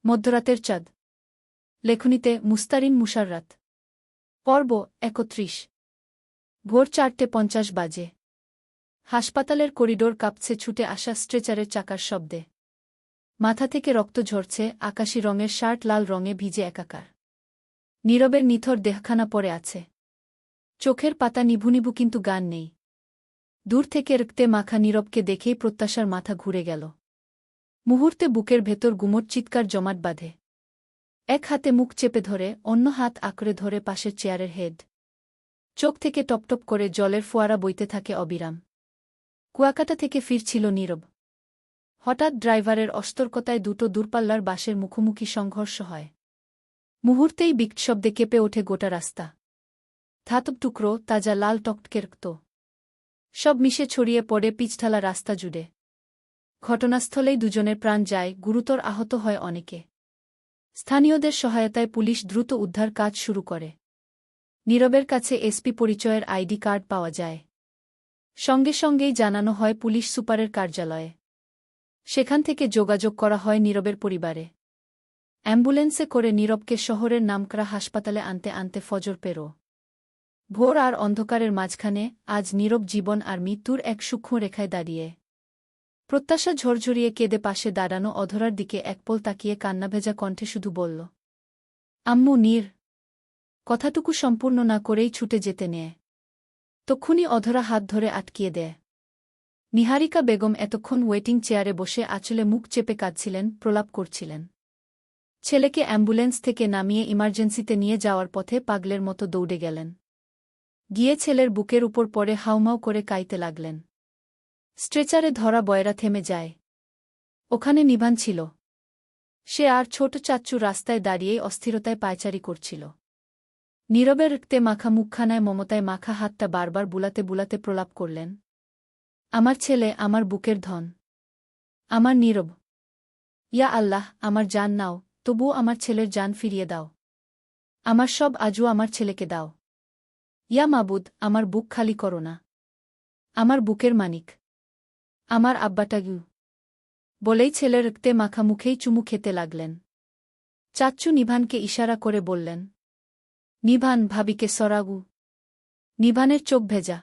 মধ্যরাতের চাঁদ। লেখনীতে মুস্তারিন মুশাররাত। পর্ব ৩১। ভোর ৪:৫০ বাজে। হাসপাতালের করিডোর কাঁপছে ছুটে আসা স্ট্রেচারের চাকার শব্দে। মাথা থেকে রক্ত ঝরছে, আকাশি রঙের শার্ট লাল রঙে ভিজে একাকার। নীরবের নিথর দেহখানা পড়ে আছে। চোখের পাতা নিভু নিভু, কিন্তু গান নেই। দূর থেকে রক্তে মাখা নীরবকে দেখেই প্রত্যাশার মাথা ঘুরে গেল। মুহূর্তে বুকের ভেতর গুমোট চিৎকার জমাট বাঁধে। এক হাতে মুখ চেপে ধরে, অন্য হাত আঁকড়ে ধরে পাশের চেয়ারের হেড। চোখ থেকে টপটপ করে জলের ফোয়ারা বইতে থাকে অবিরাম। কুয়াকাটা থেকে ফিরছিল নীরব। হঠাৎ ড্রাইভারের অসতর্কতায় দুটো দূরপাল্লার বাসের মুখোমুখি সংঘর্ষ হয়। মুহূর্তেই বিকট শব্দে কেঁপে ওঠে গোটা রাস্তা। ধাতব টুকরো, তাজা লাল টকটকে রক্ত সব মিশে ছড়িয়ে পড়ে পিচঢালা রাস্তা জুড়ে। ঘটনাস্থলেই দুজনের প্রাণ যায়, গুরুতর আহত হয় অনেকে। স্থানীয়দের সহায়তায় পুলিশ দ্রুত উদ্ধার কাজ শুরু করে। নীরবের কাছে এসপি পরিচয়ের আইডি কার্ড পাওয়া যায়। সঙ্গে সঙ্গেই জানানো হয় পুলিশ সুপারের কার্যালয়ে। সেখান থেকে যোগাযোগ করা হয় নীরবের পরিবারে। অ্যাম্বুলেন্সে করে নীরবকে শহরের নামকরা হাসপাতালে আনতে আনতে ফজর পেরো। ভোর আর অন্ধকারের মাঝখানে আজ নীরব জীবন আর মৃত্যুর এক সূক্ষ্ম রেখায় দাঁড়িয়ে। প্রত্যাশা ঝরঝরিয়ে কেঁদে পাশে দাঁড়ানো অধরার দিকে একপল তাকিয়ে কান্নাভেজা কণ্ঠে শুধু বলল, আম্মু। নীর কথাটুকু সম্পূর্ণ না করেই ছুটে যেতে নেয়। তক্ষুনি অধরা হাত ধরে আটকিয়ে দেয়। নিহারিকা বেগম এতক্ষণ ওয়েটিং চেয়ারে বসে আঁচলে মুখ চেপে কাঁদছিলেন, প্রলাপ করছিলেন। ছেলেকে অ্যাম্বুলেন্স থেকে নামিয়ে ইমার্জেন্সিতে নিয়ে যাওয়ার পথে পাগলের মতো দৌড়ে গেলেন। গিয়ে ছেলের বুকের উপর পড়ে হাউমাউ করে কাইতে লাগলেন। স্ট্রেচারে ধরা বয়রা থেমে যায়। ওখানে নিভান ছিল। সে আর ছোট চাচ্চু রাস্তায় দাঁড়িয়েই অস্থিরতায় পায়চারি করছিল। নীরবের রক্তে মাখা মুখখানায় মমতায় মাখা হাতটা বারবার বুলাতে বুলাতে প্রলাপ করলেন, আমার ছেলে, আমার বুকের ধন, আমার নীরব। ইয়া আল্লাহ, আমার জান নাও, তবুও আমার ছেলের জান ফিরিয়ে দাও। আমার সব আজও আমার ছেলেকে দাও। ইয়া মাবুদ, আমার বুক খালি করো না। আমার বুকের মানিক, আমার আব্বাটা গু। বলেই ছেলের রক্তে মাখা মুখেই চুমু খেতে লাগলেন। চাচ্চু নিভানকে ইশারা করে বললেন, নিভান, ভাবিকে সরাগু। নিভানের চোখ ভেজা,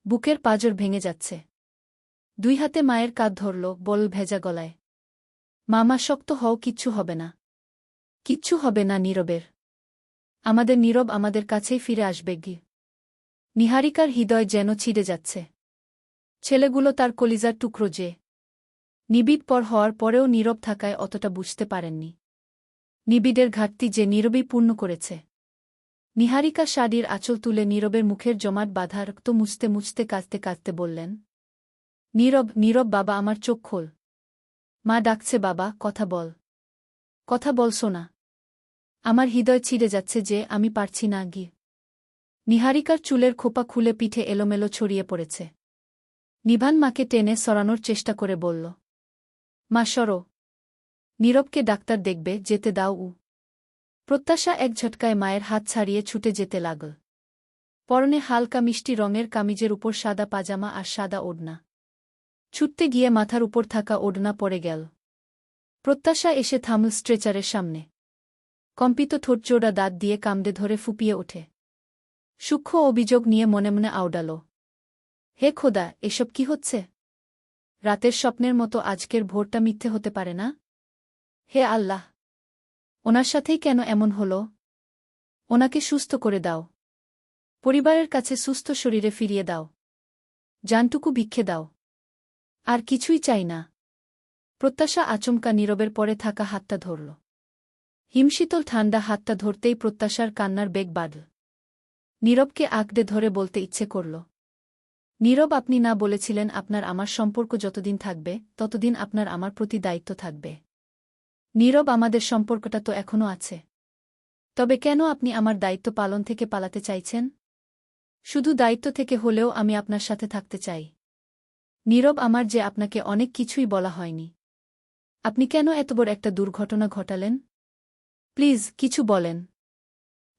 বুকের পাঁজর ভেঙে যাচ্ছে। দুই হাতে মায়ের কাঁধ ধরল, বল ভেজা গলায়, মামা শক্ত হও, কিচ্ছু হবে না। কিচ্ছু হবে না নীরবের। আমাদের নীরব আমাদের কাছেই ফিরে আসবে গি। নিহারিকার হৃদয় যেন ছিঁড়ে যাচ্ছে। ছেলেগুলো তার কলিজার টুকরো যে। নিবিড় পর হওয়ার পরেও নীরব থাকায় অতটা বুঝতে পারেননি। নিবিড়ের ঘাটতি যে নীরবই পূর্ণ করেছে। নিহারিকা শাড়ির আঁচল তুলে নীরবের মুখের জমাট বাঁধা রক্ত মুছতে মুছতে কাঁদতে কাঁদতে বললেন, নীরব, নীরব বাবা, আমার চোখ খোল। মা ডাকছে, বাবা, কথা বল। কথা বল সোনা। আমার হৃদয় ছিঁড়ে যাচ্ছে যে, আমি পারছি না গি। নিহারিকার চুলের খোপা খুলে পিঠে এলোমেলো ছড়িয়ে পড়েছে। নিভান মাকে টেনে সরানোর চেষ্টা করে বলল, মা সরো। নীরবকে ডাক্তার দেখবে, যেতে দাও। প্রত্যাশা এক ঝটকায় মায়ের হাত ছাড়িয়ে ছুটে যেতে লাগল। পরনে হালকা মিষ্টি রঙের কামিজের উপর সাদা পাজামা আর সাদা ওড়না। ছুটতে গিয়ে মাথার উপর থাকা ওড়না পড়ে গেল। প্রত্যাশা এসে থামল স্ট্রেচারের সামনে। কম্পিত ঠোঁটজোড়া দাঁত দিয়ে কামড়ে ধরে ফুপিয়ে ওঠে। সূক্ষ্ম অভিযোগ নিয়ে মনে মনে আওড়াল, হে খোদা, এসব কি হচ্ছে? রাতের স্বপ্নের মতো আজকের ভোরটা মিথ্যে হতে পারে না? হে আল্লাহ, ওনার সাথেই কেন এমন হল? ওনাকে সুস্থ করে দাও। পরিবারের কাছে সুস্থ শরীরে ফিরিয়ে দাও। জানটুকু ভিক্ষে দাও। আর কিছুই চাই না। প্রত্যাশা আচমকা নীরবের পরে থাকা হাতটা ধরল। হিমশীতল ঠান্ডা হাতটা ধরতেই প্রত্যাশার কান্নার বেগ বাড়ল। নীরবকে আঁকড়ে ধরে বলতে ইচ্ছে করল, নীরব, আপনি না বলেছিলেন আপনার আমার সম্পর্ক যতদিন থাকবে ততদিন আপনার আমার প্রতি দায়িত্ব থাকবে। নীরব, আমাদের সম্পর্কটা তো এখনও আছে। তবে কেন আপনি আমার দায়িত্ব পালন থেকে পালাতে চাইছেন? শুধু দায়িত্ব থেকে হলেও আমি আপনার সাথে থাকতে চাই। নীরব, আমার যে আপনাকে অনেক কিছুই বলা হয়নি। আপনি কেন এত বড় একটা দুর্ঘটনা ঘটালেন? প্লিজ কিছু বলেন।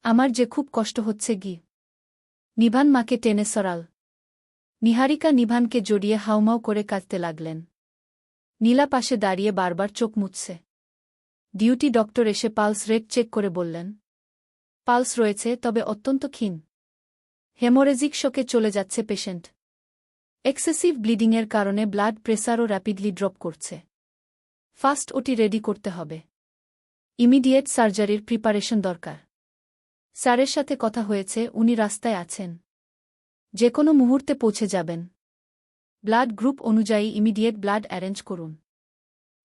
আমার যে খুব কষ্ট হচ্ছে গি। নিভান মাকে টেনে সরাল। নিহারিকা নিভানকে জড়িয়ে হাউমাউ করে কাঁদতে লাগলেন। নীলা পাশে দাঁড়িয়ে বারবার চোখ মুছছে। ডিউটি ডক্টর এসে পালস রেট চেক করে বললেন, পালস রয়েছে, তবে অত্যন্ত ক্ষীণ। হেমোরেজিক শকে চলে যাচ্ছে পেশেন্ট। এক্সেসিভ ব্লিডিংয়ের কারণে ব্লাড প্রেসারও র্যাপিডলি ড্রপ করছে। ফাস্ট ওটি রেডি করতে হবে। ইমিডিয়েট সার্জারির প্রিপারেশন দরকার। স্যারের সাথে কথা হয়েছে, উনি রাস্তায় আছেন। যে কোনো মুহূর্তে পৌঁছে যাবেন। ব্লাড গ্রুপ অনুযায়ী ইমিডিয়েট ব্লাড অ্যারেঞ্জ করুন।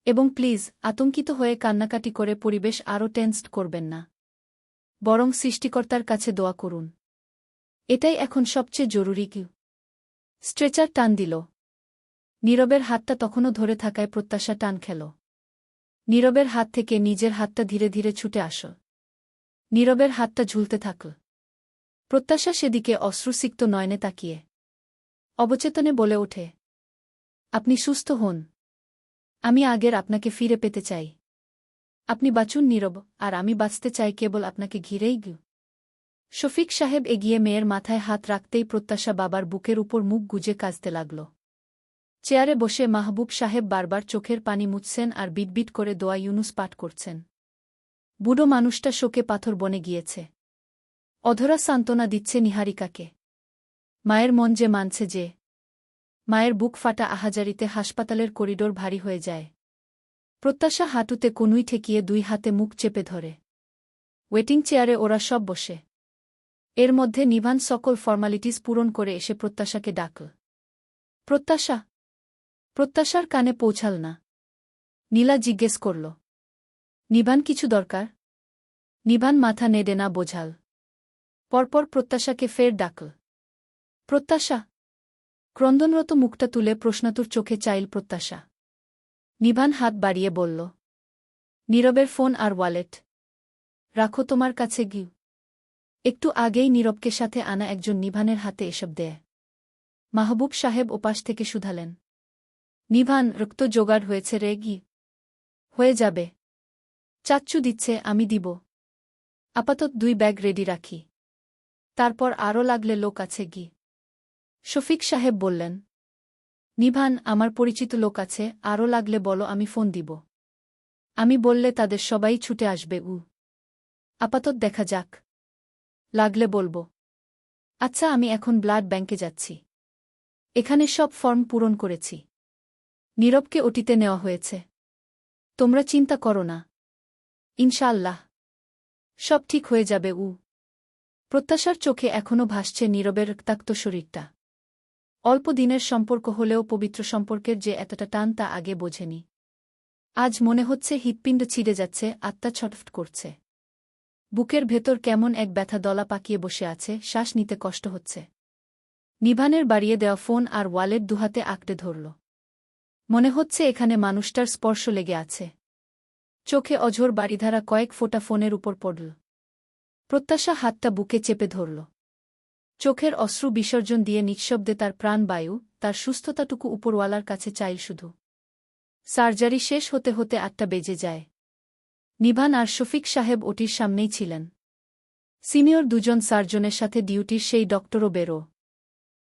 এবং প্লিজ, আতঙ্কিত হয়ে কান্নাকাটি করে পরিবেশ আরও টেন্সড করবেন না। বরং সৃষ্টিকর্তার কাছে দোয়া করুন। এটাই এখন সবচেয়ে জরুরি। কি স্ট্রেচার টান দিল। নীরবের হাতটা তখনও ধরে থাকায় প্রত্যাশা টান খেল। নীরবের হাত থেকে নিজের হাতটা ধীরে ধীরে ছুটে আস। নীরবের হাতটা ঝুলতে থাকল। প্রত্যাশা সেদিকে অশ্রুসিক্ত নয়নে তাকিয়ে অবচেতনে বলে ওঠে, আপনি সুস্থ হন। আমি আগের আপনাকে ফিরে পেতে চাই। আপনি বাঁচুন নীরব, আর আমি বাঁচতে চাই কেবল আপনাকে ঘিরেই। শফিক সাহেব এগিয়ে মেয়ের মাথায় হাত রাখতেই প্রত্যাশা বাবার বুকের উপর মুখ গুজে কাঁদতে লাগল। চেয়ারে বসে মাহবুব সাহেব বারবার চোখের পানি মুছছেন আর বিটবিট করে দোয়া ইউনুস পাঠ করছেন। বুড়ো মানুষটা শোকে পাথর বনে গিয়েছে। অধরা সান্ত্বনা দিচ্ছে নিহারিকাকে। মায়ের মন যে মানছে যে। মায়ের বুক ফাটা আহাজারিতে হাসপাতালের করিডোর ভারী হয়ে যায়। প্রত্যাশা হাঁটুতে কনুই ঠেকিয়ে দুই হাতে মুখ চেপে ধরে। ওয়েটিং চেয়ারে ওরা সব বসে। এর মধ্যে নিভান সকল ফর্মালিটিস পূরণ করে এসে প্রত্যাশাকে ডাকল। প্রত্যাশা। প্রত্যাশার কানে পৌঁছাল না। নীলা জিজ্ঞেস করল, নিভান কিছু দরকার? নিভান মাথা নেড়ে না বোঝাল। পরপর প্রত্যাশাকে ফের ডাকল। প্রত্যাশা। ক্রন্দনরত মুখটা তুলে প্রশ্নাতুর চোখে চাইল প্রত্যাশা। নিভান হাত বাড়িয়ে বলল, নীরবের ফোন আর ওয়ালেট রাখো তোমার কাছে। গিয়ে একটু আগেই নীরবকে সাথে আনা একজন নিভানের হাতে এসব দেয়। মাহবুব সাহেব ওপাশ থেকে শুধালেন, নিভান, রক্ত জোগাড় হয়েছে রে? গি হয়ে যাবে। চাচ্চু দিচ্ছে, আমি দিব। আপাতত 2 ব্যাগ রেডি রাখি। তারপর আরও লাগলে লোক আছে। গি শফিক সাহেব বললেন, নিভান, আমার পরিচিত লোক আছে, আরও লাগলে বলো, আমি ফোন দিব। আমি বললে তাদের সবাই ছুটে আসবে। আপাতত দেখা যাক, লাগলে বলবো। আচ্ছা, আমি এখন ব্লাড ব্যাংকে যাচ্ছি। এখানে সব ফর্ম পূরণ করেছি। নীরবকে ওটিতে নেওয়া হয়েছে। তোমরা চিন্তা করো না, ইনশাআল্লাহ সব ঠিক হয়ে যাবে। প্রত্যাশার চোখে এখনও ভাসছে নীরবের রক্তাক্ত শরীরটা। অল্প দিনের সম্পর্ক হলেও পবিত্র সম্পর্কের যে এতটা টান তা আগে বোঝেনি। আজ মনে হচ্ছে হৃৎপিণ্ড ছিঁড়ে যাচ্ছে, আত্মা ছটফট করছে। বুকের ভেতর কেমন এক ব্যথা দলা পাকিয়ে বসে আছে, শ্বাস নিতে কষ্ট হচ্ছে। নিভানের বাড়িয়ে দেওয়া ফোন আর ওয়ালেট দুহাতে আঁকড়ে ধরল। মনে হচ্ছে এখানে মানুষটার স্পর্শ লেগে আছে। চোখে অঝোর বাড়িধারা কয়েক ফোঁটা ফোনের উপর পড়ল। প্রত্যাশা হাতটা বুকে চেপে ধরল। চোখের অশ্রু বিসর্জন দিয়ে নিঃশব্দে তার প্রাণবায়ু, তার সুস্থতাটুকু উপরওয়ালার কাছে চাইল শুধু। সার্জারি শেষ হতে হতে 8টা বেজে যায়। নিভান আর শফিক সাহেব ওটির সামনেই ছিলেন। সিনিয়র 2 জন সার্জনের সাথে ডিউটির সেই ডক্টরও বেরো।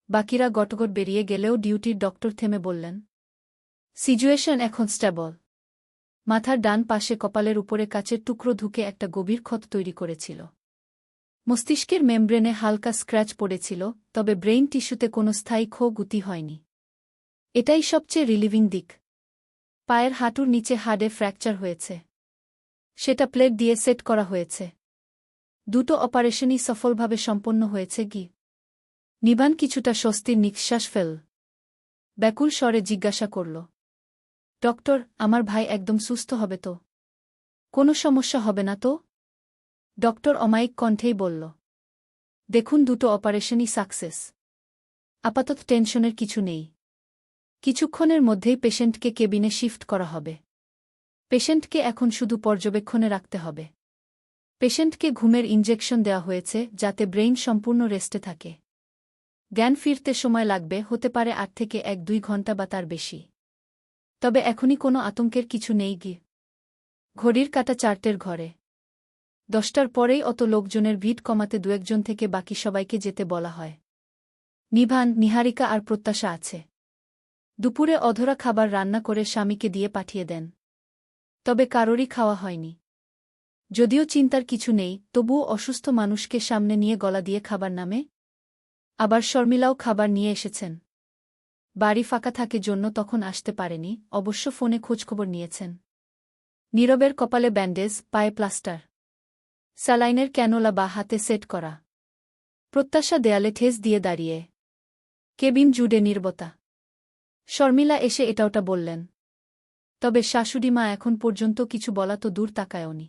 বাকিরা গটগট বেরিয়ে গেলেও ডিউটির ডক্টর থেমে বললেন, সিচুয়েশন এখন স্টেবল। মাথার ডান পাশে কপালের উপরে কাচের টুকরো ঢুকে একটা গভীর ক্ষত তৈরি করেছিল। মস্তিষ্কের মেমব্রেনে হালকা স্ক্র্যাচ পড়েছিল, তবে ব্রেইন টিস্যুতে কোনো স্থায়ী ক্ষয়ক্ষতি হয়নি। এটাই সবচেয়ে রিলিভিং দিক। পায়ের হাঁটুর নিচে হাড়ে ফ্র্যাকচার হয়েছে। সেটা প্লেট দিয়ে সেট করা হয়েছে। 2টো অপারেশনই সফলভাবে সম্পন্ন হয়েছে। গি নিভান কিছুটা স্বস্তির নিঃশ্বাস ফেল। ব্যাকুল স্বরে জিজ্ঞাসা করল, ডক্টর, আমার ভাই একদম সুস্থ হবে তো? কোনো সমস্যা হবে না তো? ডক্টর অমায়িক কণ্ঠেই বলল, দেখুন, 2টো অপারেশনই সাকসেস। আপাতত টেনশনের কিছু নেই। কিছুক্ষণের মধ্যেই পেশেন্টকে কেবিনে শিফট করা হবে। পেশেন্টকে এখন শুধু পর্যবেক্ষণে রাখতে হবে। পেশেন্টকে ঘুমের ইনজেকশন দেওয়া হয়েছে যাতে ব্রেইন সম্পূর্ণ রেস্টে থাকে। জ্ঞান ফিরতে সময় লাগবে, হতে পারে 8 থেকে 1-2 ঘণ্টা বা তার বেশি। তবে এখনই কোনো আতঙ্কের কিছু নেই। গি ঘড়ির কাঁটা 4টের ঘরে। 10টার পরেই অত লোকজনের ভিড় কমাতে 2-1 জন থেকে বাকি সবাইকে যেতে বলা হয়। নিভান, নিহারিকা আর প্রত্যাশা আছে। দুপুরে অধরা খাবার রান্না করে স্বামীকে দিয়ে পাঠিয়ে দেন। তবে কারোরই খাওয়া হয়নি। যদিও চিন্তার কিছু নেই, তবুও অসুস্থ মানুষকে সামনে নিয়ে গলা দিয়ে খাবার নামে। আবার শর্মিলাও খাবার নিয়ে এসেছেন। বাড়ি ফাঁকা থাকে জন্য তখন আসতে পারেনি, অবশ্য ফোনে খোঁজখবর নিয়েছেন। নীরবের কপালে ব্যান্ডেজ, পায়ে প্লাস্টার, স্যালাইনের ক্যানোলা বা হাতে সেট করা। প্রত্যাশা দেয়ালে ঠেস দিয়ে দাঁড়িয়ে। কেবিন জুড়ে নীরবতা। শর্মিলা এসে এটা ওটা বললেন। তবে শাশুড়িমা এখন পর্যন্ত কিছু বলা তো দূর তাকায়নি।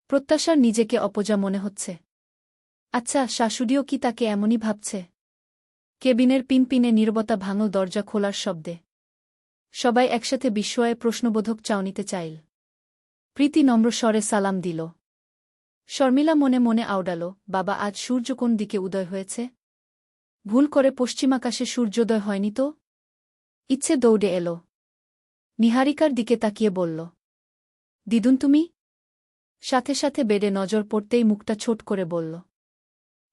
প্রত্যাশার নিজেকে অপজা মনে হচ্ছে। আচ্ছা, শাশুড়িও কি তাকে এমনই ভাবছে? কেবিনের পিনপিনে নীরবতা ভাঙল দরজা খোলার শব্দে। সবাই একসাথে বিস্ময়ে প্রশ্নবোধক চাউনিতে চাইল। প্রীতি নম্র স্বরে সালাম দিল। শর্মিলা মনে মনে আওড়াল, বাবা, আজ সূর্য কোন দিকে উদয় হয়েছে? ভুল করে পশ্চিমাকাশে সূর্যোদয় হয়নি তো? ইচ্ছে দৌড়ে এল। নিহারিকার দিকে তাকিয়ে বলল, দিদুন তুমি? সাথে সাথে বেডে নজর পড়তেই মুখটা ছোট করে বলল,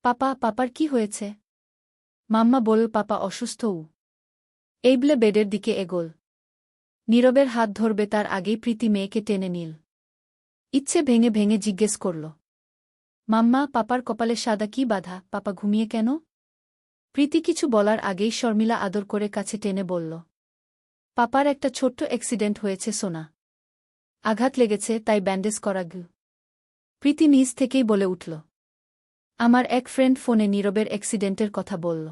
পাপার কি হয়েছে? মাম্মা বলল, পাপা অসুস্থ। এইবলে বেডের দিকে এগোল। নীরবের হাত ধরবে তার আগেই প্রীতি মেয়েকে টেনে নিল। ইচ্ছে ভেঙে ভেঙে জিজ্ঞেস করল, মাম্মা, পাপার কপালে সাদা কি বাধা? পাপা ঘুমিয়ে কেন? প্রীতি কিছু বলার আগেই শর্মিলা আদর করে কাছে টেনে বলল, পাপার একটা ছোট্ট অ্যাক্সিডেন্ট হয়েছে সোনা। আঘাত লেগেছে, তাই ব্যান্ডেজ করা গু। প্রীতি নিজ থেকেই বলে উঠল। আমার এক ফ্রেন্ড ফোনে নীরবের অ্যাক্সিডেন্টের কথা বলল।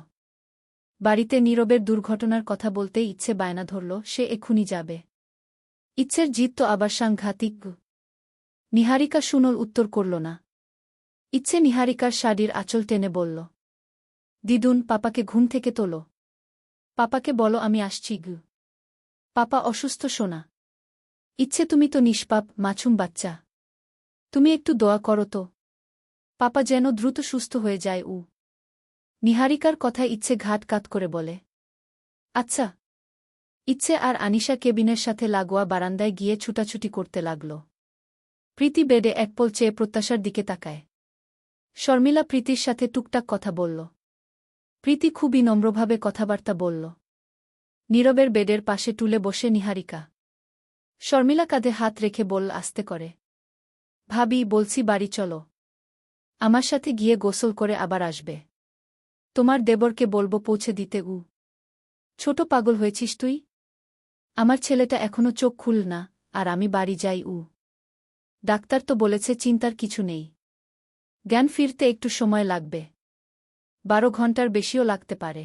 বাড়িতে নীরবের দুর্ঘটনার কথা বলতেই ইচ্ছে বায়না ধরল সে এক্ষুনি যাবে। ইচ্ছের জিদ তো আবার সাংঘাতিক গু। নিহারিকা শুনল, উত্তর করল না। ইচ্ছে নিহারিকার শাড়ির আঁচল টেনে বলল, দিদুন, পাপাকে ঘুম থেকে তোলো। পাপাকে বলো আমি আসছি গু। পাপা অসুস্থ সোনা। ইচ্ছে, তুমি তো নিষ্পাপ, মাছুম বাচ্চা। তুমি একটু দোয়া করো তো, পাপা যেন দ্রুত সুস্থ হয়ে যায়। নিহারিকার কথায় ইচ্ছে ঘাট কাত করে বলে, আচ্ছা। ইচ্ছে আর আনিশা কেবিনের সাথে লাগোয়া বারান্দায় গিয়ে ছুটাছুটি করতে লাগল। প্রীতি বেডে একপল চেয়ে প্রত্যাশার দিকে তাকায়। শর্মিলা প্রীতির সাথে টুকটাক কথা বলল। প্রীতি খুবই নম্রভাবে কথাবার্তা বলল। নীরবের বেডের পাশে টুলে বসে নিহারিকা। শর্মিলা কাঁধে হাত রেখে বলল আস্তে করে, ভাবি, বলছি বাড়ি চলো। আমার সাথে গিয়ে গোসল করে আবার আসবে। তোমার দেবরকে বলবো পৌঁছে দিতে। ছোট পাগল হয়েছিস তুই? আমার ছেলেটা এখনো চোখ খুল না, আর আমি বাড়ি যাই। ডাক্তার তো বলেছে চিন্তার কিছু নেই। জ্ঞান ফিরতে একটু সময় লাগবে, 12 ঘন্টার বেশিও লাগতে পারে।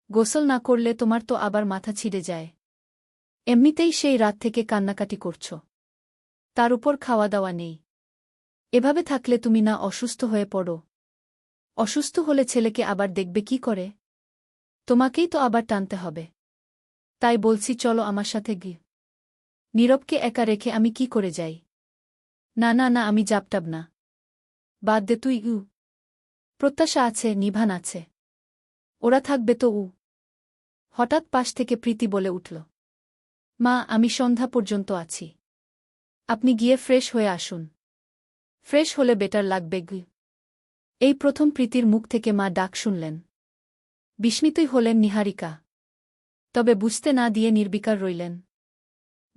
গোসল না করলে তোমার তো আবার মাথা ছিঁড়ে যায়। এমনিতেই সেই রাত থেকে কান্নাকাটি করছ, তার উপর খাওয়া দাওয়া নেই। এভাবে থাকলে তুমি না অসুস্থ হয়ে পড়ো। অসুস্থ হলে ছেলেকে আবার দেখবে কি করে? তোমাকেই তো আবার টানতে হবে। তাই বলছি চলো আমার সাথে গিয়ে। নীরবকে একা রেখে আমি কি করে যাই? না না না, আমি যাবটাব না। বাদ দে তুই। প্রত্যাশা আছে, নিভান আছে, ওরা থাকবে তো। হঠাৎ পাশ থেকে প্রীতি বলে উঠল, মা, আমি সন্ধ্যা পর্যন্ত আছি, আপনি গিয়ে ফ্রেশ হয়ে আসুন। ফ্রেশ হলে বেটার লাগবে গু। এই প্রথম প্রীতির মুখ থেকে মা ডাক শুনলেন। বিস্মিতই হলেন নিহারিকা, তবে বুঝতে না দিয়ে নির্বিকার রইলেন।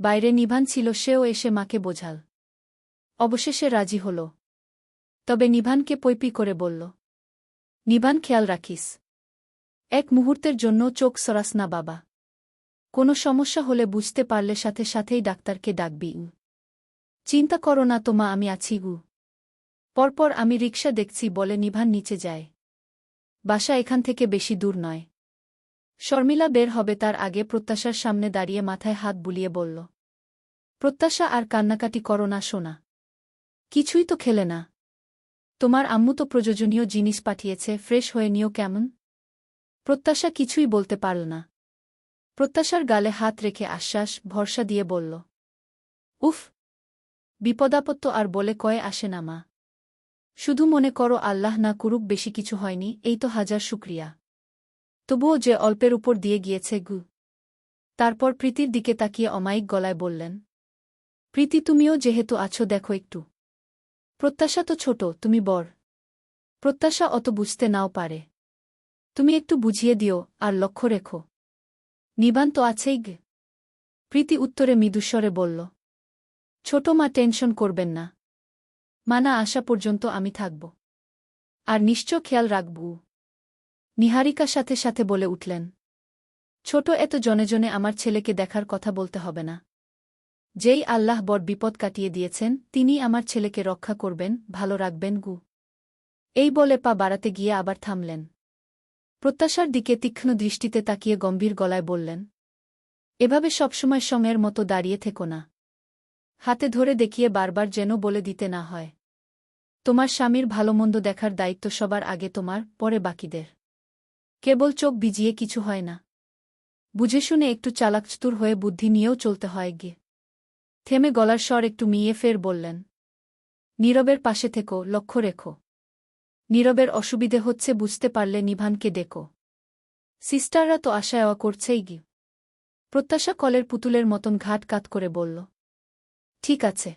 বাইরে নিভান ছিল, সেও এসে মাকে বোঝাল। অবশেষে রাজি হল। তবে নিভানকে পৈপি করে বলল, নিভান, খেয়াল রাখিস, এক মুহূর্তের জন্য চোখ সরাস না বাবা। কোনো সমস্যা হলে বুঝতে পারলে সাথে সাথেই ডাক্তারকে ডাকবি। চিন্তা করো না তো মা, আমি আছি। পরপর আমি রিকশা দেখছি বলে নিভান নিচে যায়। বাসা এখান থেকে বেশি দূর নয়। শর্মিলা বের হবে তার আগে প্রত্যাশার সামনে দাঁড়িয়ে মাথায় হাত বুলিয়ে বলল, প্রত্যাশা, আর কান্নাকাটি করো না সোনা। কিছুই তো খেলে না। তোমার আম্মু তো প্রয়োজনীয় জিনিস পাঠিয়েছে, ফ্রেশ হয়ে নিও কেমন? প্রত্যাশা কিছুই বলতে পারল না। প্রত্যাশার গালে হাত রেখে আশ্বাস ভরসা দিয়ে বলল, উফ, বিপদাপত্য আর বলে কয়ে আসে না মা। শুধু মনে করো আল্লাহ না করুক বেশি কিছু হয়নি, এই তো হাজার শুক্রিয়া। তবুও যে অল্পের উপর দিয়ে গিয়েছে গু। তারপর প্রীতির দিকে তাকিয়ে অমায়িক গলায় বললেন, প্রীতি, তুমিও যেহেতু আছো দেখো একটু। প্রত্যাশা তো ছোট, তুমি বড়। প্রত্যাশা অত বুঝতে নাও পারে। তুমি একটু বুঝিয়ে দিও, আর লক্ষ্য রেখো। নিবান তো আছেই গে। প্রীতি উত্তরে মৃদুস্বরে বলল, ছোট মা, টেনশন করবেন না। মানা আসা পর্যন্ত আমি থাকব। আর নিশ্চয় খেয়াল রাখব। নিহারিকা সাথে সাথে বলে উঠলেন। ছোট, এত জনে জনে আমার ছেলেকে দেখার কথা বলতে হবে না। যেই আল্লাহ বড় বিপদ কাটিয়ে দিয়েছেন, তিনি আমার ছেলেকে রক্ষা করবেন, ভালো রাখবেন গু। এই বলে পা বাড়াতে গিয়ে আবার থামলেন। প্রত্যাশার দিকে তীক্ষ্ণ দৃষ্টিতে তাকিয়ে গম্ভীর গলায় বললেন, এভাবে সবসময় সময়ের মতো দাঁড়িয়ে থেকো না। হাতে ধরে দেখিয়ে বারবার যেন বলে দিতে না হয়, তোমার স্বামীর ভালোমন্দ দেখার দায়িত্ব সবার আগে তোমার, পরে বাকিদের। কেবল চোখ ভিজিয়ে কিছু হয় না। বুঝে শুনে একটু চালাকচতুর হয়ে বুদ্ধি নিয়েও চলতে হয় গিয়ে। থেমে গলার স্বর একটু মিয়ে ফের বললেন, নীরবের পাশে থেকো, লক্ষ্য রেখো। নীরবের অসুবিধে হচ্ছে বুঝতে পারলে নিভানকে ডেকো। সিস্টাররা তো আশায়াওয়া করছেই গি। প্রত্যাশা কলের পুতুলের মতন ঘাট কাত করে বলল, ঠিক আছে,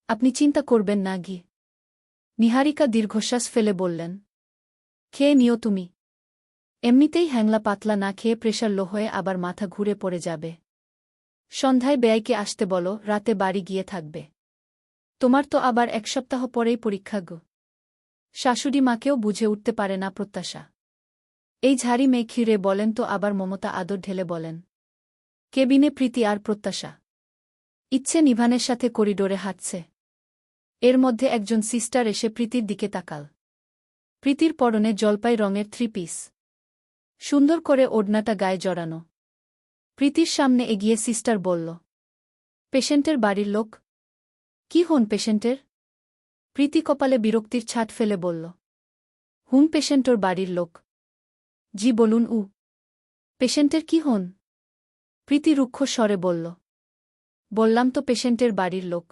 আপনি চিন্তা করবেন না গি। নিহারিকা দীর্ঘশ্বাস ফেলে বললেন, খেয়ে নিও তুমি। এমনিতেই হ্যাংলা পাতলা না খেয়ে প্রেশার লো হয়ে আবার মাথা ঘুরে পড়ে যাবে। সন্ধ্যায় বেয়াইকে আসতে বলো, রাতে বাড়ি গিয়ে থাকবে। তোমার তো আবার 1 সপ্তাহ পরেই পরীক্ষা গো। শাশুড়ি মাকেও বুঝে উঠতে পারে না প্রত্যাশা। এই ঝাড়ি মেয়ে খিরে বলেন তো আবার মমতা আদর ঢেলে বলেন। কেবিনে প্রীতি আর প্রত্যাশা ইচ্ছে নিভানের সাথে করিডোরে হাঁটছে। এর মধ্যে একজন সিস্টার এসে প্রীতির দিকে তাকাল। প্রীতির পরনে জলপাই রঙের 3 পিস, সুন্দর করে ওড়নাটা গায়ে জড়ানো। প্রীতির সামনে এগিয়ে সিস্টার বলল, পেশেন্টের বাড়ির লোক? কি হন পেশেন্টের? প্রীতি কপালে বিরক্তির ছাট ফেলে বলল, হুম, পেশেন্টর বাড়ির লোক। জি বলুন। পেশেন্টের কি হন? প্রীতি রুক্ষ স্বরে বলল, বললাম তো পেশেন্টের বাড়ির লোক।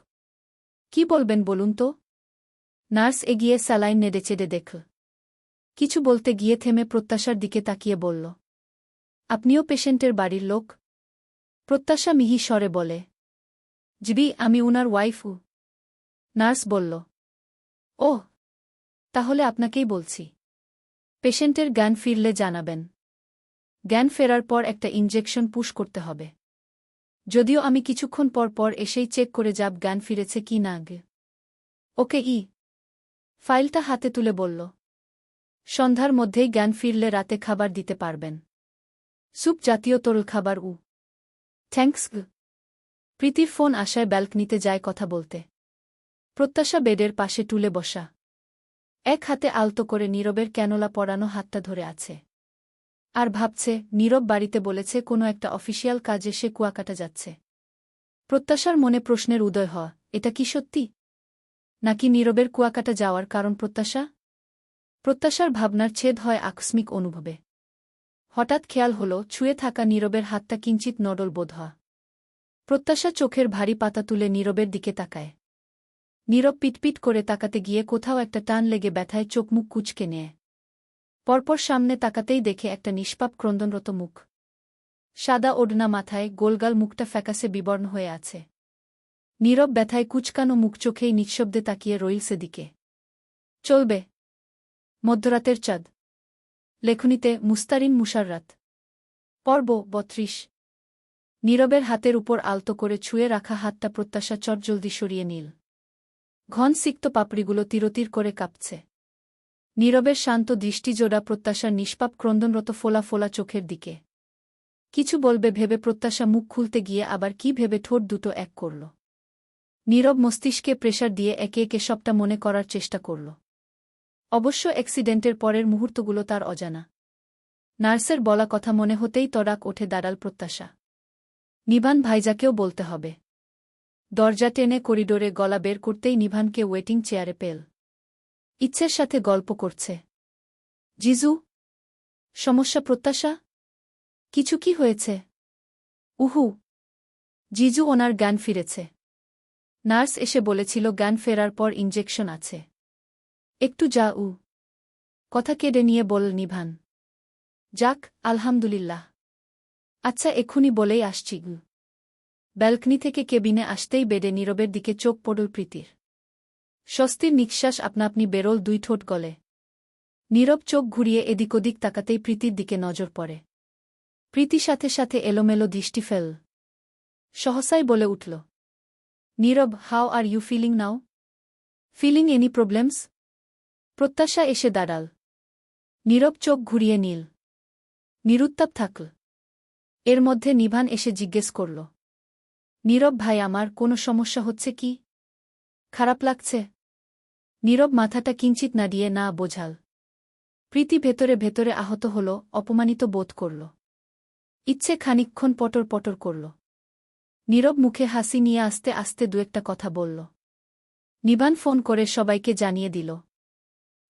কি বলবেন বলুন তো? নার্স এগিয়ে স্যালাইন নেড়েচেড়ে দেখল। কিছু বলতে গিয়ে থেমে প্রত্যাশার দিকে তাকিয়ে বলল, আপনিও পেশেন্টের বাড়ির লোক? প্রত্যাশা মিহি স্বরে বলে, জিবি, আমি উনার ওয়াইফু। নার্স বলল, ওহ, তাহলে আপনাকেই বলছি। পেশেন্টের জ্ঞান ফিরলে জানাবেন। জ্ঞান ফেরার পর একটা ইনজেকশন পুশ করতে হবে। যদিও আমি কিছুক্ষণ পর পর এসেই চেক করে যাব জ্ঞান ফিরেছে কি না গে। ওকে। ফাইলটা হাতে তুলে বলল, সন্ধ্যার মধ্যেই জ্ঞান ফিরলে রাতে খাবার দিতে পারবেন। স্যুপ জাতীয় তরল খাবার। থ্যাঙ্কস গ। প্রীতির ফোন আসায় ব্যালকনিতে যায় কথা বলতে। প্রত্যাশা বেডের পাশে টুলে বসা। এক হাতে আলতো করে নীরবের ক্যানোলা পরানো হাতটা ধরে আছে। আর ভাবছে, নীরব বাড়িতে বলেছে কোনো একটা অফিসিয়াল কাজে সে কুয়াকাটা যাচ্ছে। প্রত্যাশার মনে প্রশ্নের উদয় হয়, এটা কি সত্যি? নাকি নীরবের কুয়াকাটা যাওয়ার কারণ প্রত্যাশা? প্রত্যাশার ভাবনার ছেদ হয় আকস্মিক অনুভবে। হঠাৎ খেয়াল হল, ছুঁয়ে থাকা নীরবের হাতটা কিঞ্চিত নড়ল বোধ হয়। প্রত্যাশা চোখের ভারী পাতা তুলে নীরবের দিকে তাকায়। নীরব পিটপিট করে তাকাতে গিয়ে কোথাও একটা টান লেগে ব্যথায় চোখমুখ কুঁচকে নেয়। পরপর সামনে তাকাতেই দেখে একটা নিষ্পাপ ক্রন্দনরত মুখ। সাদা ওড়না মাথায়, গোলগাল মুখটা ফ্যাকাসে বিবর্ণ হয়ে আছে। নীরব ব্যথায় কুচকানো মুখ চোখেই নিঃশব্দে তাকিয়ে রইল সেদিকে। চলবে। মধ্যরাতের চাঁদ। লেখনীতে মুস্তারিন মুশাররাত। পর্ব 32। নীরবের হাতের উপর আলতো করে ছুঁয়ে রাখা হাতটা প্রত্যাশা চটজলদি সরিয়ে নিল। ঘন সিক্ত পাপড়িগুলো তিরতির করে কাঁপছে। নীরবের শান্ত দৃষ্টিজোড়া প্রত্যাশার নিষ্পাপ ক্রন্দনরত ফোলা ফোলা চোখের দিকে। কিছু বলবে ভেবে প্রত্যাশা মুখ খুলতে গিয়ে আবার কি ভেবে ঠোঁট দুটো এক করল। নীরব মস্তিষ্কে প্রেশার দিয়ে একে একে সবটা মনে করার চেষ্টা করল। অবশ্য অ্যাক্সিডেন্টের পরের মুহূর্তগুলো তার অজানা। নার্সের বলা কথা মনে হতেই তড়াক ওঠে দাঁড়াল প্রত্যাশা। নিভান ভাইজাকেও বলতে হবে। দরজা টেনে করিডোরে গলা বের করতেই নিভানকে ওয়েটিং চেয়ারে পেল। ইচ্ছের সাথে গল্প করছে। জিজু। সমস্যা প্রত্যাশা? কিছু কি হয়েছে? উহু। জিজু, ওনার জ্ঞান ফিরেছে। নার্স এসে বলেছিল জ্ঞান ফেরার পর ইনজেকশন আছে। একটু যা। কথা কেড়ে নিয়ে বলল নিভান। যাক, আলহামদুলিল্লাহ। আচ্ছা, এক্ষুনি বলেই আসছি। ব্যালকনি থেকে কেবিনে আসতেই বেডে নীরবের দিকে চোখ পড়ল প্রীতির। স্বস্তির নিঃশ্বাস আপনা আপনি বেরোল 2 ঠোঁট গলে। নীরব চোখ ঘুরিয়ে এদিক ওদিক তাকাতেই প্রীতির দিকে নজর পড়ে। প্রীতি সাথে সাথে এলোমেলো দৃষ্টি ফেল। সহসাই বলে উঠল, Nirab, how are you feeling now? Feeling any problems? Prottasha এসে দাঁড়াল। নীরব চোখ ঘুরিয়ে নীল। নিরুত্তাপ থাকল। এর মধ্যে নিভান এসে জিজ্ঞেস করল, নীরব ভাই, আমার কোনো সমস্যা হচ্ছে কি? খারাপ লাগছে? নীরব মাথাটা কিঞ্চিত নাড়িয়ে না বোঝাল। প্রীতি ভেতরে ভেতরে আহত হল, অপমানিত বোধ করল। ইচ্ছে খানিকক্ষণ পটর পটর করল। নীরব মুখে হাসি নিয়ে আস্তে আস্তে দু-একটা কথা বলল। নিভান ফোন করে সবাইকে জানিয়ে দিল।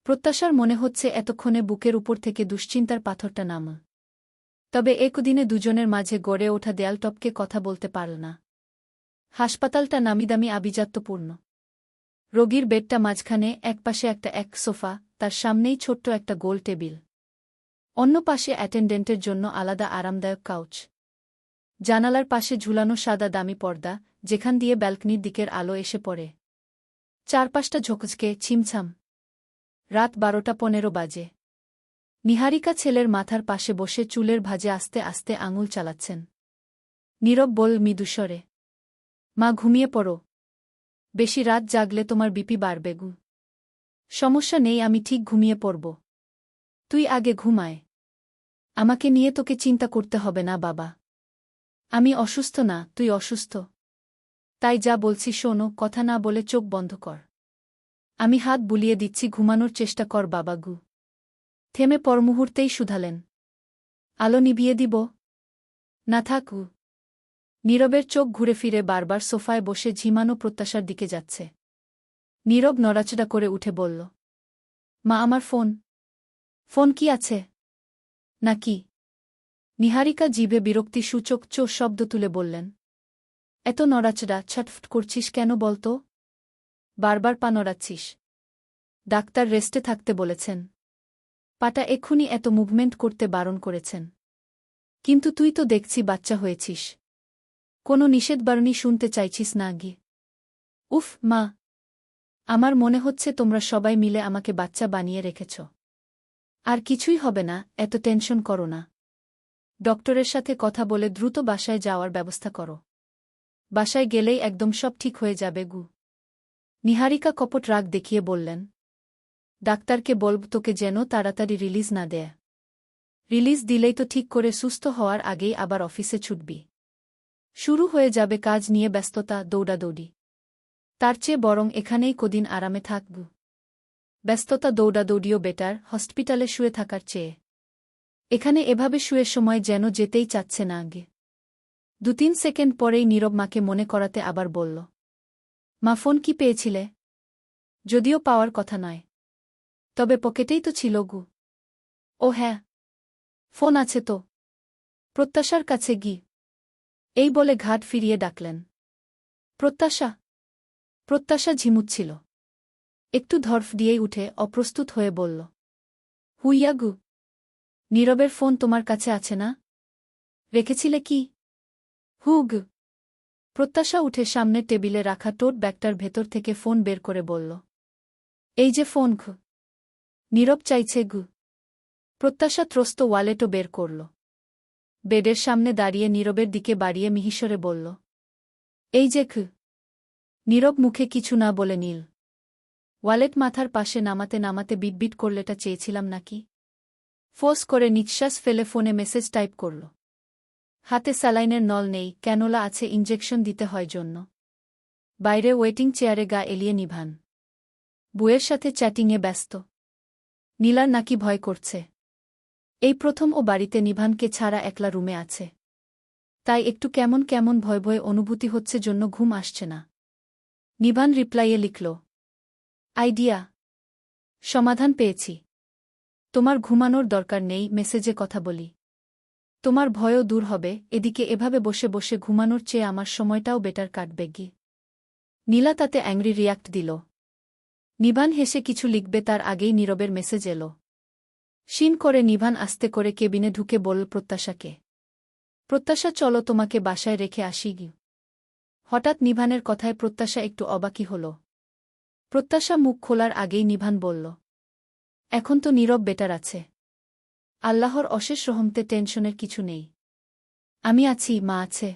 প্রত্যাশার মনে হচ্ছে এতক্ষণে বুকের উপর থেকে দুশ্চিন্তার পাথরটা নামল। তবে একদিনে দুজনের মাঝে গড়ে ওঠা দেয়াল টপকে কথা বলতে পারল না। হাসপাতালটা নামিদামি আভিজাত্যপূর্ণ। রোগীর বেডটা মাঝখানে, একপাশে এক সোফা, তার সামনেই ছোট্ট একটা গোল টেবিল। অন্য পাশে অ্যাটেন্ডেন্টের জন্য আলাদা আরামদায়ক কাউচ। জানালার পাশে ঝুলানো সাদা দামি পর্দা, যেখান দিয়ে ব্যালকনির দিকের আলো এসে পড়ে। চারপাশটা ঝকঝকে, ছিমছাম। রাত 12:15 বাজে। নিহারিকা ছেলের মাথার পাশে বসে চুলের ভাঁজে আস্তে আস্তে আঙুল চালাচ্ছেন। নীরব বল মৃদুস্বরে, মা, ঘুমিয়ে পড়ো। বেশি রাত জাগলে তোমার বিপি বাড়বে গু। সমস্যা নেই, আমি ঠিক ঘুমিয়ে পড়ব। তুই আগে ঘুমায়। আমাকে নিয়ে তোকে চিন্তা করতে হবে না বাবা। আমি অসুস্থ না, তুই অসুস্থ। তাই যা বলছি শোনো, কথা না বলে চোখ বন্ধ কর। আমি হাত বুলিয়ে দিচ্ছি, ঘুমানোর চেষ্টা কর বাবা গু। থেমে পরমুহূর্তেই শুধালেন, আলো নিভিয়ে দিব? না, থাকু। নীরবের চোখ ঘুরে ফিরে বারবার সোফায় বসে ঝিমানো প্রত্যাশার দিকে যাচ্ছে। নীরব নড়াচড়া করে উঠে বলল, মা, আমার ফোন। ফোন কি আছে নাকি? নিহারিকা জিভে বিরক্তি সূচক চো শব্দ তুলে বললেন, এত নড়াচড়া ছটফট করছিস কেন বলতো? বারবার পা নড়াচ্ছিস। ডাক্তার রেস্টে থাকতে বলেছেন। পাটা এক্ষুনি এত মুভমেন্ট করতে বারণ করেছেন। কিন্তু তুই তো দেখছি বাচ্চা হয়েছিস। কোনো নিষেধবারণী শুনতে চাইছিস না গি? উফ মা, আমার মনে হচ্ছে তোমরা সবাই মিলে আমাকে বাচ্চা বানিয়ে রেখেছ। আর কিছুই হবে না, এত টেনশন করো না। ডক্টরের সাথে কথা বলে দ্রুত বাসায় যাওয়ার ব্যবস্থা করো। বাসায় গেলেই একদম সব ঠিক হয়ে যাবে গু। নিহারিকা কপট রাগ দেখিয়ে বললেন, ডাক্তারকে বলব তোকে যেন তাড়াতাড়ি রিলিজ না দেয়। রিলিজ দিলেই তো ঠিক করে সুস্থ হওয়ার আগেই আবার অফিসে ছুটবি। শুরু হয়ে যাবে কাজ নিয়ে ব্যস্ততা, দৌড়াদৌড়ি। তার চেয়ে বরং এখানেই কদিন আরামে থাকব। ব্যস্ততা দৌড়াদৌড়িও বেটার হসপিটালে শুয়ে থাকার চেয়ে। এখানে এভাবে শুয়ে সময় যেন যেতেই চাচ্ছে না আগে। 2-3 সেকেন্ড পরেই নীরব মাকে মনে করাতে আবার বলল, মা, ফোন কি পেয়েছিলে? যদিও পাওয়ার কথা নয়, তবে পকেটেই তো ছিল গু। ও হ্যাঁ, ফোন আছে তো। প্রত্যাশার কাছে গি। এই বলে ঘাট ফিরিয়ে ডাকলেন, প্রত্যাশা। প্রত্যাশা ঝিমুচ্ছিল। একটু ধরফ দিয়েই উঠে অপ্রস্তুত হয়ে বলল, হুইয়া গু। নীরবের ফোন তোমার কাছে আছে না? রেখেছিলে কি? হুগ। প্রত্যাশা উঠে সামনের টেবিলে রাখা টোট ব্যাগটার ভেতর থেকে ফোন বের করে বলল, এই যে ফোন ঘু। নীরব চাইছে গু। প্রত্যাশা ত্রস্ত ওয়ালেটও বের করল। বেডের সামনে দাঁড়িয়ে নীরবের দিকে বাড়িয়ে মিহিসরে বলল, এই যে ঘু। নীরব মুখে কিছু না বলে নীল ওয়ালেট মাথার পাশে নামাতে নামাতে বিটবিট করলেটা চেয়েছিলাম নাকি? ফোঁস করে নিঃশ্বাস ফেলে ফোনে মেসেজ টাইপ করল। হাতে স্যালাইনের নল নেই, ক্যানোলা আছে, ইনজেকশন দিতে হয় জন্য। বাইরে ওয়েটিং চেয়ারে গা এলিয়ে নিভান। বুয়ের সাথে চ্যাটিংয়ে ব্যস্ত। নীলার নাকি ভয় করছে। এই প্রথম ও বাড়িতে নিভানকে ছাড়া একলা রুমে আছে। তাই একটু কেমন কেমন ভয় ভয় অনুভূতি হচ্ছে জন্য ঘুম আসছে না। নিভান রিপ্লাইয়ে লিখল, আইডিয়া। সমাধান পেয়েছি। তোমার ঘুমানোর দরকার নেই, মেসেজে কথা বলি। তোমার ভয়ও দূর হবে, এদিকে এভাবে বসে বসে ঘুমানোর চেয়ে আমার সময়টাও বেটার কাটবে গি। নীলা তাতে অ্যাংরি রিয়াক্ট দিল। নিভান হেসে কিছু লিখবে তার আগেই নীরবের মেসেজ এলো। শিন করে নিভান আস্তে করে কেবিনে ঢুকে বলল প্রত্যাশাকে, প্রত্যাশা, চলো তোমাকে বাসায় রেখে আসি গি। হঠাৎ নিভানের কথায় প্রত্যাশা একটু অবাকি হল। প্রত্যাশা মুখ খোলার আগেই নিভান বলল, এখন তো নীরব বেটার আছে। আল্লাহর অশেষ রহমতে টেনশনের কিছু নেই। আমি আছি, মা আছে।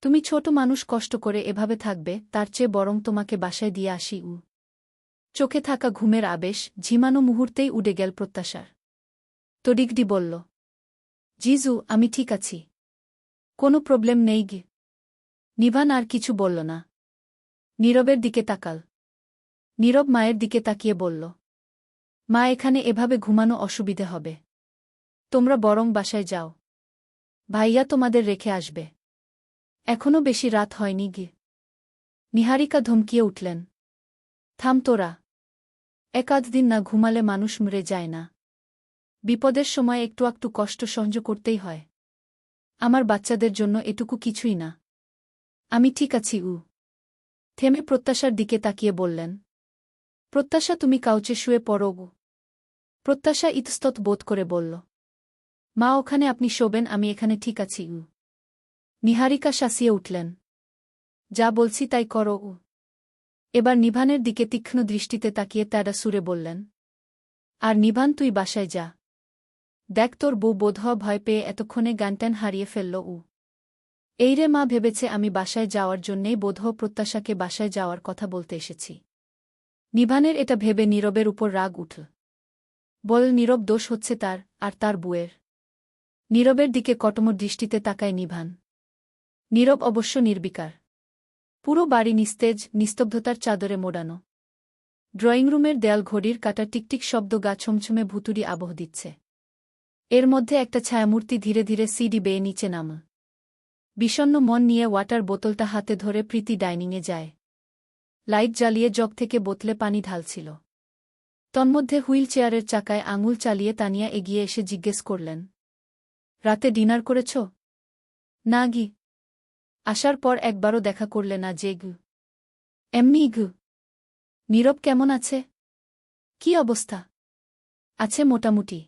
তুমি ছোট মানুষ কষ্ট করে এভাবে থাকবে, তার চেয়ে বরং তোমাকে বাসায় দিয়ে আসি। চোখে থাকা ঘুমের আবেশ ঝিমানো মুহূর্তেই উড়ে গেল প্রত্যাশার। তড়িগডি বলল, জিজু, আমি ঠিক আছি, কোনো প্রবলেম নেই গে। নিভান আর কিছু বলল না। নীরবের দিকে তাকাল। নীরব মায়ের দিকে তাকিয়ে বলল, মা, এখানে এভাবে ঘুমানো অসুবিধে হবে, তোমরা বরং বাসায় যাও, ভাইয়া তোমাদের রেখে আসবে। এখনো বেশি রাত হয়নি গে। নিহারিকা ধমকিয়ে উঠলেন, থাম তোরা, একাধ দিন না ঘুমালে মানুষ মরে যায় না। বিপদের সময় একটু একটু কষ্ট সহ্য করতেই হয়। আমার বাচ্চাদের জন্য এটুকু কিছুই না। আমি ঠিক আছি। থেমে প্রত্যাশার দিকে তাকিয়ে বললেন, প্রত্যাশা, তুমি কাউচে শুয়ে পড়ো। প্রত্যাশা ইতস্তত বোধ করে বলল, মা, ওখানে আপনি শোবেন, আমি এখানে ঠিক আছি। নিহারিকা শাসিয়ে উঠলেন, যা বলছি তাই করো। এবার নিভানের দিকে তীক্ষ্ণ দৃষ্টিতে তাকিয়ে তারা সুরে বললেন, আর নিভান, তুই বাসায় যা। দেখ, তোর বউ বোধহয় ভয় পেয়ে এতক্ষণে জ্ঞানট্যান হারিয়ে ফেলল। এই রে মা, ভেবেছে আমি বাসায় যাওয়ার জন্যেই বোধহয় প্রত্যাশাকে বাসায় যাওয়ার কথা বলতে এসেছি। নিভানের এটা ভেবে নীরবের উপর রাগ উঠল। বল, নীরব দোষ হচ্ছে তার, আর তার বুয়ের। নীরবের দিকে কটমট দৃষ্টিতে তাকায় নিভান। নীরব অবশ্য নির্বিকার। পুরো বাড়ি নিস্তেজ, নিস্তব্ধতার চাদরে মোড়ানো। ড্রয়িংরুমের দেয়াল ঘড়ির কাটা টিকটিক শব্দ গা ছমছমে ভুতুড়ি আবহ দিচ্ছে। এর মধ্যে একটা ছায়ামূর্তি ধীরে ধীরে সিঁড়ি বেয়ে নিচে নাম। বিষণ্ণ মন নিয়ে ওয়াটার বোতলটা হাতে ধরে প্রীতি ডাইনিংয়ে যায়। লাইট জ্বালিয়ে জগ থেকে বোতলে পানি ঢালছিল। তন্মধ্যে হুইল চেয়ারের চাকায় আঙুল চালিয়ে তানিয়া এগিয়ে এসে জিজ্ঞেস করলেন, রাতে ডিনার করেছ? না গি। আসার পর একবারও দেখা করলে না যে? গু এমনি গু। নীরব কেমন আছে? কি অবস্থা? আছে মোটামুটি।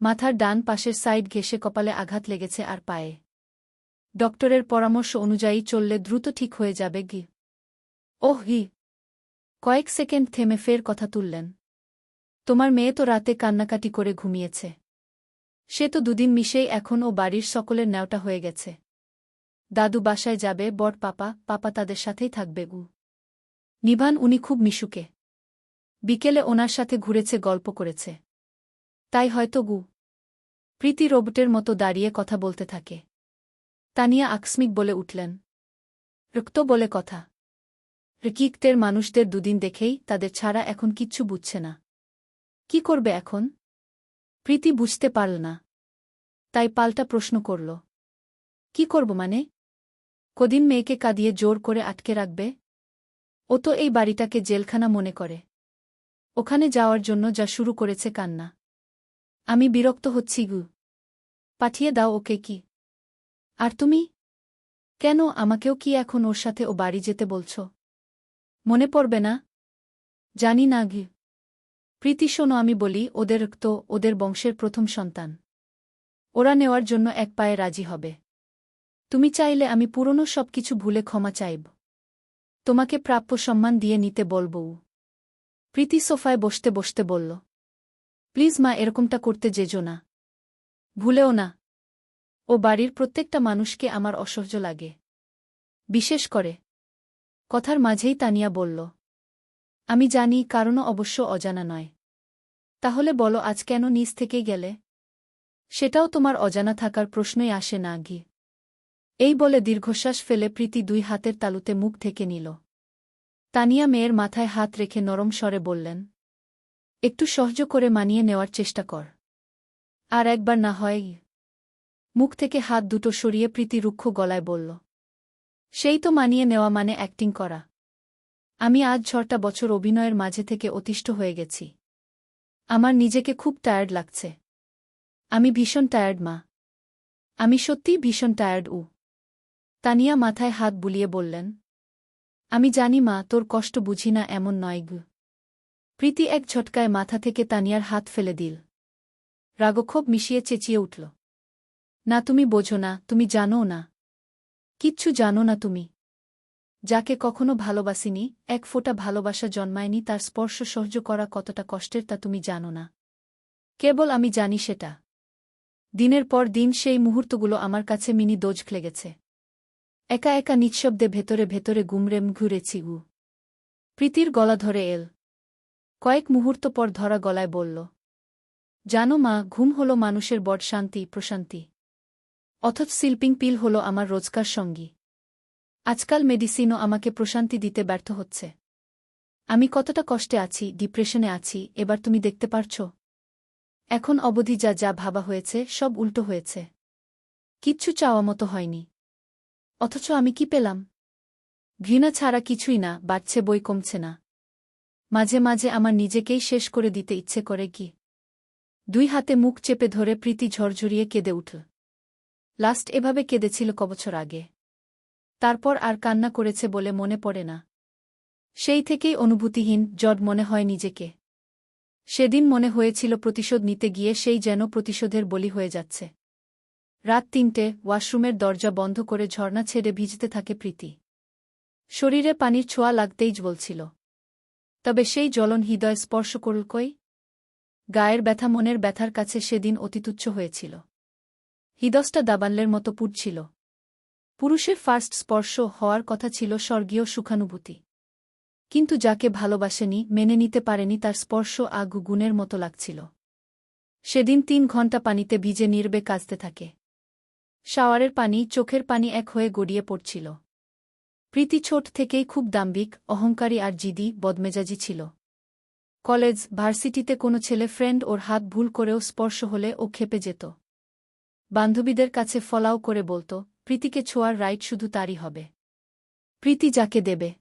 মাথার ডান পাশের সাইড ঘেঁষে কপালে আঘাত লেগেছে আর পায়ে। ডক্টরের পরামর্শ অনুযায়ী চললে দ্রুত ঠিক হয়ে যাবে গি। ওহ গি। কয়েক সেকেন্ড থেমে ফের কথা তুললেন, তোমার মেয়ে তো রাতে কান্নাকাটি করে ঘুমিয়েছে। সে তো দুদিন মিশেই এখন ও বাড়ির সকলের ন্যাওটা হয়ে গেছে। দাদু বাসায় যাবে, বড় পাপা তাদের সাথেই থাকবে। নিভান, উনি খুব মিশুকে। বিকেলে ওনার সাথে ঘুরেছে, গল্প করেছে। তাই হয়তো। প্রীতি রোবটের মতো দাঁড়িয়ে কথা বলতে থাকে। তানিয়া আকস্মিক বলে উঠলেন, রক্ত বলে কথা। রিকিকদের মানুষদের দুদিন দেখেই তাদের ছাড়া এখন কিচ্ছু বুঝছে না। কি করবে এখন? প্রীতি বুঝতে পারল না। তাই পাল্টা প্রশ্ন করল, কি করব মানে? কদিন মেয়েকে কাঁদিয়ে জোর করে আটকে রাখবে? ও তো এই বাড়িটাকে জেলখানা মনে করে। ওখানে যাওয়ার জন্য যা শুরু করেছে কান্না। আমি বিরক্ত হচ্ছি। পাঠিয়ে দাও ওকে। কি? আর তুমি? কেন, আমাকেও কি এখন ওর সাথে ও বাড়ি যেতে বলছ? মনে পড়বে না? জানি না গি। প্রীতি, শোনো, আমি বলি, ওদের রক্ত, ওদের বংশের প্রথম সন্তান। ওরা নেওয়ার জন্য এক পায়ে রাজি হবে। তুমি চাইলে আমি পুরনো সব কিছু ভুলে ক্ষমা চাইব। তোমাকে প্রাপ্য সম্মান দিয়ে নিতে বলব। প্রীতি সোফায় বসতে বসতে বলল, প্লিজ মা, এরকমটা করতে যেজো না। ভুলেও না। ও বাড়ির প্রত্যেকটা মানুষকে আমার অসহ্য লাগে। বিশেষ করে। কথার মাঝেই তানিয়া বলল, আমি জানি, কারণও অবশ্য অজানা নয়। তাহলে বলো, আজ কেন নিজ থেকেই গেলে? সেটাও তোমার অজানা থাকার প্রশ্নই আসে না গি। এই বলে দীর্ঘশ্বাস ফেলে প্রীতি দুই হাতের তালুতে মুখ ঢেকে নিল। তানিয়া মেয়ের মাথায় হাত রেখে নরম স্বরে বললেন, একটু সহ্য করে মানিয়ে নেওয়ার চেষ্টা কর। আর একবার না হয়। মুখ থেকে হাত দুটো সরিয়ে প্রীতি রুক্ষ গলায় বলল, সেই তো মানিয়ে নেওয়া মানে অ্যাক্টিং করা। আমি আজ 6টা বছর অভিনয়ের মাঝে থেকে অতিষ্ঠ হয়ে গেছি। আমার নিজেকে খুব টায়ার্ড লাগছে। আমি ভীষণ টায়ার্ড মা। আমি সত্যিই ভীষণ টায়ার্ড। তানিয়া মাথায় হাত বুলিয়ে বললেন, আমি জানি মা, তোর কষ্ট বুঝি না এমন নয়। প্রীতি এক ঝটকায় মাথা থেকে তানিয়ার হাত ফেলে দিল। রাগক্ষোভ মিশিয়ে চেঁচিয়ে উঠল, না, তুমি বোঝো না, তুমি জানোও না। কিচ্ছু জানো না তুমি। যাকে কখনো ভালোবাসিনি, এক ফোঁটা ভালোবাসা জন্মায়নি, তার স্পর্শ সহ্য করা কতটা কষ্টের তা তুমি জানো না। কেবল আমি জানি সেটা। দিনের পর দিন সেই মুহূর্তগুলো আমার কাছে মিনি দোজ লেগেছে। একা একা নিঃশব্দে ভেতরে ভেতরে গুমরেম ঘুরেছি গু। প্রীতির গলা ধরে এল। কয়েক মুহূর্ত পর ধরা গলায় বলল, জানো মা, ঘুম হল মানুষের বড় শান্তি, প্রশান্তি। অথচ স্লিপিং পিল হল আমার রোজকার সঙ্গী। আজকাল মেডিসিনও আমাকে প্রশান্তি দিতে ব্যর্থ হচ্ছে। আমি কতটা কষ্টে আছি, ডিপ্রেশনে আছি, এবার তুমি দেখতে পারছ? এখন অবধি যা যা ভাবা হয়েছে সব উল্টো হয়েছে। কিচ্ছু চাওয়া মতো হয়নি। অথচ আমি কি পেলাম? ঘৃণা ছাড়া কিছুই না, বাড়ছে বই কমছে না। মাঝে মাঝে আমার নিজেকেই শেষ করে দিতে ইচ্ছে করে কি। দুই হাতে মুখ চেপে ধরে প্রীতি ঝরঝরিয়ে কেঁদে উঠল। লাস্ট এভাবে কেঁদেছিল কবছর আগে। তারপর আর কান্না করেছে বলে মনে পড়ে না। সেই থেকেই অনুভূতিহীন, জড মনে হয় নিজেকে। সেদিন মনে হয়েছিল প্রতিশোধ নিতে গিয়ে সেই যেন প্রতিশোধের বলি হয়ে যাচ্ছে। রাত ৩টে, ওয়াশরুমের দরজা বন্ধ করে ঝর্ণা ছেড়ে ভিজতে থাকে প্রীতি। শরীরে পানির ছোঁয়া লাগতেই জ্বলছিল। তবে সেই জ্বলন হৃদয় স্পর্শ করল কই? গায়ের ব্যথা মনের ব্যথার কাছে সেদিন অতিতুচ্ছ হয়েছিল। হৃদয়টা দাবানলের মতো পুড়ছিল। পুরুষের ফার্স্ট স্পর্শ হওয়ার কথা ছিল স্বর্গীয় সুখানুভূতি। কিন্তু যাকে ভালোবাসেনি, মেনে নিতে পারেনি, তার স্পর্শ আগুনের মতো লাগছিল। সেদিন ৩ ঘণ্টা পানিতে ভিজে নির্বে কাঁদতে থাকে। শাওয়ারের পানি, চোখের পানি এক হয়ে গড়িয়ে পড়ছিল। প্রীতি ছোট থেকেই খুব দাম্ভিক, অহংকারী আর জিদি, বদমেজাজি ছিল। কলেজ, ভার্সিটিতে কোনো ছেলে ফ্রেন্ড ওর হাত ভুল করেও স্পর্শ হলে ও ক্ষেপে যেত। বান্ধবীদের কাছে ফলাও করে বলত, প্রীতিকে ছোঁয়ার রাইট শুধু তারই হবে। প্রীতি যাকে দেবে।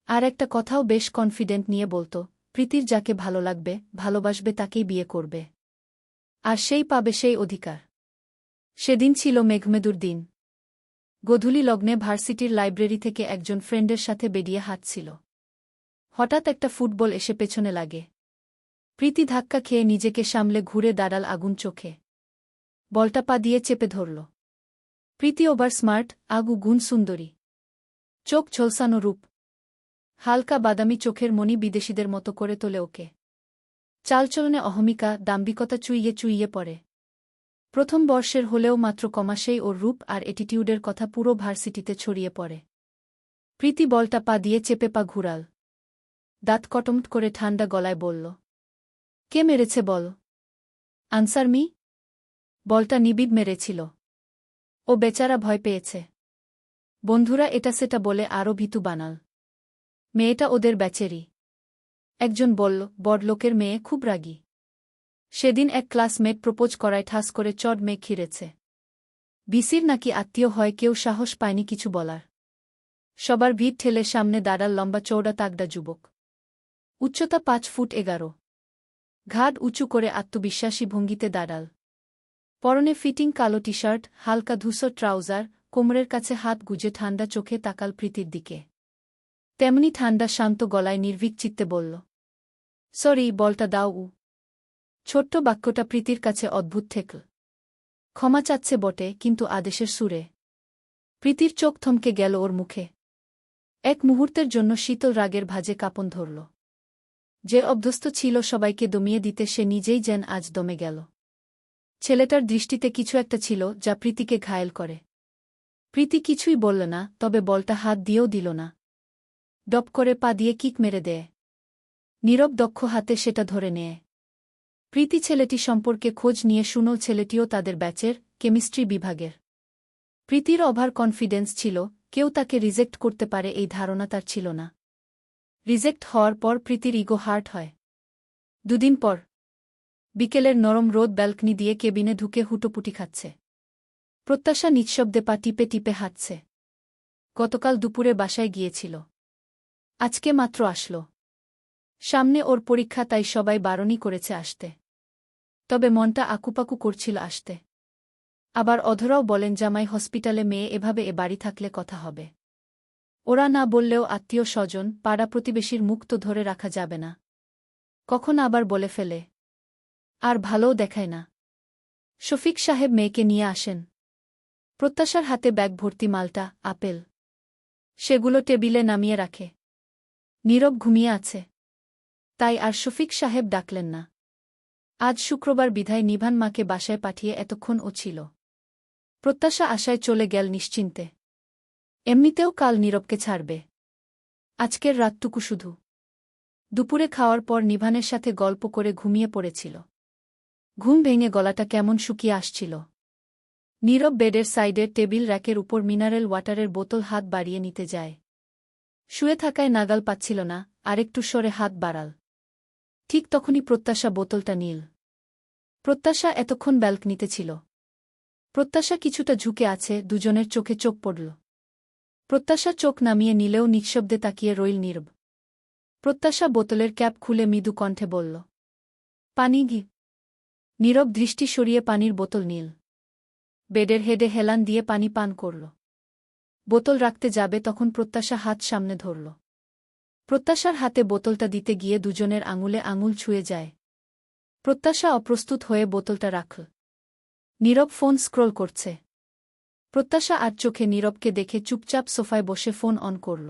আর একটা কথাও বেশ কনফিডেন্ট নিয়ে বলত, প্রীতির যাকে ভালো লাগবে, ভালোবাসবে তাকেই বিয়ে করবে। আর সেই পাবে সেই অধিকার। সেদিন ছিল মেঘমেদুর দিন। গোধূলি লগ্নে ভার্সিটির লাইব্রেরি থেকে একজন ফ্রেন্ডের সাথে বেরিয়ে হাঁটছিল। হঠাৎ একটা ফুটবল এসে পেছনে লাগে। প্রীতি ধাক্কা খেয়ে নিজেকে সামলে ঘুরে দাঁড়াল আগুন চোখে। বলটা পা দিয়ে চেপে ধরল। প্রীতি ওভার স্মার্ট, গুণ সুন্দরী। চোখ ঝলসানো রূপ। হালকা বাদামি চোখের মণি বিদেশীদের মতো করে তোলে ওকে। চালচলনে অহমিকা, দাম্ভিকতা চুইয়ে চুইয়ে পড়ে। প্রথম বর্ষের হলেও মাত্র কমাসেই ওর রূপ আর অ্যাটিটিউডের কথা পুরো ভার্সিটিতে ছড়িয়ে পড়ে। প্রীতি বলটা পা দিয়ে চেপে পা ঘুরাল। দাঁত কটমট করে ঠান্ডা গলায় বলল, কে মেরেছে বল? Answer me. বলটা নিবিড় মেরেছিল। ও বেচারা ভয় পেয়েছে। বন্ধুরা এটা সেটা বলে আরও ভীতু বানাল। মেয়েটা ওদের ব্যাচেরই। একজন বলল, বড়লোকের মেয়ে, খুব রাগী। সেদিন এক ক্লাসমেট প্রপোজ করায় ঠাস করে চড় মেয়ে খিরেছে। বিসির নাকি আত্মীয় হয়, কেউ সাহস পায়নি কিছু বলার। সবার ভিড় ঠেলে সামনে দাঁড়াল লম্বা চৌড়া তাগড়া যুবক। উচ্চতা ৫ ফুট ১১। ঘাড় উঁচু করে আত্মবিশ্বাসী ভঙ্গিতে দাঁড়াল। পরনে ফিটিং কালো টি শার্ট, হালকা ধূসর ট্রাউজার, কোমরের কাছে হাত গুজে ঠান্ডা চোখে তাকাল প্রীতির দিকে। তেমনি ঠান্ডা শান্ত গলায় নির্ভীক চিত্তে বলল, সরি, বলটা দাও। ছোট্ট বাক্যটা প্রীতির কাছে অদ্ভুত ঠেকল। ক্ষমা চাচ্ছে বটে, কিন্তু আদেশের সুরে। প্রীতির চোখ থমকে গেল ওর মুখে। এক মুহূর্তের জন্য শীতল রাগের ভাঁজে কাঁপন ধরল। যে অভ্যস্ত ছিল সবাইকে দমিয়ে দিতে, সে নিজেই যেন আজ দমে গেল। ছেলেটার দৃষ্টিতে কিছু একটা ছিল যা প্রীতিকে ঘায়েল করে। প্রীতি কিছুই বলল না, তবে বলটা হাত দিয়েও দিল না। ডপ করে পা দিয়ে কিক মেরে দেয়। নীরব দক্ষ হাতে সেটা ধরে নেয়। প্রীতি ছেলেটি সম্পর্কে খোঁজ নিয়ে শুনল ছেলেটিও তাদের ব্যাচের, কেমিস্ট্রি বিভাগের। প্রীতির ওভার কনফিডেন্স ছিল, কেউ তাকে রিজেক্ট করতে পারে এই ধারণা তার ছিল না। রিজেক্ট হওয়ার পর প্রীতির ইগো হার্ট হয়। ২ দিন পর বিকেলের নরম রোদ ব্যালকনি দিয়ে কেবিনে ঢুকে হুটোপুটি খাচ্ছে। প্রত্যাশা নিঃশব্দে পা টিপে টিপে হাঁটছে। গতকাল দুপুরে বাসায় গিয়েছিল। আজকে মাত্র আসল। সামনে ওর পরীক্ষা, তাই সবাই বারণই করেছে আসতে। তবে মনটা আকুপাকু করছিল আসতে। আবার অধরাও বলেন, জামাই হসপিটালে, মেয়ে এভাবে এ বাড়ি থাকলে কথা হবে। ওরা না বললেও আত্মীয় স্বজন, পাড়া প্রতিবেশীর মুখ তো ধরে রাখা যাবে না। কখন আবার বলে ফেলে। আর ভালোও দেখায় না। শফিক সাহেব মেয়েকে নিয়ে আসেন। প্রত্যাশার হাতে ব্যাগ ভর্তি মালটা, আপেল। সেগুলো টেবিলে নামিয়ে রাখে। নীরব ঘুমিয়ে আছে। তাই আর শফিক সাহেব ডাকলেন না। আজ শুক্রবার বিধায় নিভান মাকে বাসায় পাঠিয়ে এতক্ষণ ও ছিল। প্রত্যাশা আশায় চলে গেল নিশ্চিন্তে। এমনিতেও কাল নীরবকে ছাড়বে। আজকের রাতটুকু শুধু। দুপুরে খাওয়ার পর নিভানের সাথে গল্প করে ঘুমিয়ে পড়েছিল। ঘুম ভেঙে গলাটা কেমন শুকিয়ে আসছিল। নীরব বেডের সাইডের টেবিল র্যাকের উপর মিনারেল ওয়াটারের বোতল হাত বাড়িয়ে নিতে যায়। শুয়ে থাকায় নাগাল পাচ্ছিল না, আরেকটু সরে হাত বাড়াল। ঠিক তখনই প্রত্যাশা বোতলটা নিল। প্রত্যাশা এতক্ষণ ব্যালকনিতে ছিল। প্রত্যাশা কিছুটা ঝুঁকে আছে, দুজনের চোখে চোখ পড়ল। প্রত্যাশা চোখ নামিয়ে নিলেও নিঃশব্দে তাকিয়ে রইল নীরব। প্রত্যাশা বোতলের ক্যাপ খুলে মৃদু কণ্ঠে বলল, পানি ঘি। নীরব দৃষ্টি সরিয়ে পানির বোতল নিল। বেডের হেডে হেলান দিয়ে পানি পান করল। বোতল রাখতে যাবে তখন প্রত্যাশা হাত সামনে ধরল। প্রত্যাশার হাতে বোতলটা দিতে গিয়ে দুজনের আঙুলে আঙুল ছুঁয়ে যায়। প্রত্যাশা অপ্রস্তুত হয়ে বোতলটা রাখল। নীরব ফোন স্ক্রোল করছে। প্রত্যাশা আর চোখে নীরবকে দেখে চুপচাপ সোফায় বসে ফোন অন করল।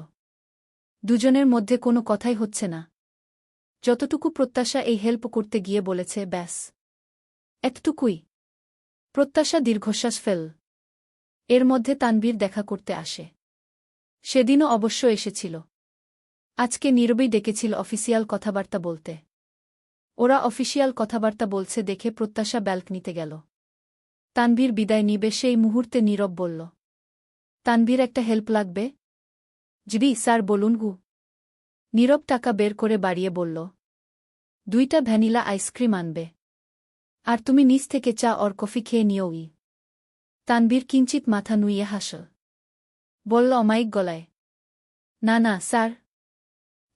দুজনের মধ্যে কোনো কথাই হচ্ছে না। যতটুকু প্রত্যাশা এই হেল্প করতে গিয়ে বলেছে, ব্যাস এতটুকুই। প্রত্যাশা দীর্ঘশ্বাস ফেল। এর মধ্যে তানবীর দেখা করতে আসে। সেদিনও অবশ্য এসেছিল। আজকে নীরবই ডেকেছিল অফিসিয়াল কথাবার্তা বলতে। ওরা অফিসিয়াল কথাবার্তা বলছে দেখে প্রত্যাশা ব্যালকনিতে গেল। তানবীর বিদায় নিবে সেই মুহূর্তে নীরব বলল, তানবীর একটা হেল্প লাগবে। জি স্যার বলুন গু। নীরব টাকা বের করে বাড়িয়ে বলল, 2টা ভ্যানিলা আইসক্রিম আনবে। আর তুমি নিচ থেকে চা অর কফি খেয়ে নিওই। তানবীর কিঞ্চিত মাথা নুইয়ে হাসল। বলল অমায়িক গলায়, না না স্যার,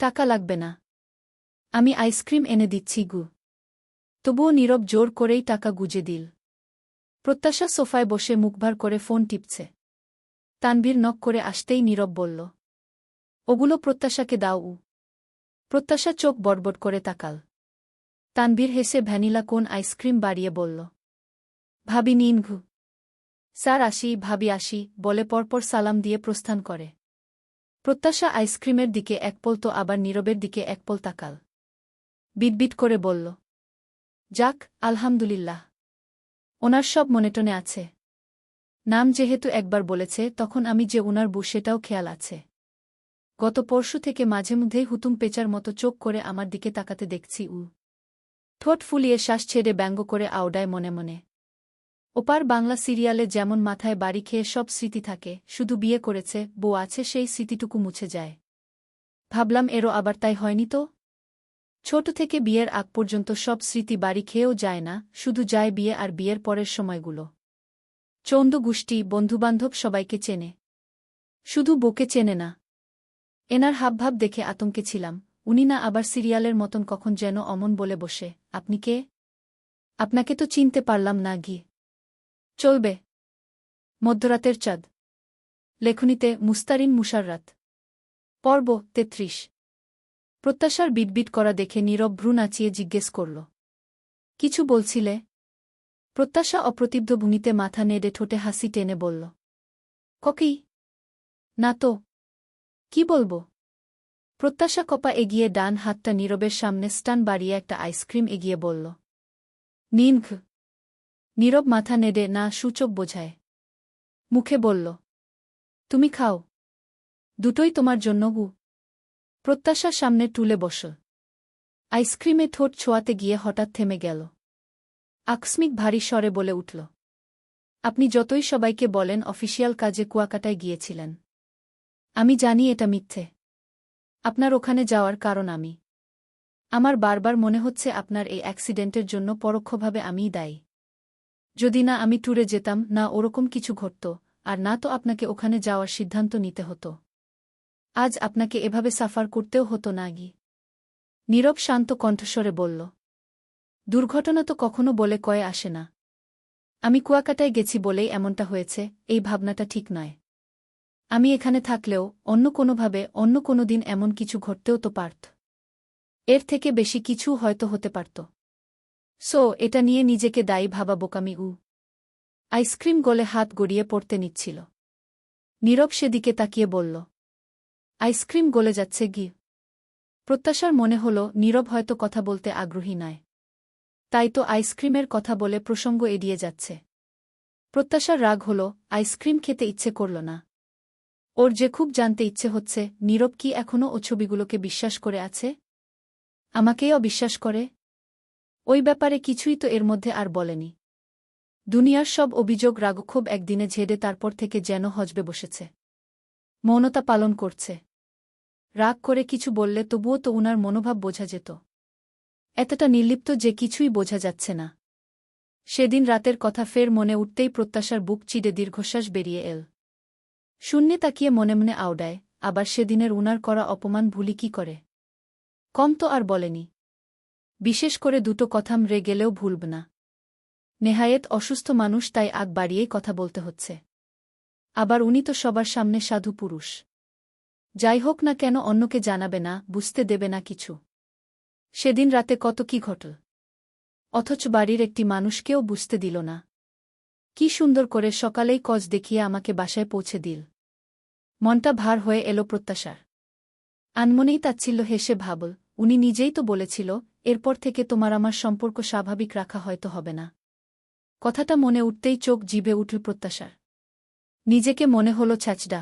টাকা লাগবে না। আমি আইসক্রিম এনে দিচ্ছি গু। তবুও নীরব জোর করেই টাকা গুজে দিল। প্রত্যাশা সোফায় বসে মুখভার করে ফোন টিপছে। তানবীর নক করে আসতেই নীরব বলল, ওগুলো প্রত্যাশাকে দাও উ। প্রত্যাশা চোখ বড়বড় করে তাকাল। তানবীর হেসে ভ্যানিলা কোন আইসক্রিম বাড়িয়ে বলল, ভাবি নিন ঘু। স্যার আসি, ভাবি আসি বলে পরপর সালাম দিয়ে প্রস্থান করে। প্রত্যাশা আইসক্রিমের দিকে একপল তো আবার নীরবের দিকে একপল তাকাল। বিটবিট করে বলল, যাক আলহামদুলিল্লাহ, ওনার সব মনেটনে আছে। নাম যেহেতু একবার বলেছে তখন আমি যে ওনার বউ সেটাও খেয়াল আছে। গত পরশু থেকে মাঝে মধ্যেই হুতুম পেঁচার মতো চোখ করে আমার দিকে তাকাতে দেখছি উ। ঠোঁট ফুলিয়ে শ্বাস ছেড়ে ব্যঙ্গ করে আওড়ায় মনে মনে। ওপার বাংলা সিরিয়ালে যেমন মাথায় বাড়ি খেয়ে সব স্মৃতি থাকে, শুধু বিয়ে করেছে, বউ আছে, সেই স্মৃতিটুকু মুছে যায়। ভাবলাম এরও আবার তাই হয়নি তো। ছোট থেকে বিয়ের আগ পর্যন্ত সব স্মৃতি বাড়ি খেয়েও যায় না, শুধু যায় বিয়ে আর বিয়ের পরের সময়গুলো। চৌন্দ গোষ্ঠী, বন্ধুবান্ধব সবাইকে চেনে, শুধু বউকে চেনে না। এনার হাবভাব দেখে আতঙ্কে ছিলাম, উনি না আবার সিরিয়ালের মতন কখন যেন অমন বলে বসে, আপনি কে? আপনাকে তো চিনতে পারলাম না গি। চলবে। মধ্যরাতের চাঁদ। লেখনীতে মুস্তারিন মুশাররাত। পর্ব 33। প্রত্যাশার বিটবিট করা দেখে নীরব ভ্রু নাচিয়ে জিজ্ঞেস করল, কিছু বলছিলে? প্রত্যাশা অপ্রতিব্ধ ভূমিতে মাথা নেড়ে ঠোঁটে হাসি টেনে বলল, ককি না তো। কি বলবো? প্রত্যাশা কপা এগিয়ে ডান হাতটা নীরবের সামনে স্টান বাড়িয়ে একটা আইসক্রিম এগিয়ে বলল, নিন ঘ। নীরব মাথা নেড়ে না সূচক বোঝায়। মুখে বলল, তুমি খাও, দুটোই তোমার জন্য গু। প্রত্যাশা সামনে টুলে বসল। আইসক্রিমে ঠোঁট ছোঁয়াতে গিয়ে হঠাৎ থেমে গেল। আকস্মিক ভারী স্বরে বলে উঠল, আপনি যতই সবাইকে বলেন অফিসিয়াল কাজে কুয়াকাটায় গিয়েছিলেন, আমি জানি এটা মিথ্যে। আপনার ওখানে যাওয়ার কারণ আমি। আমার বারবার মনে হচ্ছে আপনার এই অ্যাক্সিডেন্টের জন্য পরোক্ষভাবে আমিই দায়ী। যদি না আমি ট্যুরে যেতাম, না ওরকম কিছু ঘটত, আর না তো আপনাকে ওখানে যাওয়ার সিদ্ধান্ত নিতে হতো। আজ আপনাকে এভাবে সাফার করতেও হতো না গি। নীরব শান্ত কণ্ঠস্বরে বলল, দুর্ঘটনা তো কখনো বলে কয়ে আসে না। আমি কুয়াকাটায় গেছি বলেই এমনটা হয়েছে, এই ভাবনাটা ঠিক নয়। আমি এখানে থাকলেও অন্য কোনোভাবে অন্য কোনো দিন এমন কিছু ঘটতেও তো পারত। এর থেকে বেশি কিছু হয়তো হতে পারত। সো এটা নিয়ে নিজেকে দায়ী ভাবা বোকামি উ। আইসক্রিম গলে হাত গড়িয়ে পড়তে নিচ্ছিল। নীরব সেদিকে তাকিয়ে বলল, আইসক্রিম গলে যাচ্ছে গি। প্রত্যাশার মনে হল নীরব হয়তো কথা বলতে আগ্রহী নয়, তাই তো আইসক্রিমের কথা বলে প্রসঙ্গ এড়িয়ে যাচ্ছে। প্রত্যাশার রাগ হল, আইসক্রিম খেতে ইচ্ছে করল না। ওর যে খুব জানতে ইচ্ছে হচ্ছে নীরব কি এখনও ও ছবিগুলোকে বিশ্বাস করে আছে, আমাকেই অবিশ্বাস করে। ওই ব্যাপারে কিছুই তো এর মধ্যে আর বলেনি। দুনিয়ার সব অভিযোগ রাগক্ষোভ একদিনে ঝেড়ে তারপর থেকে যেন হজবে বসেছে, মৌনতা পালন করছে। রাগ করে কিছু বললে তবুও তো উনার মনোভাব বোঝা যেত। এতটা নির্লিপ্ত যে কিছুই বোঝা যাচ্ছে না। সেদিন রাতের কথা ফের মনে উঠতেই প্রত্যাশার বুক চিড়ে দীর্ঘশ্বাস বেরিয়ে এল। শূন্যে তাকিয়ে মনে মনে আওড়ায়, আবার সেদিনের উনার করা অপমান ভুলি কি করে। কম তো আর বলেনি। বিশেষ করে দুটো কথা মরে গেলেও ভুলব না। নেহায়েত অসুস্থ মানুষ, তাই আগ বাড়িয়েই কথা বলতে হচ্ছে। আবার উনি তো সবার সামনে সাধু পুরুষ। যাই হোক না কেন অন্যকে জানাবে না, বুঝতে দেবে না কিছু। সেদিন রাতে কত কি ঘটল, অথচ বাড়ির একটি মানুষকেও বুঝতে দিল না। কি সুন্দর করে সকালেই কজ দেখিয়ে আমাকে বাসায় পৌঁছে দিল। মনটা ভার হয়ে এলো প্রত্যাশার। আনমনেই তাচ্ছিল্য হেসে ভাবল, উনি নিজেই তো বলেছিল এরপর থেকে তোমার আমার সম্পর্ক স্বাভাবিক রাখা হয়তো হবে না। কথাটা মনে উঠতেই চোখ জিভে উঠল প্রত্যাশার। নিজেকে মনে হলো ছ্যাচডা।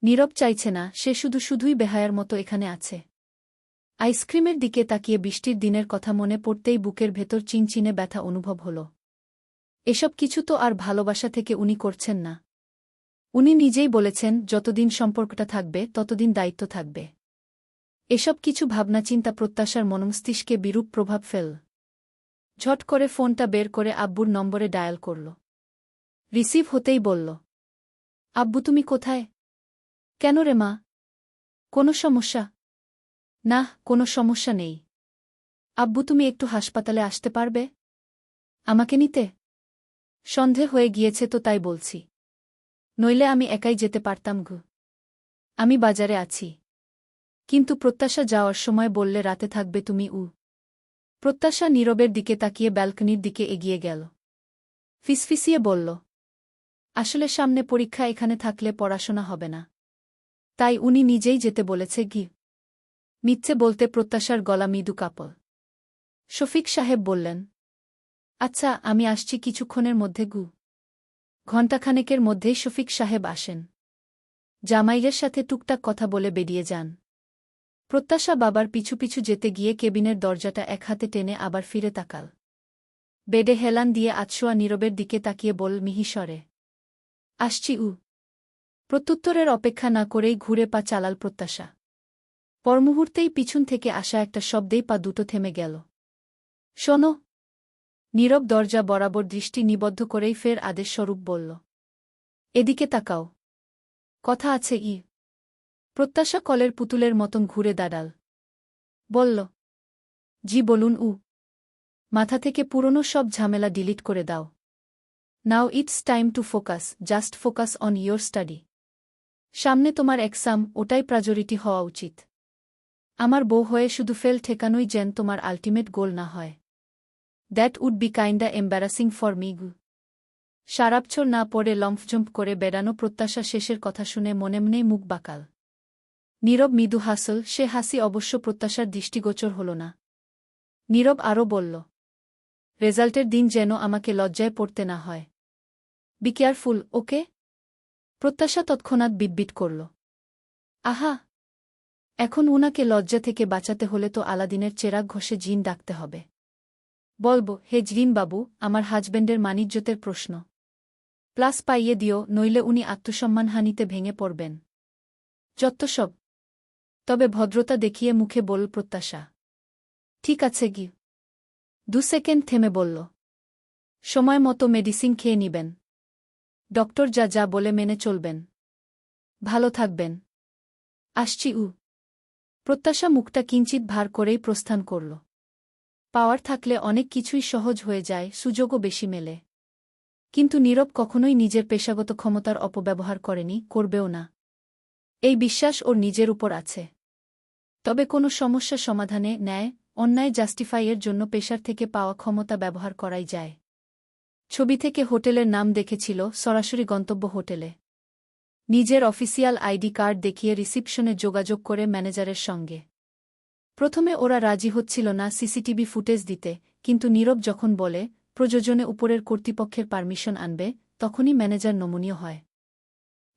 নীরব চাইছে না, সে শুধুই বেহায়ার মতো এখানে আছে। আইসক্রিমের দিকে তাকিয়ে বৃষ্টির দিনের কথা মনে পড়তেই বুকের ভেতর চিনচিনে ব্যথা অনুভব হল। এসব কিছু তো আর ভালোবাসা থেকে উনি করছেন না। উনি নিজেই বলেছেন যতদিন সম্পর্কটা থাকবে ততদিন দায়িত্ব থাকবে। এসব কিছু ভাবনাচিন্তা প্রত্যাশার মনমস্তিষ্কে বিরূপ প্রভাব ফেল। ঝট করে ফোনটা বের করে আব্বুর নম্বরে ডায়াল করল। রিসিভ হতেই বলল, আব্বু তুমি কোথায়? কেন রে মা, কোনো সমস্যা? না, কোনো সমস্যা নেই। আব্বু তুমি একটু হাসপাতালে আসতে পারবে আমাকে নিতে? সন্ধে হয়ে গিয়েছে তো তাই বলছি, নইলে আমি একাই যেতে পারতাম গো। আমি বাজারে আছি। কিন্তু প্রত্যাশা যাওয়ার সময় বললে রাতে থাকবে তুমি। প্রত্যাশা নীরবের দিকে তাকিয়ে ব্যালকনির দিকে এগিয়ে গেল। ফিসফিসিয়ে বলল, আসলে সামনে পরীক্ষা, এখানে থাকলে পড়াশোনা হবে না, তাই উনি নিজেই যেতে বলেছে গি। মিথ্যে বলতে প্রত্যাশার গলা মৃদু কাঁপল। শফিক সাহেব বললেন, আচ্ছা আমি আসছি কিছুক্ষণের মধ্যে গু। ঘণ্টাখানেকের মধ্যেই শফিক সাহেব আসেন। জামাইয়ের সাথে টুকটাক কথা বলে বেরিয়ে যান। প্রত্যাশা বাবার পিছু পিছু যেতে গিয়ে কেবিনের দরজাটা এক হাতে টেনে আবার ফিরে তাকাল। বেডে হেলান দিয়ে আতশোয়া নীরবের দিকে তাকিয়ে বল মিহিস্বরে, আসছি। প্রত্যুত্তরের অপেক্ষা না করেই ঘুরে পা চালাল প্রত্যাশা। পরমুহূর্তেই পিছন থেকে আসা একটা শব্দেই পা দুটো থেমে গেল। শোনো। নীরব দরজা বরাবর দৃষ্টি নিবদ্ধ করেই ফের আদেশস্বরূপ বলল, এদিকে তাকাও, কথা আছে। প্রত্যাশা কলের পুতুলের মতন ঘুরে দাঁড়াল। বলল, জি বলুন। মাথা থেকে পুরনো সব ঝামেলা ডিলিট করে দাও। Now it's time to focus, just focus on your study. সামনে তোমার এক্সাম, ওটাই প্রায়োরিটি হওয়া উচিত। আমার বউ হয়ে শুধু ফেল ঠেকানোই যেন তোমার আল্টিমেট গোল না হয়। That would be kinda embarrassing for me গু। সারাবছর না পড়ে লম্ফজম্প করে বেড়ানো প্রত্যাশা শেষের কথা শুনে মনে মনেই মুখ বাঁকাল। নীরব মৃদু হাসল, সে হাসি অবশ্য প্রত্যাশার দৃষ্টিগোচর হল না। নীরব আরও বলল, রেজাল্টের দিন যেন আমাকে লজ্জায় পড়তে না হয়। বি কেয়ারফুল, ওকে? প্রত্যাশা তৎক্ষণাৎ বিটবিট করল। আহা, এখন উনাকে লজ্জা থেকে বাঁচাতে হলে তো আলাদিনের চেরাগ ঘষে জিন ডাকতে হবে। বলব, হে জিন বাবু, আমার হাজবেন্ডের মানিজ্যতের প্রশ্ন প্লাস পাইয়ে দিও, নইলে উনি আত্মসম্মানহানিতে ভেঙে পড়বেন। যত্তসব। তবে ভদ্রতা দেখিয়ে মুখে বলল প্রত্যাশা, ঠিক আছে গি। 2 সেকেন্ড থেমে বলল, সময় মতো মেডিসিন খেয়ে নিবেন। ডক্টর যা যা বলে মেনে চলবেন। ভালো থাকবেন। আসছি। প্রত্যাশা মুখটা কিঞ্চিত ভার করেই প্রস্থান করল। পাওয়ার থাকলে অনেক কিছুই সহজ হয়ে যায়, সুযোগও বেশি মেলে। কিন্তু নীরব কখনোই নিজের পেশাগত ক্ষমতার অপব্যবহার করেনি, করবেও না। এই বিশ্বাস ওর নিজের উপর আছে। তবে কোনো সমস্যা সমাধানে, ন্যায় অন্যায় জাস্টিফাইয়ের জন্য পেশার থেকে পাওয়া ক্ষমতা ব্যবহার করাই যায়। ছবি থেকে হোটেলের নাম দেখেছিল, সরাসরি গন্তব্য হোটেলে। নিজের অফিসিয়াল আইডি কার্ড দেখিয়ে রিসিপশনে যোগাযোগ করে ম্যানেজারের সঙ্গে। প্রথমে ওরা রাজি হচ্ছিল না সিসিটিভি ফুটেজ দিতে, কিন্তু নীরব যখন বলে প্রয়োজনে উপরের কর্তৃপক্ষের পারমিশন আনবে, তখনই ম্যানেজার নমনীয় হয়।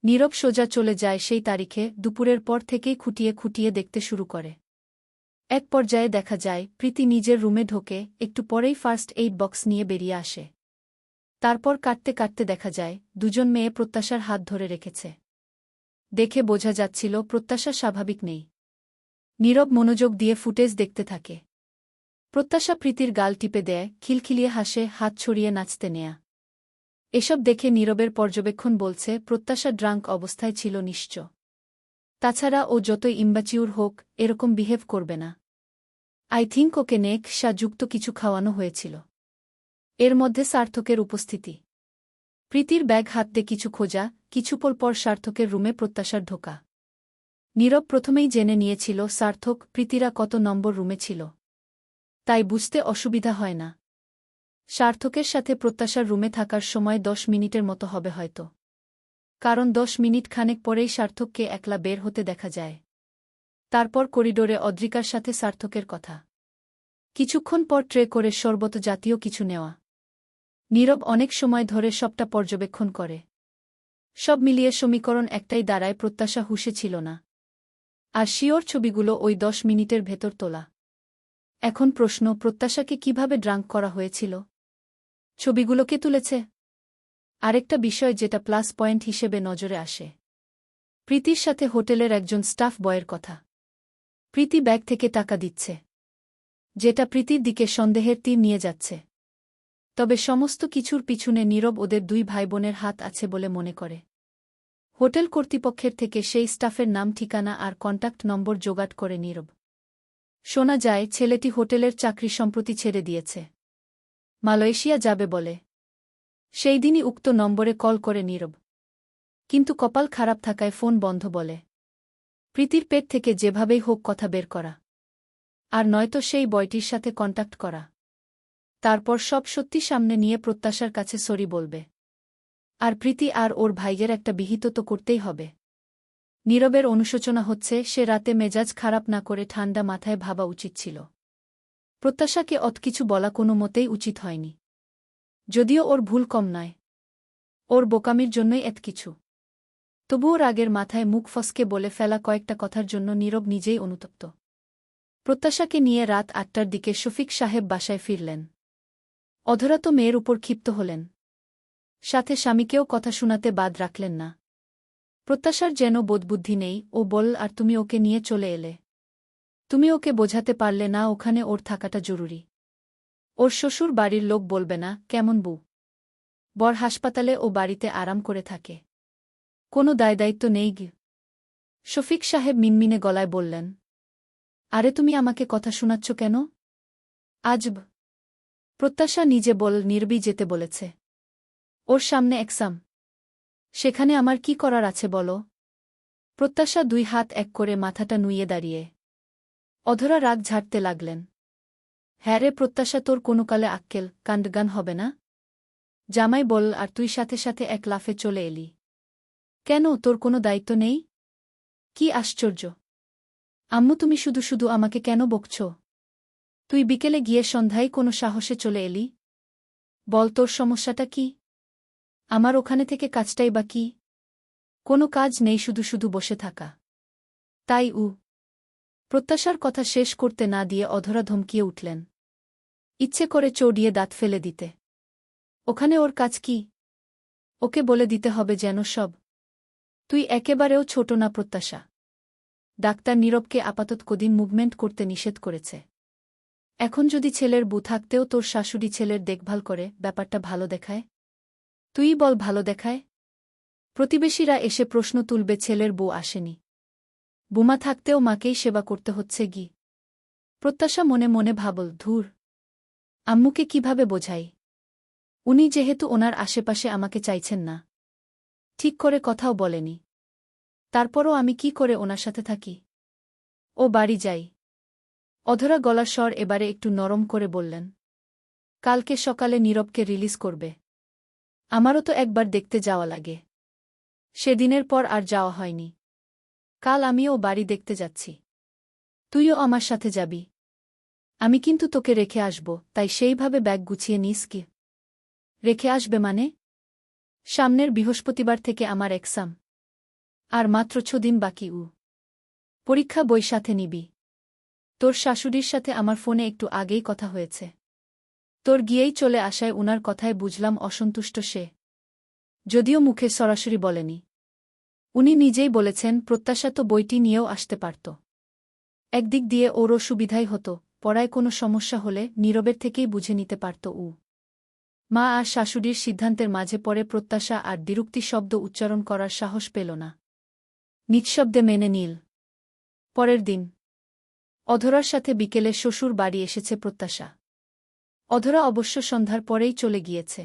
নীরব সোজা চলে যায় সেই তারিখে। দুপুরের পর থেকেই খুঁটিয়ে খুঁটিয়ে দেখতে শুরু করে। এক পর্যায়ে দেখা যায় প্রীতি নিজের রুমে ঢোকে, একটু পরেই ফার্স্ট এইড বক্স নিয়ে বেরিয়ে আসে। তারপর কাটতে কাটতে দেখা যায় দুজন মেয়ে প্রত্যাশার হাত ধরে রেখেছে। দেখে বোঝা যাচ্ছিল প্রত্যাশা স্বাভাবিক নেই। নীরব মনোযোগ দিয়ে ফুটেজ দেখতে থাকে। প্রত্যাশা প্রীতির গাল টিপে দেয়, খিলখিলিয়ে হাসে, হাত ছড়িয়ে নাচতে নেয়া। এসব দেখে নীরবের পর্যবেক্ষণ বলছে প্রত্যাশা ড্রাঙ্ক অবস্থায় ছিল নিশ্চয়। তাছাড়া ও যতই ইম্বাচিউর হোক, এরকম বিহেভ করবে না। আই থিঙ্ক ওকে নেশা যুক্ত কিছু খাওয়ানো হয়েছিল। এর মধ্যে সার্থকের উপস্থিতি। প্রীতির ব্যাগ হাতে কিছু খোঁজা, কিছুপল পর সার্থকের রুমে প্রত্যাশার ঢোকা। নীরব প্রথমেই জেনে নিয়েছিল সার্থক প্রীতিরা কত নম্বর রুমে ছিল। তাই বুঝতে অসুবিধা হয় না। সার্থকের সাথে প্রত্যাশার রুমে থাকার সময় 10 মিনিটের মতো হবে হয়তো। কারণ 10 মিনিট খানেক পরেই সার্থককে একলা বের হতে দেখা যায়। তারপর করিডোরে অদ্রিকার সাথে সার্থকের কথা। কিছুক্ষণ পর ট্রে করে শরবত জাতীয় কিছু নেওয়া। নীরব অনেক সময় ধরে সবটা পর্যবেক্ষণ করে। সব মিলিয়ে সমীকরণ একটাই দাঁড়ায়, প্রত্যাশা হুঁশে ছিল না। আর শিওর ছবিগুলো ওই 10 মিনিটের ভেতর তোলা। এখন প্রশ্ন, প্রত্যাশাকে কিভাবে ড্রাঙ্ক করা হয়েছিল? ছবিগুলো কে তুলেছে? আরেকটা বিষয় যেটা প্লাস পয়েন্ট হিসেবে নজরে আসে, প্রীতির সাথে হোটেলের একজন স্টাফ বয়ের কথা। প্রীতি ব্যাগ থেকে টাকা দিচ্ছে, যেটা প্রীতির দিকে সন্দেহের তীর নিয়ে যাচ্ছে। তবে সমস্ত কিছুর পিছনে নীরব ওদের 2 ভাইবোনের হাত আছে বলে মনে করে। হোটেল কর্তৃপক্ষের থেকে সেই স্টাফের নাম, ঠিকানা আর কন্ট্যাক্ট নম্বর জোগাড় করে নীরব। শোনা যায় ছেলেটি হোটেলের চাকরি সম্প্রতি ছেড়ে দিয়েছে, মালয়েশিয়া যাবে বলে। সেই দিনই উক্ত নম্বরে কল করে নীরব। কিন্তু কপাল খারাপ থাকায় ফোন বন্ধ বলে। প্রীতির পেট থেকে যেভাবেই হোক কথা বের করা, আর নয়তো সেই বয়টির সাথে কন্ট্যাক্ট করা। তারপর সব সত্যি সামনে নিয়ে প্রত্যাশার কাছে সরি বলবে। আর প্রীতি আর ওর ভাইয়ের একটা বিহিত তো করতেই হবে। নীরবের অনুশোচনা হচ্ছে সে রাতে মেজাজ খারাপ না করে ঠান্ডা মাথায় ভাবা উচিত ছিল। প্রত্যাশাকে অত কিছু বলা কোনো মতেই উচিত হয়নি। যদিও ওর ভুল কম নয়, ওর বোকামির জন্যই এত কিছু। তবুও রাগের মাথায় মুখ ফসকে বলে ফেলা কয়েকটা কথার জন্য নীরব নিজেই অনুতপ্ত। প্রত্যাশাকে নিয়ে রাত 8টার দিকে শফিক সাহেব বাসায় ফিরলেন। অধরা তো মেয়ের উপর ক্ষিপ্ত হলেন, সাথে স্বামীকেও কথা শোনাতে বাদ রাখলেন না। প্রত্যাশার যেন বোধবুদ্ধি নেই। ও বল, আর তুমি ওকে নিয়ে চলে এলে? তুমি ওকে বোঝাতে পারলে না ওখানে ওর থাকাটা জরুরি? ওর শ্বশুর বাড়ির লোক বলবে না কেমন বউ? বর হাসপাতালে, ও বাড়িতে আরাম করে থাকে, কোনো দায়দায়িত্ব নেই গি? শফিক সাহেব মিনমিনে গলায় বললেন। আরে তুমি আমাকে কথা শোনাচ্ছ কেন? আজব। প্রত্যাশা নিজে বল, নির্বি যেতে বলেছে। ওর সামনে এক্সাম, সেখানে আমার কি করার আছে বলো? প্রত্যাশা 2 হাত এক করে মাথাটা নুইয়ে দাঁড়িয়ে। অধরা রাগ ঝাড়তে লাগলেন। হ্যাঁ রে প্রত্যাশা, তোর কোনো কালে আক্কেল কাণ্ডগান হবে না? জামাই বল, আর তুই সাথে সাথে এক লাফে চলে এলি কেন? তোর কোনো দায়িত্ব নেই? কি আশ্চর্য! আম্মু, তুমি শুধু শুধু আমাকে কেন বকছ? তুই বিকেলে গিয়ে সন্ধ্যায় কোনো সাহসে চলে এলি? বল, তোর সমস্যাটা কি? আমার ওখানে থেকে কাজটাই বা কি? কোনো কাজ নেই, শুধু শুধু বসে থাকা। তাই প্রত্যাশার কথা শেষ করতে না দিয়ে অধরা ধমকিয়ে উঠলেন, ইচ্ছে করে চৌড়িয়ে দাঁত ফেলে দিতে। ওখানে ওর কাজ কি? ওকে বলে দিতে হবে যেন সব। তুই একেবারেও ছোট না প্রত্যাশা। ডাক্তার নীরবকে আপাতত কদিন মুভমেন্ট করতে নিষেধ করেছে। এখন যদি ছেলের বউ থাকতেও তোর শাশুড়ি ছেলের দেখভাল করে, ব্যাপারটা ভালো দেখায়? তুই বল, ভালো দেখায়? প্রতিবেশীরা এসে প্রশ্ন তুলবে ছেলের বউ আসেনি। বুমা থাকতেও মাকেই সেবা করতে হচ্ছে গি। প্রত্যাশা মনে মনে ভাবল, ধুর, আম্মুকে কিভাবে বোঝাই? উনি যেহেতু ওনার আশেপাশে আমাকে চাইছেন না, ঠিক করে কথাও বলেনি, তারপরও আমি কি করে ওনার সাথে থাকি? ও বাড়ি যাই। অধরা গলার স্বর এবারে একটু নরম করে বললেন, কালকে সকালে নীরবকে রিলিজ করবে। আমারও তো একবার দেখতে যাওয়া লাগে। সেদিনের পর আর যাওয়া হয়নি। কাল আমিও বাড়ি দেখতে যাচ্ছি। তুইও আমার সাথে যাবি। আমি কিন্তু তোকে রেখে আসব, তাই সেইভাবে ব্যাগ গুছিয়ে নিস কি? রেখে আসবে মানে? সামনের বৃহস্পতিবার থেকে আমার এক্সাম। আর মাত্র 6 দিন বাকি। পরীক্ষা বই সাথে নিবি। তোর শাশুড়ির সাথে আমার ফোনে একটু আগেই কথা হয়েছে। তোর গিয়েই চলে আসায় উনার কথায় বুঝলাম অসন্তুষ্ট সে। যদিও মুখে সরাসরি বলেনি। উনি নিজেই বলেছেন প্রত্যাশা তো বইটি নিয়েও আসতে পারত। একদিক দিয়ে ওরও সুবিধাই হতো, পড়ায় কোনো সমস্যা হলে নীরবের থেকেই বুঝে নিতে পারত ও। মা আর শাশুড়ির সিদ্ধান্তের মাঝে পড়ে প্রত্যাশা আর দ্বিরুক্তি শব্দ উচ্চারণ করার সাহস পেল না। নিঃশব্দে মেনে নিল। পরের দিন অধরার সাথে বিকেলে শ্বশুর বাড়ি এসেছে প্রত্যাশা। অধরা অবশ্য সন্ধ্যার পরেই চলে গিয়েছে।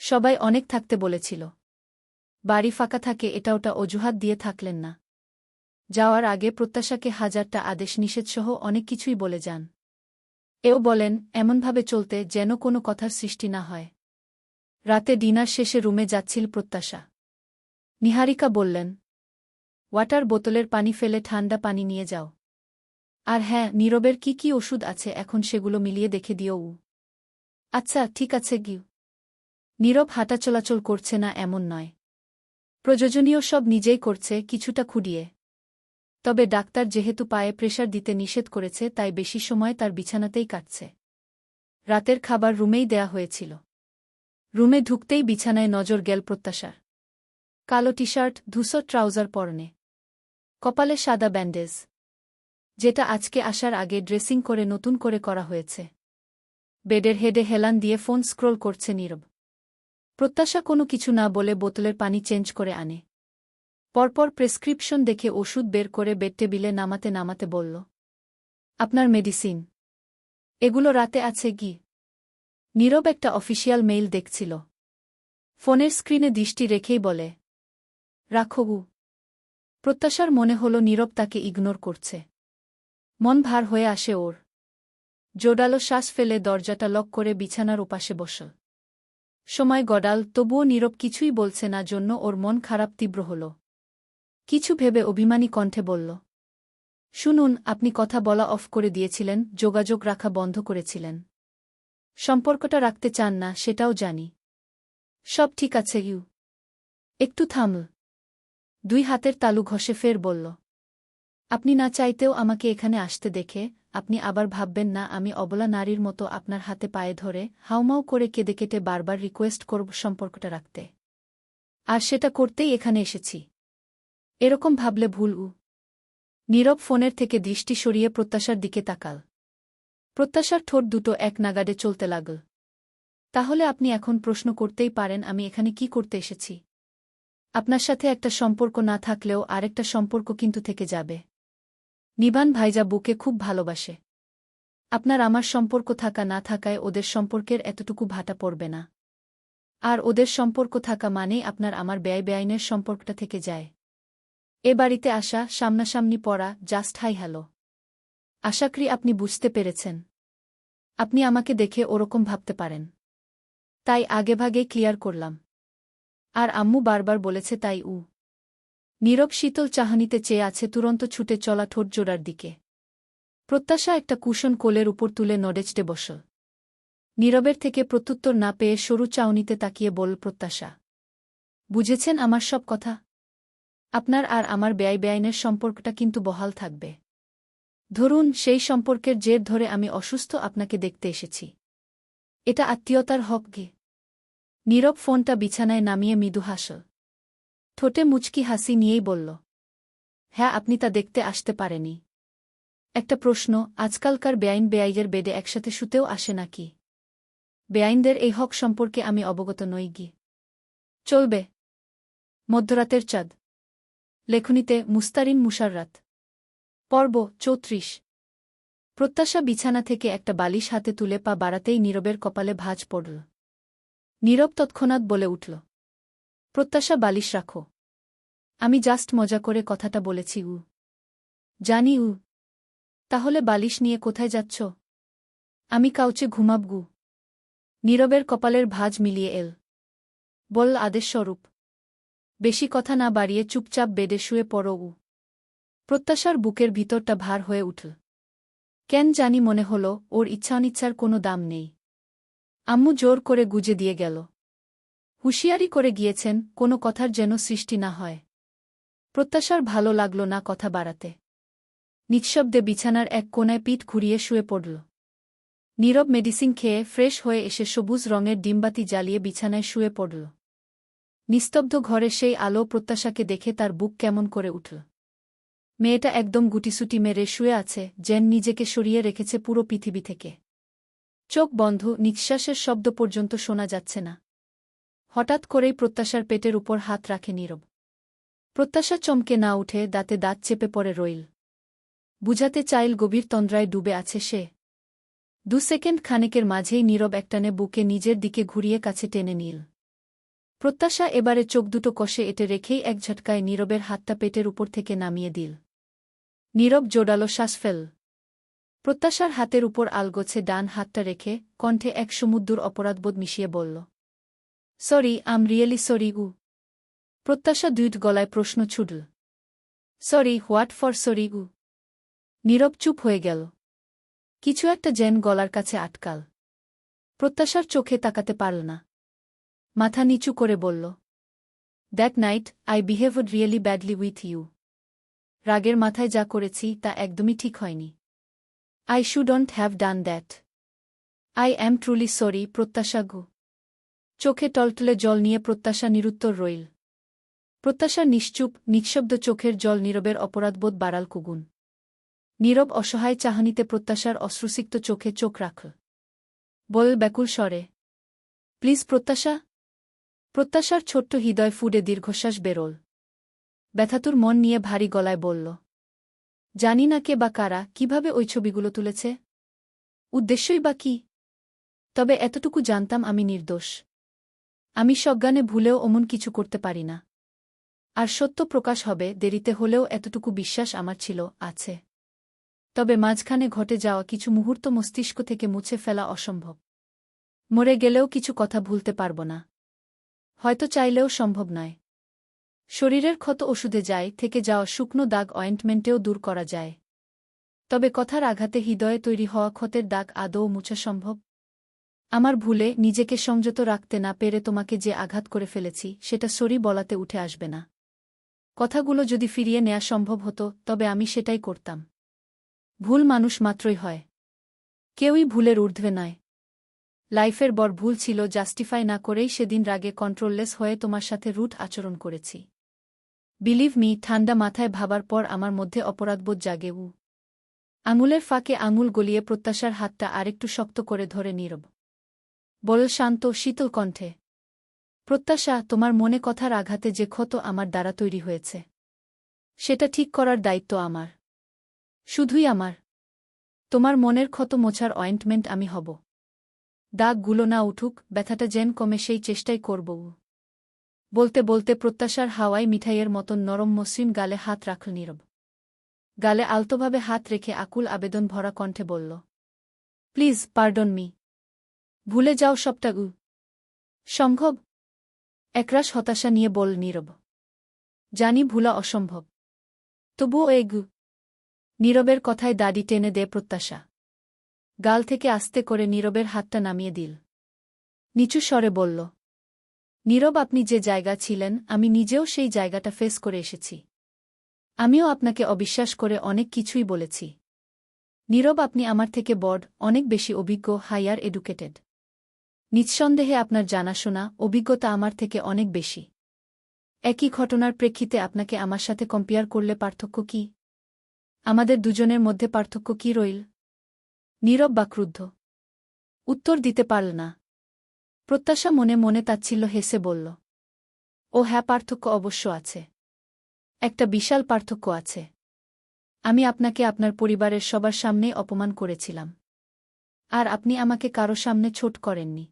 সবাই অনেক থাকতে বলেছিল। বাড়ি ফাঁকা থাকে এটা ওটা অজুহাত দিয়ে থাকলেন না। যাওয়ার আগে প্রত্যাশাকে হাজারটা আদেশ নিষেধসহ অনেক কিছুই বলে যান। এও বলেন এমনভাবে চলতে যেন কোনো কথার সৃষ্টি না হয়। রাতে ডিনার শেষে রুমে যাচ্ছিল প্রত্যাশা। নিহারিকা বললেন, ওয়াটার বোতলের পানি ফেলে ঠান্ডা পানি নিয়ে যাও। আর হ্যাঁ, নীরবের কি কি ওষুধ আছে এখন সেগুলো মিলিয়ে দেখে দিও। আচ্ছা ঠিক আছে গিয়ে। নীরব হাঁটা চলাচল করছে না এমন নয়। প্রয়োজনীয় সব নিজেই করছে, কিছুটা খুঁড়িয়ে। তবে ডাক্তার যেহেতু পায়ে প্রেসার দিতে নিষেধ করেছে তাই বেশি সময় তার বিছানাতেই কাটছে। রাতের খাবার রুমেই দেয়া হয়েছিল। রুমে ঢুকতেই বিছানায় নজর গেল প্রত্যাশার। কালো টি-শার্ট, ধূসর ট্রাউজার পরনে। কপালে সাদা ব্যান্ডেজ, যেটা আজকে আসার আগে ড্রেসিং করে নতুন করে করা হয়েছে। বেডের হেডে হেলান দিয়ে ফোন স্ক্রোল করছে নীরব। প্রত্যাশা কোনো কিছু না বলে বোতলের পানি চেঞ্জ করে আনে। পরপর প্রেসক্রিপশন দেখে ওষুধ বের করে বেড টেবিলে নামাতে নামাতে বলল, আপনার মেডিসিন। এগুলো রাতে আছে কি? নীরব একটা অফিসিয়াল মেইল দেখছিল। ফোনের স্ক্রিনে দৃষ্টি রেখেই বলে, রাখো গু। প্রত্যাশার মনে হল নীরব তাকে ইগনোর করছে। মন ভার হয়ে আসে ওর। জোরালো শ্বাস ফেলে দরজাটা লক করে বিছানার ওপাশে বসল। সময় গড়াল, তবুও নীরব কিছুই বলছে না জন্য ওর মন খারাপ তীব্র হল। কিছু ভেবে অভিমানী কণ্ঠে বলল, শুনুন, আপনি কথা বলা অফ করে দিয়েছিলেন, যোগাযোগ রাখা বন্ধ করেছিলেন। সম্পর্কটা রাখতে চান না সেটাও জানি। সব ঠিক আছে ইউ। একটু থামল। 2 হাতের তালু ঘষে ফের বলল, আপনি না চাইতেও আমাকে এখানে আসতে দেখে আপনি আবার ভাববেন না আমি অবলা নারীর মতো আপনার হাতে পায়ে ধরে হাউমাউ করে কেঁদে কেটে বারবার রিকোয়েস্ট করব সম্পর্কটা রাখতে। আর সেটা করতেই এখানে এসেছি। এরকম ভাবলে ভুল। নীরব ফোনের থেকে দৃষ্টি সরিয়ে প্রত্যাশার দিকে তাকাল। প্রত্যাশার ঠোঁট দুটো এক নাগাড়ে চলতে লাগল। তাহলে আপনি এখন প্রশ্ন করতেই পারেন আমি এখানে কি করতে এসেছি। আপনার সাথে একটা সম্পর্ক না থাকলেও আরেকটা সম্পর্ক কিন্তু থেকে যাবে। নিবান ভাইজা বুকে খুব ভালোবাসে। আপনার আমার সম্পর্ক থাকা না থাকায় ওদের সম্পর্কের এতটুকু ভাটা পড়বে না। আর ওদের সম্পর্ক থাকা মানেই আপনার আমার বেআইনের সম্পর্কটা থেকে যায়। এ বাড়িতে আসা, সামনাসামনি পড়া, জাস্ট হাই হ্যালো। আশা করি আপনি বুঝতে পেরেছেন। আপনি আমাকে দেখে ওরকম ভাবতে পারেন। তাই আগেভাগেই ক্লিয়ার করলাম। আর আম্মু বারবার বলেছে তাই। নীরব শীতল চাহনিতে চেয়ে আছে তুরন্ত ছুটে চলা ঠোঁট জোড়ার দিকে। প্রত্যাশা একটা কুশন কোলের উপর তুলে নড়েচড়ে বসল। নীরবের থেকে প্রত্যুত্তর না পেয়ে সরু চাউনিতে তাকিয়ে বলল প্রত্যাশা, বুঝেছেন আমার সব কথা? আপনার আর আমার বেআইনের সম্পর্কটা কিন্তু বহাল থাকবে। ধরুন সেই সম্পর্কের জের ধরে আমি অসুস্থ আপনাকে দেখতে এসেছি। এটা আত্মীয়তার হক গে। নীরব ফোনটা বিছানায় নামিয়ে মৃদু হাসল। ঠোঁটে মুচকি হাসি নিয়েই বলল, হ্যাঁ আপনি তা দেখতে আসতে পারেনি। একটা প্রশ্ন, আজকালকার বেআইনের বেডে একসাথে শুতেও আসে নাকি? বেআইনদের এই হক সম্পর্কে আমি অবগত নই গি। চলবে। মধ্যরাতের চাঁদ। লেখনীতে মুস্তারিন মুশাররাত। পর্ব 34। প্রত্যাশা বিছানা থেকে একটা বালিশ হাতে তুলে পা বাড়াতেই নীরবের কপালে ভাঁজ পড়ল। নীরব তৎক্ষণাৎ বলে উঠল, প্রত্যাশা বালিশ রাখো। আমি জাস্ট মজা করে কথাটা বলেছি। জানি। তাহলে বালিশ নিয়ে কোথায় যাচ্ছ? আমি কাউচে ঘুমাবগু। নীরবের কপালের ভাঁজ মিলিয়ে এল। বলল আদেশস্বরূপ। বেশি কথা না বাড়িয়ে চুপচাপ বেডে শুয়ে পড়ো। প্রত্যাশার বুকের ভিতরটা ভার হয়ে উঠল। কেন জানি মনে হল ওর ইচ্ছা অনিচ্ছার কোনো দাম নেই। আম্মু জোর করে গুজে দিয়ে গেল। হুঁশিয়ারি করে গিয়েছেন কোনো কথার যেন সৃষ্টি না হয়। প্রত্যাশার ভালো লাগল না কথা বাড়াতে। নিঃশব্দে বিছানার এক কোণায় পিঠ ঘুরিয়ে শুয়ে পড়ল। নীরব মেডিসিন খেয়ে ফ্রেশ হয়ে এসে সবুজ রঙের ডিমবাতি জ্বালিয়ে বিছানায় শুয়ে পড়ল। নিস্তব্ধ ঘরে সেই আলো প্রত্যাশাকে দেখে তার বুক কেমন করে উঠল। মেয়েটা একদম গুটিসুটি মেরে শুয়ে আছে, যেন নিজেকে সরিয়ে রেখেছে পুরো পৃথিবী থেকে। চোখ বন্ধ, নিঃশ্বাসের শব্দ পর্যন্ত শোনা যাচ্ছে না। হঠাৎ করেই প্রত্যাশার পেটের উপর হাত রাখে নীরব। প্রত্যাশা চমকে না উঠে দাঁতে দাঁত চেপে পড়ে রইল। বুঝাতে চাইল গভীর তন্দ্রায় ডুবে আছে সে। 2 সেকেন্ড খানেকের মাঝেই নীরব একটানে বুকে নিজের দিকে ঘুরিয়ে কাছে টেনে নিল। প্রত্যাশা এবারে চোখ দুটো কষে এঁটে রেখেই এক ঝটকায় নীরবের হাতটা পেটের উপর থেকে নামিয়ে দিল। নীরব জোরালো শ্বাস ফেল। প্রত্যাশার হাতের উপর আলগোছে ডান হাতটা রেখে কণ্ঠে এক সমুদ্র অপরাধবোধ মিশিয়ে বলল, সরি, আম রিয়েলি সরি উ। প্রত্যাশা দুইট গলায় প্রশ্ন ছুটল, সরি, হোয়াট ফর সরি উ? নীরব চুপ হয়ে গেল। কিছু একটা যেন গলার কাছে আটকাল। প্রত্যাশার চোখে তাকাতে পারল না। মাথা নিচু করে বলল, that night I behaved really badly with you. রাগের মাথায় যা করেছি তা একদমই ঠিক হয়নি। I shouldn't have done that. I am truly sorry Pratyasha গু। চোখে টলটলে জল নিয়ে প্রত্যাশা নিরুত্তর রইল। প্রত্যাশার নিশ্চুপ নিঃশব্দ চোখের জল নীরবের অপরাধবোধ বাড়াল কুগুন। নীরব অসহায় চাহনিতে প্রত্যাশার অশ্রুসিক্ত চোখে চোখ রাখল। বল ব্যাকুল স্বরে, প্লিজ প্রত্যাশা। প্রত্যাশার ছোট্ট হৃদয় ফুডে দীর্ঘশ্বাস বেরোল। ব্যথাতুর মন নিয়ে ভারী গলায় বলল, জানি না কে বা কারা কিভাবে ওই ছবিগুলো তুলেছে, উদ্দেশ্যই বা কী। তবে এতটুকু জানতাম আমি নির্দোষ। আমি সজ্ঞানে ভুলেও অমন কিছু করতে পারি না। আর সত্য প্রকাশ হবে দেরিতে হলেও এতটুকু বিশ্বাস আমার ছিল, আছে। তবে মাঝখানে ঘটে যাওয়া কিছু মুহূর্ত মস্তিষ্ক থেকে মুছে ফেলা অসম্ভব। মরে গেলেও কিছু কথা ভুলতে পারব না। হয়তো চাইলেও সম্ভব নয়। শরীরের ক্ষত ওষুধে যায়, থেকে যাওয়া শুকনো দাগ অয়েন্টমেন্টেও দূর করা যায়। তবে কথার আঘাতে হৃদয়ে তৈরি হওয়া ক্ষতের দাগ আদৌ মুছা সম্ভব? আমার ভুলে নিজেকে সংযত রাখতে না পেরে তোমাকে যে আঘাত করে ফেলেছি সেটা সরি বলাতে উঠে আসবে না। কথাগুলো যদি ফিরিয়ে নেয়া সম্ভব হতো তবে আমি সেটাই করতাম। ভুল মানুষ মাত্রই হয়, কেউই ভুলের ঊর্ধ্বে নয়। লাইফের বড় ভুল ছিল জাস্টিফাই না করেই সেদিন রাগে কন্ট্রোললেস হয়ে তোমার সাথে রুট আচরণ করেছি। বিলিভ মি, ঠান্ডা মাথায় ভাবার পর আমার মধ্যে অপরাধবোধ জাগে। আঙুলের ফাঁকে আঙুল গলিয়ে প্রত্যাশার হাতটা আরেকটু শক্ত করে ধরে নীরব বল শান্ত শীতল কণ্ঠে, প্রত্যাশা, তোমার মনে কথার আঘাতে যে ক্ষত আমার দ্বারা তৈরি হয়েছে সেটা ঠিক করার দায়িত্ব আমার, শুধুই আমার। তোমার মনের ক্ষত মোছার অয়েন্টমেন্ট আমি হব। দাগগুলো না উঠুক, ব্যথাটা যেন কমে সেই চেষ্টাই করব। বলতে বলতে প্রত্যাশার হাওয়ায় মিঠাইয়ের মতন নরম মসৃণ গালে হাত রাখল নীরব। গালে আলতোভাবে হাত রেখে আকুল আবেদন ভরা কণ্ঠে বলল, প্লিজ পার্ডন মি। ভুলে যাও সবটা উ। সম্ভব? একরাশ হতাশা নিয়ে বল নীরব, জানি ভুলা অসম্ভব, তবুও এগু। নীরবের কথায় দাড়ি টেনে দে প্রত্যাশা। গাল থেকে আস্তে করে নীরবের হাতটা নামিয়ে দিল। নিচু স্বরে বলল, নীরব, আপনি যে জায়গা ছিলেন আমি নিজেও সেই জায়গাটা ফেস করে এসেছি। আমিও আপনাকে অবিশ্বাস করে অনেক কিছুই বলেছি। নীরব, আপনি আমার থেকে বড়, অনেক বেশি অভিজ্ঞ, হাইয়ার এডুকেটেড। নিঃসন্দেহে আপনার জানাশোনা অভিজ্ঞতা আমার থেকে অনেক বেশি। একই ঘটনার প্রেক্ষিতে আপনাকে আমার সাথে কম্পেয়ার করলে পার্থক্য কি? আমাদের দুজনের মধ্যে পার্থক্য কি রইল? নীরব বা ক্রুদ্ধ উত্তর দিতে পারল না। প্রত্যাশা মনে মনে তাচ্ছিল্য হেসে বলল, ও হ্যাঁ, পার্থক্য অবশ্য আছে। একটা বিশাল পার্থক্য আছে। আমি আপনাকে আপনার পরিবারের সবার সামনেই অপমান করেছিলাম। আর আপনি আমাকে কারো সামনে ছোট করেননি।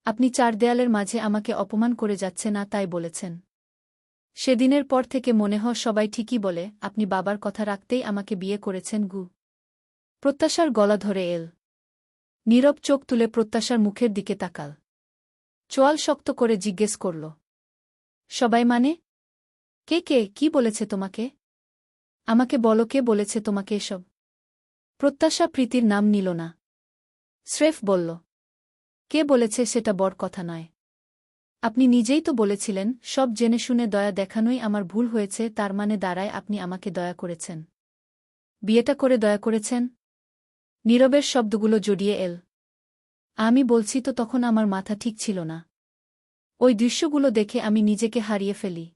আপনি 4 দেয়ালের মাঝে আমাকে অপমান করে যাচ্ছে না তাই বলেছেন। সেদিনের পর থেকে মনে হয় সবাই ঠিকই বলে আপনি বাবার কথা রাখতেই আমাকে বিয়ে করেছেন গু। প্রত্যাশার গলা ধরে এল। নীরব চোখ তুলে প্রত্যাশার মুখের দিকে তাকাল। চোয়াল শক্ত করে জিজ্ঞেস করল, সবাই মানে? কে কে কি বলেছে তোমাকে? আমাকে বলো, কে বলেছে তোমাকে এসব? প্রত্যাশা প্রীতির নাম নিল না। স্রেফ বলল, কে বলেছে সেটা বড় কথা নয়। আপনি নিজেই তো বলেছিলেন, সব জেনে শুনে দয়া দেখানোই আমার ভুল হয়েছে, তার মানে দাঁড়ায় আপনি আমাকে দয়া করেছেন। বিয়েটা করে দয়া করেছেন? নীরবের শব্দগুলো জড়িয়ে এল। আমি বলছি তো তখন আমার মাথা ঠিক ছিল না। ওই দৃশ্যগুলো দেখে আমি নিজেকে হারিয়ে ফেলি।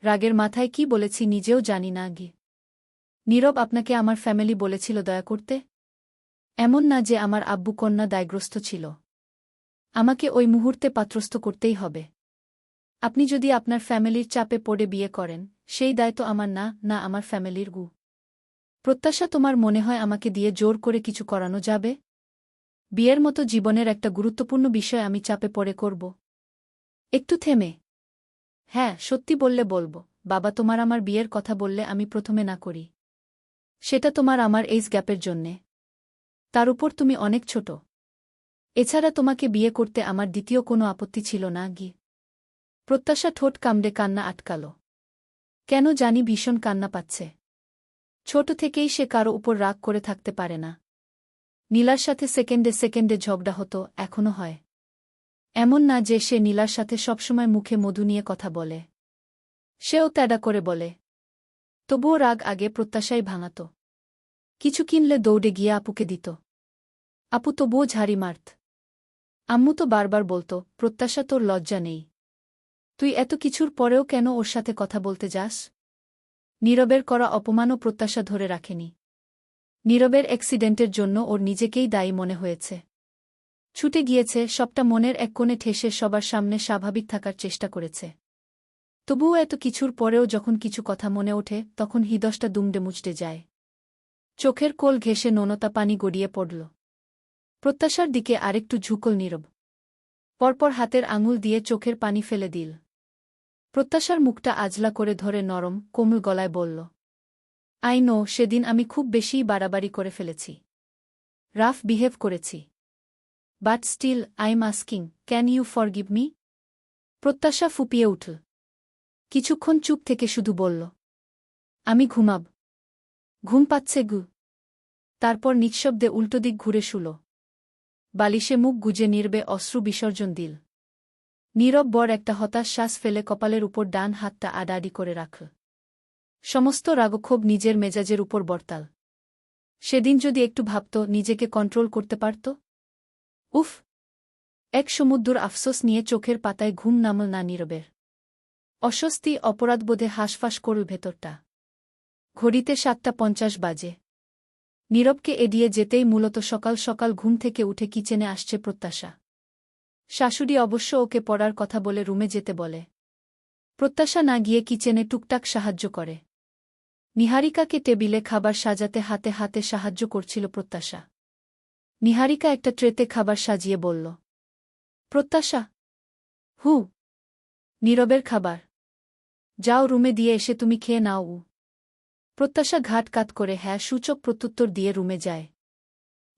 রাগের মাথায় কি বলেছি নিজেও জানি না আগে। নীরব আপনাকে আমার ফ্যামিলি বলেছিল দয়া করতে? এমন না যে আমার আব্বু কন্যা দায়গ্রস্ত ছিল। আমাকে ওই মুহূর্তে পাত্রস্থ করতেই হবে। আপনি যদি আপনার ফ্যামিলির চাপে পড়ে বিয়ে করেন, সেই দায় তো আমার না, না আমার ফ্যামিলির গু। প্রত্যাশা তোমার মনে হয় আমাকে দিয়ে জোর করে কিছু করানো যাবে? বিয়ের মতো জীবনের একটা গুরুত্বপূর্ণ বিষয় আমি চাপে পড়ে করব? একটু থেমে। হ্যাঁ, সত্যি বললে বলবো, বাবা তোমার আমার বিয়ের কথা বললে আমি প্রথমে না করি। সেটা তোমার আমার এইজ গ্যাপের জন্যে। তার উপর তুমি অনেক ছোট। এছাড়া তোমাকে বিয়ে করতে আমার দ্বিতীয় কোনো আপত্তি ছিল না গি। প্রত্যাশা ঠোঁট কামড়ে কান্না আটকাল। কেন জানি ভীষণ কান্না পাচ্ছে। ছোট থেকেই সে কারো উপর রাগ করে থাকতে পারে না। নীলার সাথে সেকেন্ডে সেকেন্ডে ঝগড়া হতো, এখনও হয়। এমন না যে সে নীলার সাথে সবসময় মুখে মধু নিয়ে কথা বলে। সেও ত্যাডা করে বলে। তবুও রাগ আগে প্রত্যাশাই ভাঙাত। কিছু কিনলে দৌড়ে গিয়ে আপুকে দিত। আপু তবুও ঝাড়ি মারত। আম্মু তো বারবার বলতো, প্রত্যাশা তোর লজ্জা নেই। তুই এত কিছুর পরেও কেন ওর সাথে কথা বলতে যাস? নীরবের করা অপমানও প্রত্যাশা ধরে রাখেনি। নীরবের অ্যাক্সিডেন্টের জন্য ওর নিজেকেই দায়ী মনে হয়েছে। ছুটে গিয়েছে, সবটা মনের এক কোণে ঠেসে সবার সামনে স্বাভাবিক থাকার চেষ্টা করেছে। তবুও এত কিছুর পরেও যখন কিছু কথা মনে ওঠে, তখন হৃদয়টা দুমড়ে মুচড়ে যায়। চোখের কোল ঘেঁষে নোনতা পানি গড়িয়ে পড়ল। প্রত্যাশার দিকে আরেকটু ঝুঁকল নীরব। পরপর হাতের আঙুল দিয়ে চোখের পানি ফেলে দিল। প্রত্যাশার মুখটা আজলা করে ধরে নরম, কোমল গলায় বলল, আই নো, সেদিন আমি খুব বেশিই বাড়াবাড়ি করে ফেলেছি। রাফ বিহেভ করেছি। But still I am asking, can you forgive me? Pratyasha ফুপিয়ে উঠল। কিছুক্ষণ চুপ থেকে শুধু বলল, আমি ঘুমাব। ঘুম পাচ্ছে গু। তারপর নিঃশব্দে উল্টোদিক ঘুরে শুল। বালিশে মুখ গুজে নীরবে অশ্রু বিসর্জন দিল। নীরব বর একটা হতাশ শ্বাস ফেলে কপালের উপর ডান হাতটা আড়াআড়ি করে রাখল। সমস্ত রাগক্ষোভ নিজের মেজাজের উপর বর্তাল। সেদিন যদি একটু ভাবত, নিজেকে কন্ট্রোল করতে পারত। উফ! এক সমুদ্র আফসোস নিয়ে চোখের পাতায় ঘুম নামল না নীরবের। অস্বস্তি, অপরাধবোধে হাঁসফাঁস করল ভেতরটা। ঘড়িতে 7:50 বাজে। নীরবকে এড়িয়ে যেতেই মূলত সকাল সকাল ঘুম থেকে উঠে কিচেনে আসছে প্রত্যাশা। শাশুড়ি অবশ্য ওকে পড়ার কথা বলে রুমে যেতে বলে। প্রত্যাশা না গিয়ে কিচেনে টুকটাক সাহায্য করে। নিহারিকাকে টেবিলে খাবার সাজাতে হাতে হাতে সাহায্য করছিল প্রত্যাশা। নিহারিকা একটা ট্রেতে খাবার সাজিয়ে বলল, প্রত্যাশা। হু। নীরবের খাবার। যাও, রুমে দিয়ে এসে তুমি খেয়ে নাও। প্রত্যাশা ঘাট কাত করে হ্যাঁ সূচক প্রত্যুত্তর দিয়ে রুমে যায়।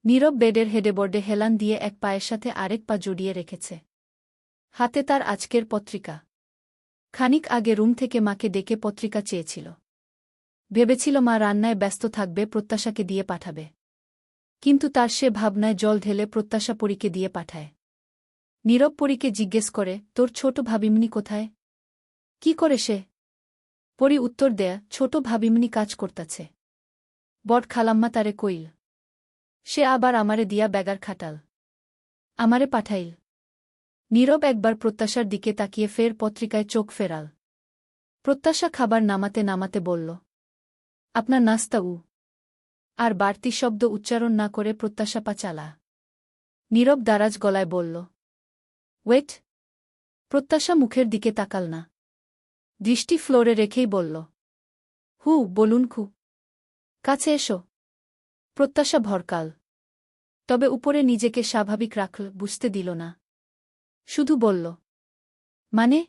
নীরব বেডের হেডেবর্ডে হেলান দিয়ে এক পায়ের সাথে আরেক পা জড়িয়ে রেখেছে। হাতে তার আজকের পত্রিকা। খানিক আগে রুম থেকে মাকে ডেকে পত্রিকা চেয়েছিল। ভেবেছিল মা রান্নায় ব্যস্ত থাকবে, প্রত্যাশাকে দিয়ে পাঠাবে। কিন্তু তার সে ভাবনায় জল ঢেলে প্রত্যাশা পরীকে দিয়ে পাঠায়। নীরব পরীকে জিজ্ঞেস করে, তোর ছোট ভাবিমনি কোথায়? কি করে সে? পরী উত্তর দেয়া, ছোট ভাবিমনি কাজ করতাছে। বট খালাম্মা তারে কইল। সে আবার আমারে দিয়া ব্যাগার খাটাল। আমারে পাঠাইল। নীরব একবার প্রত্যাশার দিকে তাকিয়ে ফের পত্রিকায় চোখ ফেরাল। প্রত্যাশা খাবার নামাতে নামাতে বলল, আপনার নাস্তা। আর বাড়তি শব্দ উচ্চারণ না করে প্রত্যাশা পা চালা। নীরব দারাজ গলায় বলল, ওয়েট। প্রত্যাশা মুখের দিকে তাকাল না। দৃষ্টি ফ্লোরে রেখেই বলল, হু, বলুন খু। কাছে এসো। প্রত্যাশা ভরকাল। তবে উপরে নিজেকে স্বাভাবিক রাখল, বুঝতে দিল না। শুধু বলল, মানে?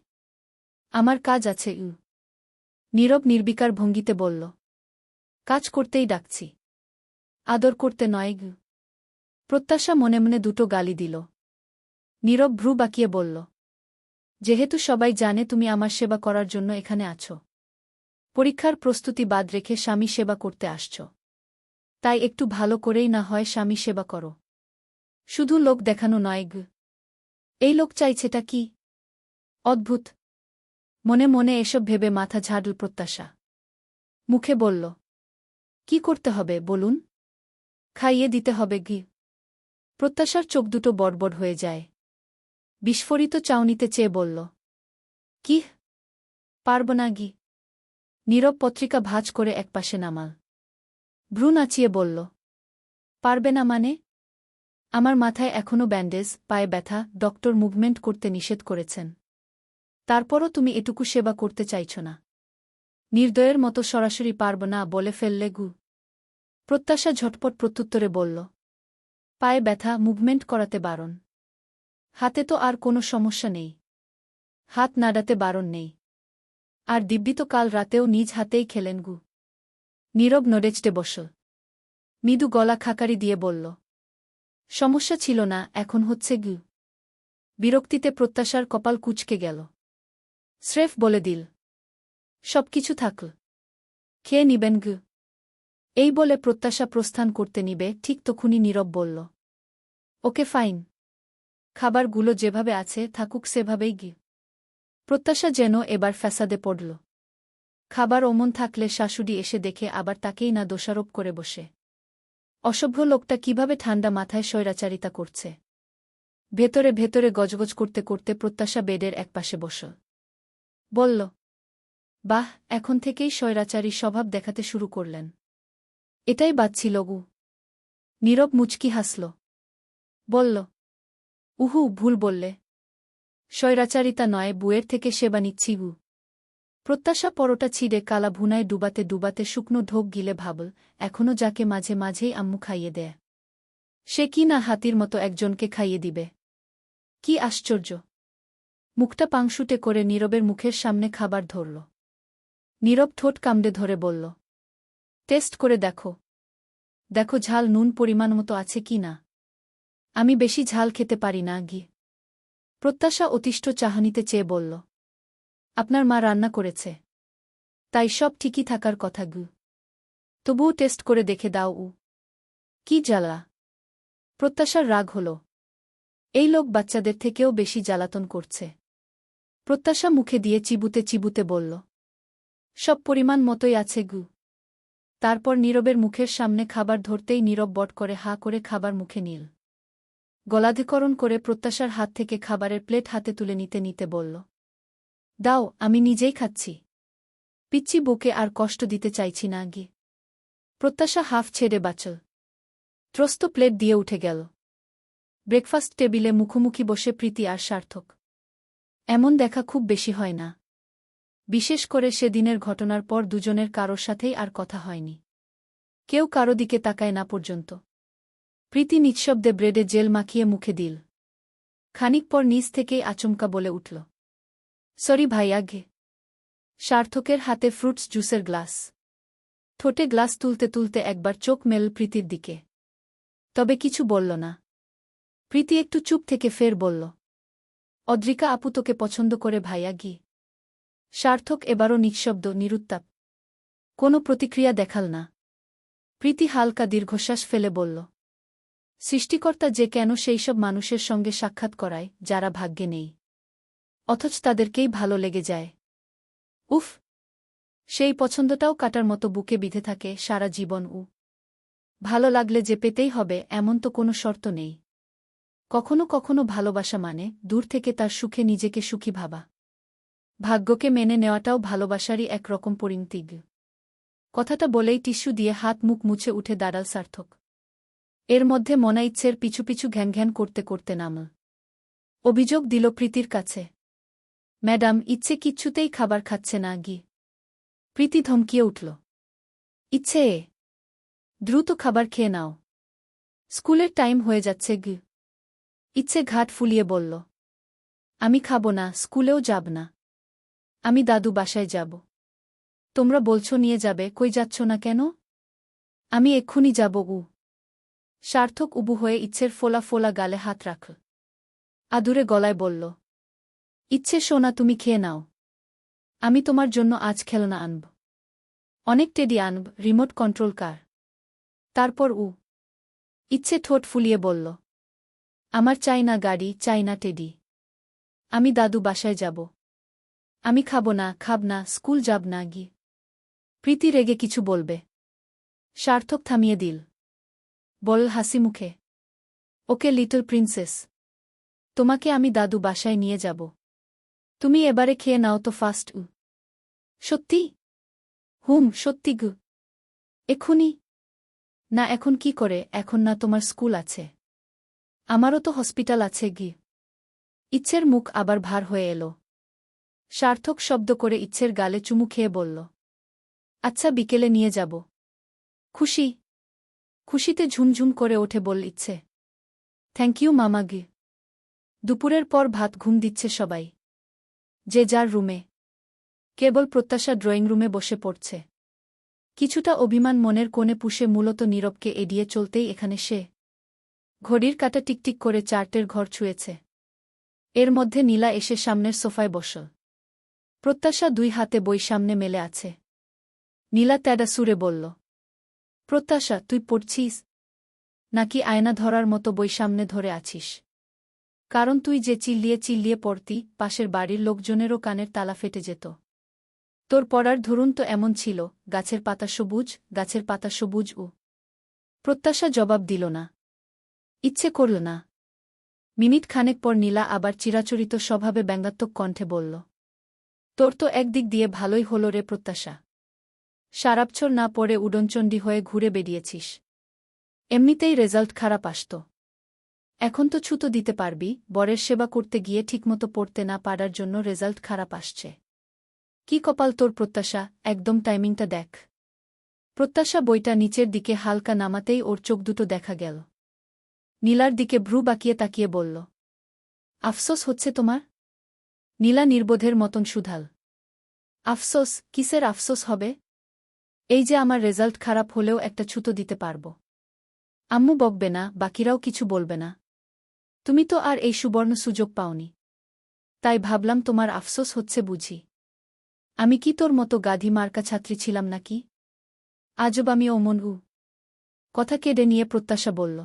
আমার কাজ আছে। নীরব নির্বিকার ভঙ্গিতে বলল, কাজ করতেই ডাকছি, আদর করতে নয়। প্রত্যাশা মনে মনে দুটো গালি দিল। নীরব ভ্রু বাঁকিয়ে বলল, যেহেতু সবাই জানে তুমি আমার সেবা করার জন্য এখানে আছো, পরীক্ষার প্রস্তুতি বাদ রেখে স্বামী সেবা করতে আসছ, তাই একটু ভালো করেই না হয় স্বামী সেবা করো। শুধু লোক দেখানো নয়। এই লোক চাইছেটা কি? অদ্ভুত। মনে মনে এসব ভেবে মাথা ঝাড়ল প্রত্যাশা। মুখে বলল, কি করতে হবে বলুন? খাইয়ে দিতে হবে ঘি। প্রত্যাশার চোখ দুটো বড়বড় হয়ে যায়। বিস্ফোরিত চাউনিতে চেয়ে বলল, কি? পারব না ঘি। নীরব পত্রিকা ভাঁজ করে একপাশে নামাল। ভ্রু নাচিয়ে বলল, পারবে না মানে? আমার মাথায় এখনো ব্যান্ডেজ, পায়ে ব্যথা, ডক্টর মুভমেন্ট করতে নিষেধ করেছেন। তারপরও তুমি এটুকু সেবা করতে চাইছ না? নির্দয়ের মতো সরাসরি পারব না বলে ফেললে গু। প্রত্যাশা ঝটপট প্রত্যুত্তরে বলল, পায়ে ব্যথা, মুভমেন্ট করাতে বারণ। হাতে তো আর কোনো সমস্যা নেই। হাত নাড়াতে বারণ নেই। আর দিব্যি তো কাল রাতেও নিজ হাতেই খেলেন গু। নীরব নড়েচড়ে বসল। মৃদু গলা খাকারি দিয়ে বলল, সমস্যা ছিল না, এখন হচ্ছে গু। বিরক্তিতে প্রত্যাশার কপাল কুঁচকে গেল। স্রেফ বলে দিল, সবকিছু থাকল, খেয়ে নিবেন গু। এই বলে প্রত্যাশা প্রস্থান করতে নিবে ঠিক তখনই নীরব বলল, ওকে ফাইন। খাবারগুলো যেভাবে আছে থাকুক সেভাবেই গি। প্রত্যাশা যেন এবার ফ্যাসাদে পড়ল। খাবার অমন থাকলে শাশুড়ি এসে দেখে আবার তাকেই না দোষারোপ করে বসে। অসভ্য লোকটা কিভাবে ঠান্ডা মাথায় স্বৈরাচারিতা করছে। ভেতরে ভেতরে গজগজ করতে করতে প্রত্যাশা বেডের একপাশে বসল। বলল, বাহ, এখন থেকেই স্বৈরাচারী স্বভাব দেখাতে শুরু করলেন। এটাই বাচ্ছিল গু। নীরব মুচকি হাসল। বলল, উহু, ভুল বললে। স্বৈরাচারিতা নয়, বুয়ের থেকে সেবা নিচ্ছি গু। প্রত্যাশা পরোটা ছিঁড়ে কালা ভুনায় ডুবাতে ডুবাতে শুকনো ঢোক গিলে ভাবল, এখনো যাকে মাঝে মাঝেই আম্মু খাইয়ে দেয়, সে কি না হাতির মতো একজনকে খাইয়ে দিবে। কি আশ্চর্য। মুখটা পাংশুটে করে নীরবের মুখের সামনে খাবার ধরল। নীরব ঠোঁট কামড়ে ধরে বলল, টেস্ট করে দেখো। দেখো ঝাল নুন পরিমাণ মতো আছে কি না। আমি বেশি ঝাল খেতে পারি না ঘি। প্রত্যাশা অতিষ্ঠ চাহনিতে চেয়ে বলল, আপনার মা রান্না করেছে, তাই সব ঠিকই থাকার কথা গু। তবুও টেস্ট করে দেখে দাও উ। কি জ্বালা। প্রত্যাশার রাগ হল। এই লোক বাচ্চাদের থেকেও বেশি জ্বালাতন করছে। প্রত্যাশা মুখে দিয়ে চিবুতে চিবুতে বলল, সব পরিমাণ মতোই আছে গু। তারপর নীরবের মুখের সামনে খাবার ধরতেই নীরব বট করে হা করে খাবার মুখে নিল। গলাধিকরণ করে প্রত্যাশার হাত থেকে খাবারের প্লেট হাতে তুলে নিতে নিতে বলল, দাও, আমি নিজেই খাচ্ছি। পিচ্চি বুকে আর কষ্ট দিতে চাইছি না গি। প্রত্যাশা হাফ ছেড়ে বাঁচল। ত্রস্ত প্লেট দিয়ে উঠে গেল। ব্রেকফাস্ট টেবিলে মুখোমুখি বসে প্রীতি আর সার্থক। এমন দেখা খুব বেশি হয় না। বিশেষ করে সেদিনের ঘটনার পর দুজনের কারোর সাথেই আর কথা হয়নি। কেউ কারো দিকে তাকায় না পর্যন্ত। প্রীতি নিঃশব্দে ব্রেডে জেল মাখিয়ে মুখে দিল। খানিক পর নিজ থেকেই আচমকা বলে উঠল, সরি ভাইয়া ঘে। সার্থকের হাতে ফ্রুটস জুসের গ্লাস। ঠোঁটে গ্লাস তুলতে তুলতে একবার চোখ মেলল প্রীতির দিকে। তবে কিছু বলল না। প্রীতি একটু চুপ থেকে ফের বলল, অদ্রিকা আপু তোকে পছন্দ করে ভাইয়া ঘি। সার্থক এবারও নিঃশব্দ, নিরুত্তাপ। কোনো প্রতিক্রিয়া দেখাল না। প্রীতি হালকা দীর্ঘশ্বাস ফেলে বলল, সৃষ্টিকর্তা যে কেন সেইসব মানুষের সঙ্গে সাক্ষাৎ করায় যারা ভাগ্যে নেই, অথচ তাদেরকেই ভালো লেগে যায়। উফ, সেই পছন্দটাও কাটার মতো বুকে বিঁধে থাকে সারা জীবন। ভালো লাগলে যে পেতেই হবে এমন তো কোনো শর্ত নেই। কখনো কখনো ভালোবাসা মানে দূর থেকে তার সুখে নিজেকে সুখী ভাবা। ভাগ্যকে মেনে নেওয়াটাও ভালোবাসারই একরকম পরিণতি। কথাটা বলেই টিস্যু দিয়ে হাত মুখ মুছে উঠে দাঁড়াল সার্থক। এর মধ্যে মনা ইচ্ছের পিছু পিছু ঘ্যান করতে করতে নামল। অভিযোগ দিল প্রীতির কাছে, ম্যাডাম ইচ্ছে কিচ্ছুতেই খাবার খাচ্ছে না গি। প্রীতি ধমকিয়ে উঠল, ইচ্ছে দ্রুত খাবার খেয়ে নাও, স্কুলের টাইম হয়ে যাচ্ছে গি। ইচ্ছে ঘাট ফুলিয়ে বলল, আমি খাব না, স্কুলেও যাব না। আমি দাদু বাসায় যাব। তোমরা বলছো নিয়ে যাবে, কই যাচ্ছ না কেন? আমি এক্ষুনি যাব উ। সার্থক উবু হয়ে ইচ্ছের ফোলা ফোলা গালে হাত রাখল। আদুরে গলায় বলল, ইচ্ছে সোনা তুমি খেয়ে নাও। আমি তোমার জন্য আজ খেলনা আনব। অনেক টেডি আনব, রিমোট কন্ট্রোল কার। তারপর ইচ্ছে ঠোঁট ফুলিয়ে বলল, আমার চাই না গাড়ি, চাই না টেডি। আমি দাদু বাসায় যাব। আমি খাব না, স্কুল যাব না গি। প্রীতি রেগে কিছু বলবে। সার্থক থামিয়ে দিল। বল হাসি মুখে, ওকে লিটল প্রিন্সেস, তোমাকে আমি দাদু বাসায় নিয়ে যাব। তুমি এবারে খেয়ে নাও তো ফাস্ট। সত্যি? সত্যি গু। এক্ষুনি? না এখন কি করে, এখন না, তোমার স্কুল আছে। আমারও তো হসপিটাল আছে গি। ইচ্ছের মুখ আবার ভার হয়ে এল। সার্থক শব্দ করে ইচ্ছের গালে চুমু খেয়ে বলল, আচ্ছা বিকেলে নিয়ে যাব। খুশি? খুশিতে ঝুমঝুম করে ওঠে বল ইচ্ছে। থ্যাংক ইউ মামা গি। দুপুরের পর ভাত ঘুম দিচ্ছে সবাই, যে যার রুমে। কেবল প্রত্যাশা ড্রয়িং রুমে বসে পড়ছে। কিছুটা অভিমান মনের কোণে পুষে মূলত নীরবকে এড়িয়ে চলতেই এখানে সে। ঘড়ির কাঁটা টিকটিক করে 4টের ঘর ছুঁয়েছে। এর মধ্যে নীলা এসে সামনের সোফায় বসল। প্রত্যাশা 2 হাতে বই সামনে মেলে আছে। নীলা তেডা সুরে বলল, প্রত্যাশা তুই পড়ছিস নাকি আয়না ধরার মতো বই সামনে ধরে আছিস? কারণ তুই যে চিল্লিয়ে চিল্লিয়ে পড়তি, পাশের বাড়ির লোকজনেরও কানের তালা ফেটে যেত। তোর পড়ার ধরুন তো এমন ছিল, গাছের পাতা সবুজ, গাছের পাতা সবুজ। প্রত্যাশা জবাব দিল না। ইচ্ছে করল না। মিনিট খানেক পর নীলা আবার চিরাচরিত স্বভাবে ব্যঙ্গাত্মক কণ্ঠে বলল, তোর তো একদিক দিয়ে ভালোই হলো রে প্রত্যাশা। সারাবছর না পড়ে উডনচণ্ডী হয়ে ঘুরে বেরিয়েছিস। এমনিতেই রেজাল্ট খারাপ আসত। এখন তো ছুতো দিতে পারবি, বরের সেবা করতে গিয়ে ঠিকমতো পড়তে না পারার জন্য রেজাল্ট খারাপ আসছে। কি কপাল তোর প্রত্যাশা, একদম টাইমিংটা দেখ। প্রত্যাশা বইটা নিচের দিকে হালকা নামাতেই ওর চোখ দুটো দেখা গেল। নীলার দিকে ভ্রু বাঁকিয়ে তাকিয়ে বলল, আফসোস হচ্ছে তোমার? নীলা নির্বোধের মতন শুধাল। আফসোস? কিসের আফসোস হবে? এই যে আমার রেজাল্ট খারাপ হলেও একটা ছুতো দিতে পারব। আম্মু বকবে না, বাকিরাও কিছু বলবে না। তুমি তো আর এই সুবর্ণ সুযোগ পাওনি। তাই ভাবলাম তোমার আফসোস হচ্ছে বুঝি। আমি কি তোর মতো গাধি মার্কা ছাত্রী ছিলাম নাকি? আজব আমি অমন। কথা কেড়ে নিয়ে প্রত্যাশা বলল,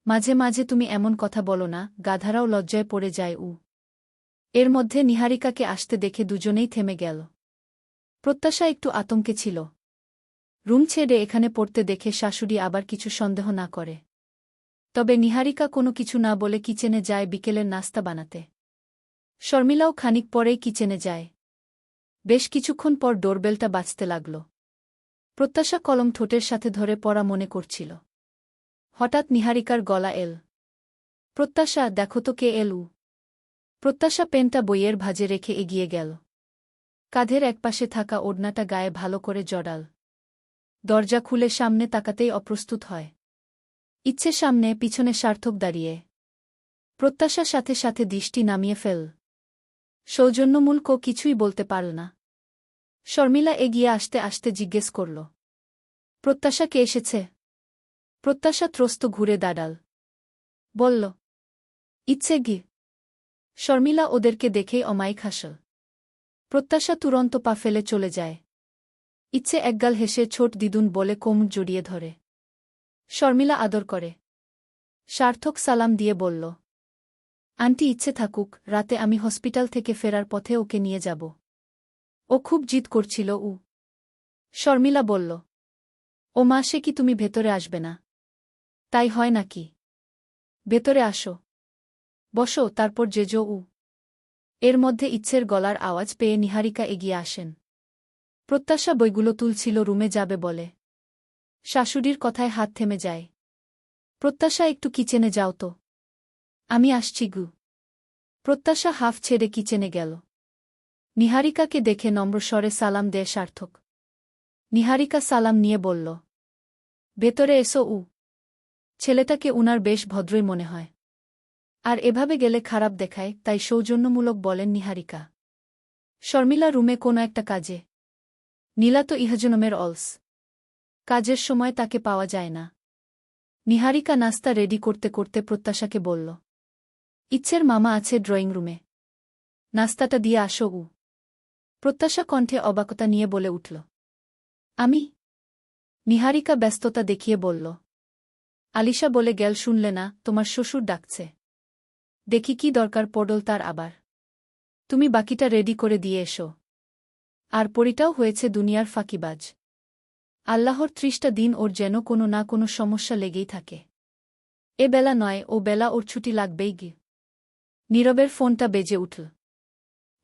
মাঝে মাঝে তুমি এমন কথা বলো না, গাধারাও লজ্জায় পড়ে যায়। এর মধ্যে নিহারিকাকে আসতে দেখে দুজনেই থেমে গেল। প্রত্যাশা একটু আতঙ্কে ছিল। রুম ছেড়ে এখানে পড়তে দেখে শাশুড়ি আবার কিছু সন্দেহ না করে। তবে নিহারিকা কোনো কিছু না বলে কিচেনে যায় বিকেলের নাস্তা বানাতে। শর্মিলাও খানিক পরেই কিচেনে যায়। বেশ কিছুক্ষণ পর ডোরবেলটা বাজতে লাগল। প্রত্যাশা কলম ঠোঁটের সাথে ধরে পড়া মনে করছিল। হঠাৎ নিহারিকার গলা এল, প্রত্যাশা দেখো তো কে এল। প্রত্যাশা পেনটা বইয়ের ভাঁজে রেখে এগিয়ে গেল। কাঁধের একপাশে থাকা ওড়নাটা গায়ে ভালো করে জড়াল। দরজা খুলে সামনে তাকাতেই অপ্রস্তুত হয়। ইচ্ছে সামনে, পিছনে সার্থক দাঁড়িয়ে। প্রত্যাশা সাথে সাথে দৃষ্টি নামিয়ে ফেল। সৌজন্যমূলক কিছুই বলতে পারল না। শর্মিলা এগিয়ে আসতে আসতে জিজ্ঞেস করল, প্রত্যাশা কে এসেছে? প্রত্যাশা ত্রস্ত ঘুরে দাঁড়াল। বলল, ইচ্ছে গি। শর্মিলা ওদেরকে দেখেই অমায়িক হাসল। প্রত্যাশা তুরন্ত পা ফেলে চলে যায়। ইচ্ছে একগাল হেসে ছোট দিদুন বলে কোমর জড়িয়ে ধরে। শর্মিলা আদর করে। সার্থক সালাম দিয়ে বলল, আন্টি ইচ্ছে থাকুক, রাতে আমি হসপিটাল থেকে ফেরার পথে ওকে নিয়ে যাব। ও খুব জিদ করছিল। শর্মিলা বলল, ও মা, সে কি তুমি ভেতরে আসবে না? তাই হয় নাকি? ভেতরে আসো, বসো, তারপর জেজো। এর মধ্যে ইচ্ছের গলার আওয়াজ পেয়ে নিহারিকা এগিয়ে আসেন। প্রত্যাশা বইগুলো তুলছিল রুমে যাবে বলে। শাশুড়ির কথায় হাত থেমে যায়। প্রত্যাশা একটু কিচেনে যাও তো। আমি আসছি গু। প্রত্যাশা হাফ ছেড়ে কিচেনে গেল। নিহারিকাকে দেখে নম্র স্বরে সালাম দেয় সার্থক। নিহারিকা সালাম নিয়ে বলল, ভেতরে এসো। ছেলেটাকে উনার বেশ ভদ্রই মনে হয়। আর এভাবে গেলে খারাপ দেখায়, তাই সৌজন্যমূলক বলেন নিহারিকা। শর্মিলা রুমে কোনো একটা কাজে। নীলা তো ইহজনমের অলস। কাজের সময় তাকে পাওয়া যায় না। নিহারিকা নাস্তা রেডি করতে করতে প্রত্যাশাকে বলল, ইচ্ছের মামা আছে ড্রয়িং রুমে, নাস্তাটা দিয়ে আসো। প্রত্যাশা কণ্ঠে অবাকতা নিয়ে বলে উঠল, আমি? নিহারিকা ব্যস্ততা দেখিয়ে বলল, আলিশা বলে গেল শুনলে না, তোমার শ্বশুর ডাকছে। দেখি কি দরকার পড়ল তার আবার। তুমি বাকিটা রেডি করে দিয়ে এসো। আর পরিটাও হয়েছে দুনিয়ার ফাঁকিবাজ। আল্লাহর ৩০টা দিন ওর যেন কোনো না কোনো সমস্যা লেগেই থাকে। এ বেলা নয় ও বেলা ওর ছুটি লাগবেই গি। নীরবের ফোনটা বেজে উঠল।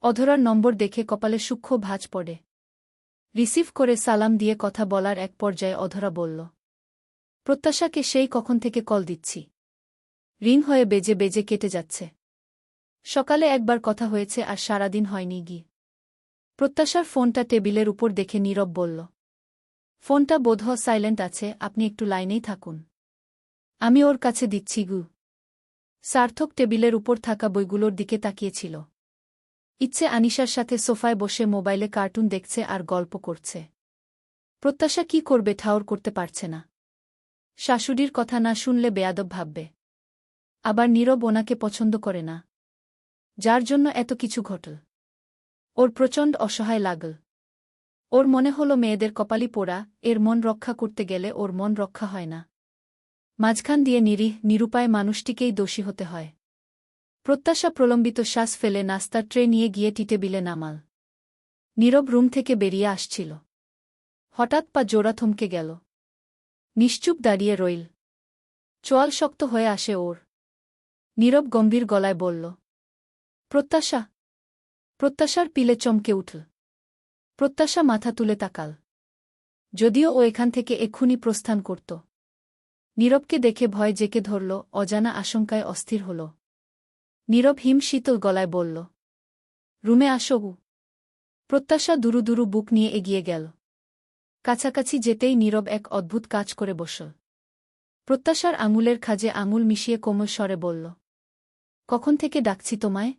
অধরার নম্বর দেখে কপালে সূক্ষ্ম ভাঁজ পড়ে। রিসিভ করে সালাম দিয়ে কথা বলার এক পর্যায়ে অধরা বলল, প্রত্যাশাকে সেই কখন থেকে কল দিচ্ছি। রিং হয়ে বেজে বেজে কেটে যাচ্ছে। সকালে একবার কথা হয়েছে আর সারাদিন হয়নি গি। প্রত্যাশার ফোনটা টেবিলের উপর দেখে নীরব বলল, ফোনটা বোধহয় সাইলেন্ট আছে, আপনি একটু লাইনেই থাকুন। আমি ওর কাছে দিচ্ছি গু। সার্থক টেবিলের উপর থাকা বইগুলোর দিকে তাকিয়েছিল। ইচ্ছে আনিশার সাথে সোফায় বসে মোবাইলে কার্টুন দেখছে আর গল্প করছে। প্রত্যাশা কি করবে ঠাউর করতে পারছে না। শাশুড়ির কথা না শুনলে বেয়াদব ভাববে। আবার নীরব ওনাকে পছন্দ করে না, যার জন্য এত কিছু ঘটল। ওর প্রচণ্ড অসহায় লাগল। ওর মনে হল মেয়েদের কপালি পোড়া, এর মন রক্ষা করতে গেলে ওর মন রক্ষা হয় না। মাঝখান দিয়ে নিরীহ নিরুপায় মানুষটিকেই দোষী হতে হয়। প্রত্যাশা প্রলম্বিত শ্বাস ফেলে নাস্তার ট্রে নিয়ে গিয়ে টেবিলে নামাল। নীরব রুম থেকে বেরিয়ে আসছিল। হঠাৎ পা জোড়া থমকে গেল। নিশ্চুপ দাঁড়িয়ে রইল। চোয়াল শক্ত হয়ে আসে ওর। নীরব গম্ভীর গলায় বলল, প্রত্যাশা। প্রত্যাশার পিলে চমকে উঠল। প্রত্যাশা মাথা তুলে তাকাল। যদিও ও এখান থেকে এক্ষুনি প্রস্থান করত। নীরবকে দেখে ভয় জেকে ধরল, অজানা আশঙ্কায় অস্থির হল। নীরব হিম শীতল গলায় বলল, রুমে আসো। প্রত্যাশা দুরু দুরু বুক নিয়ে এগিয়ে গেল। কাছাকাছি যেতেই নীরব এক অদ্ভুত কাজ করে বসল। প্রত্যাশার আঙুলের খাজে আঙুল মিশিয়ে কোমল স্বরে বলল, কখন থেকে ডাকছি তোমায়?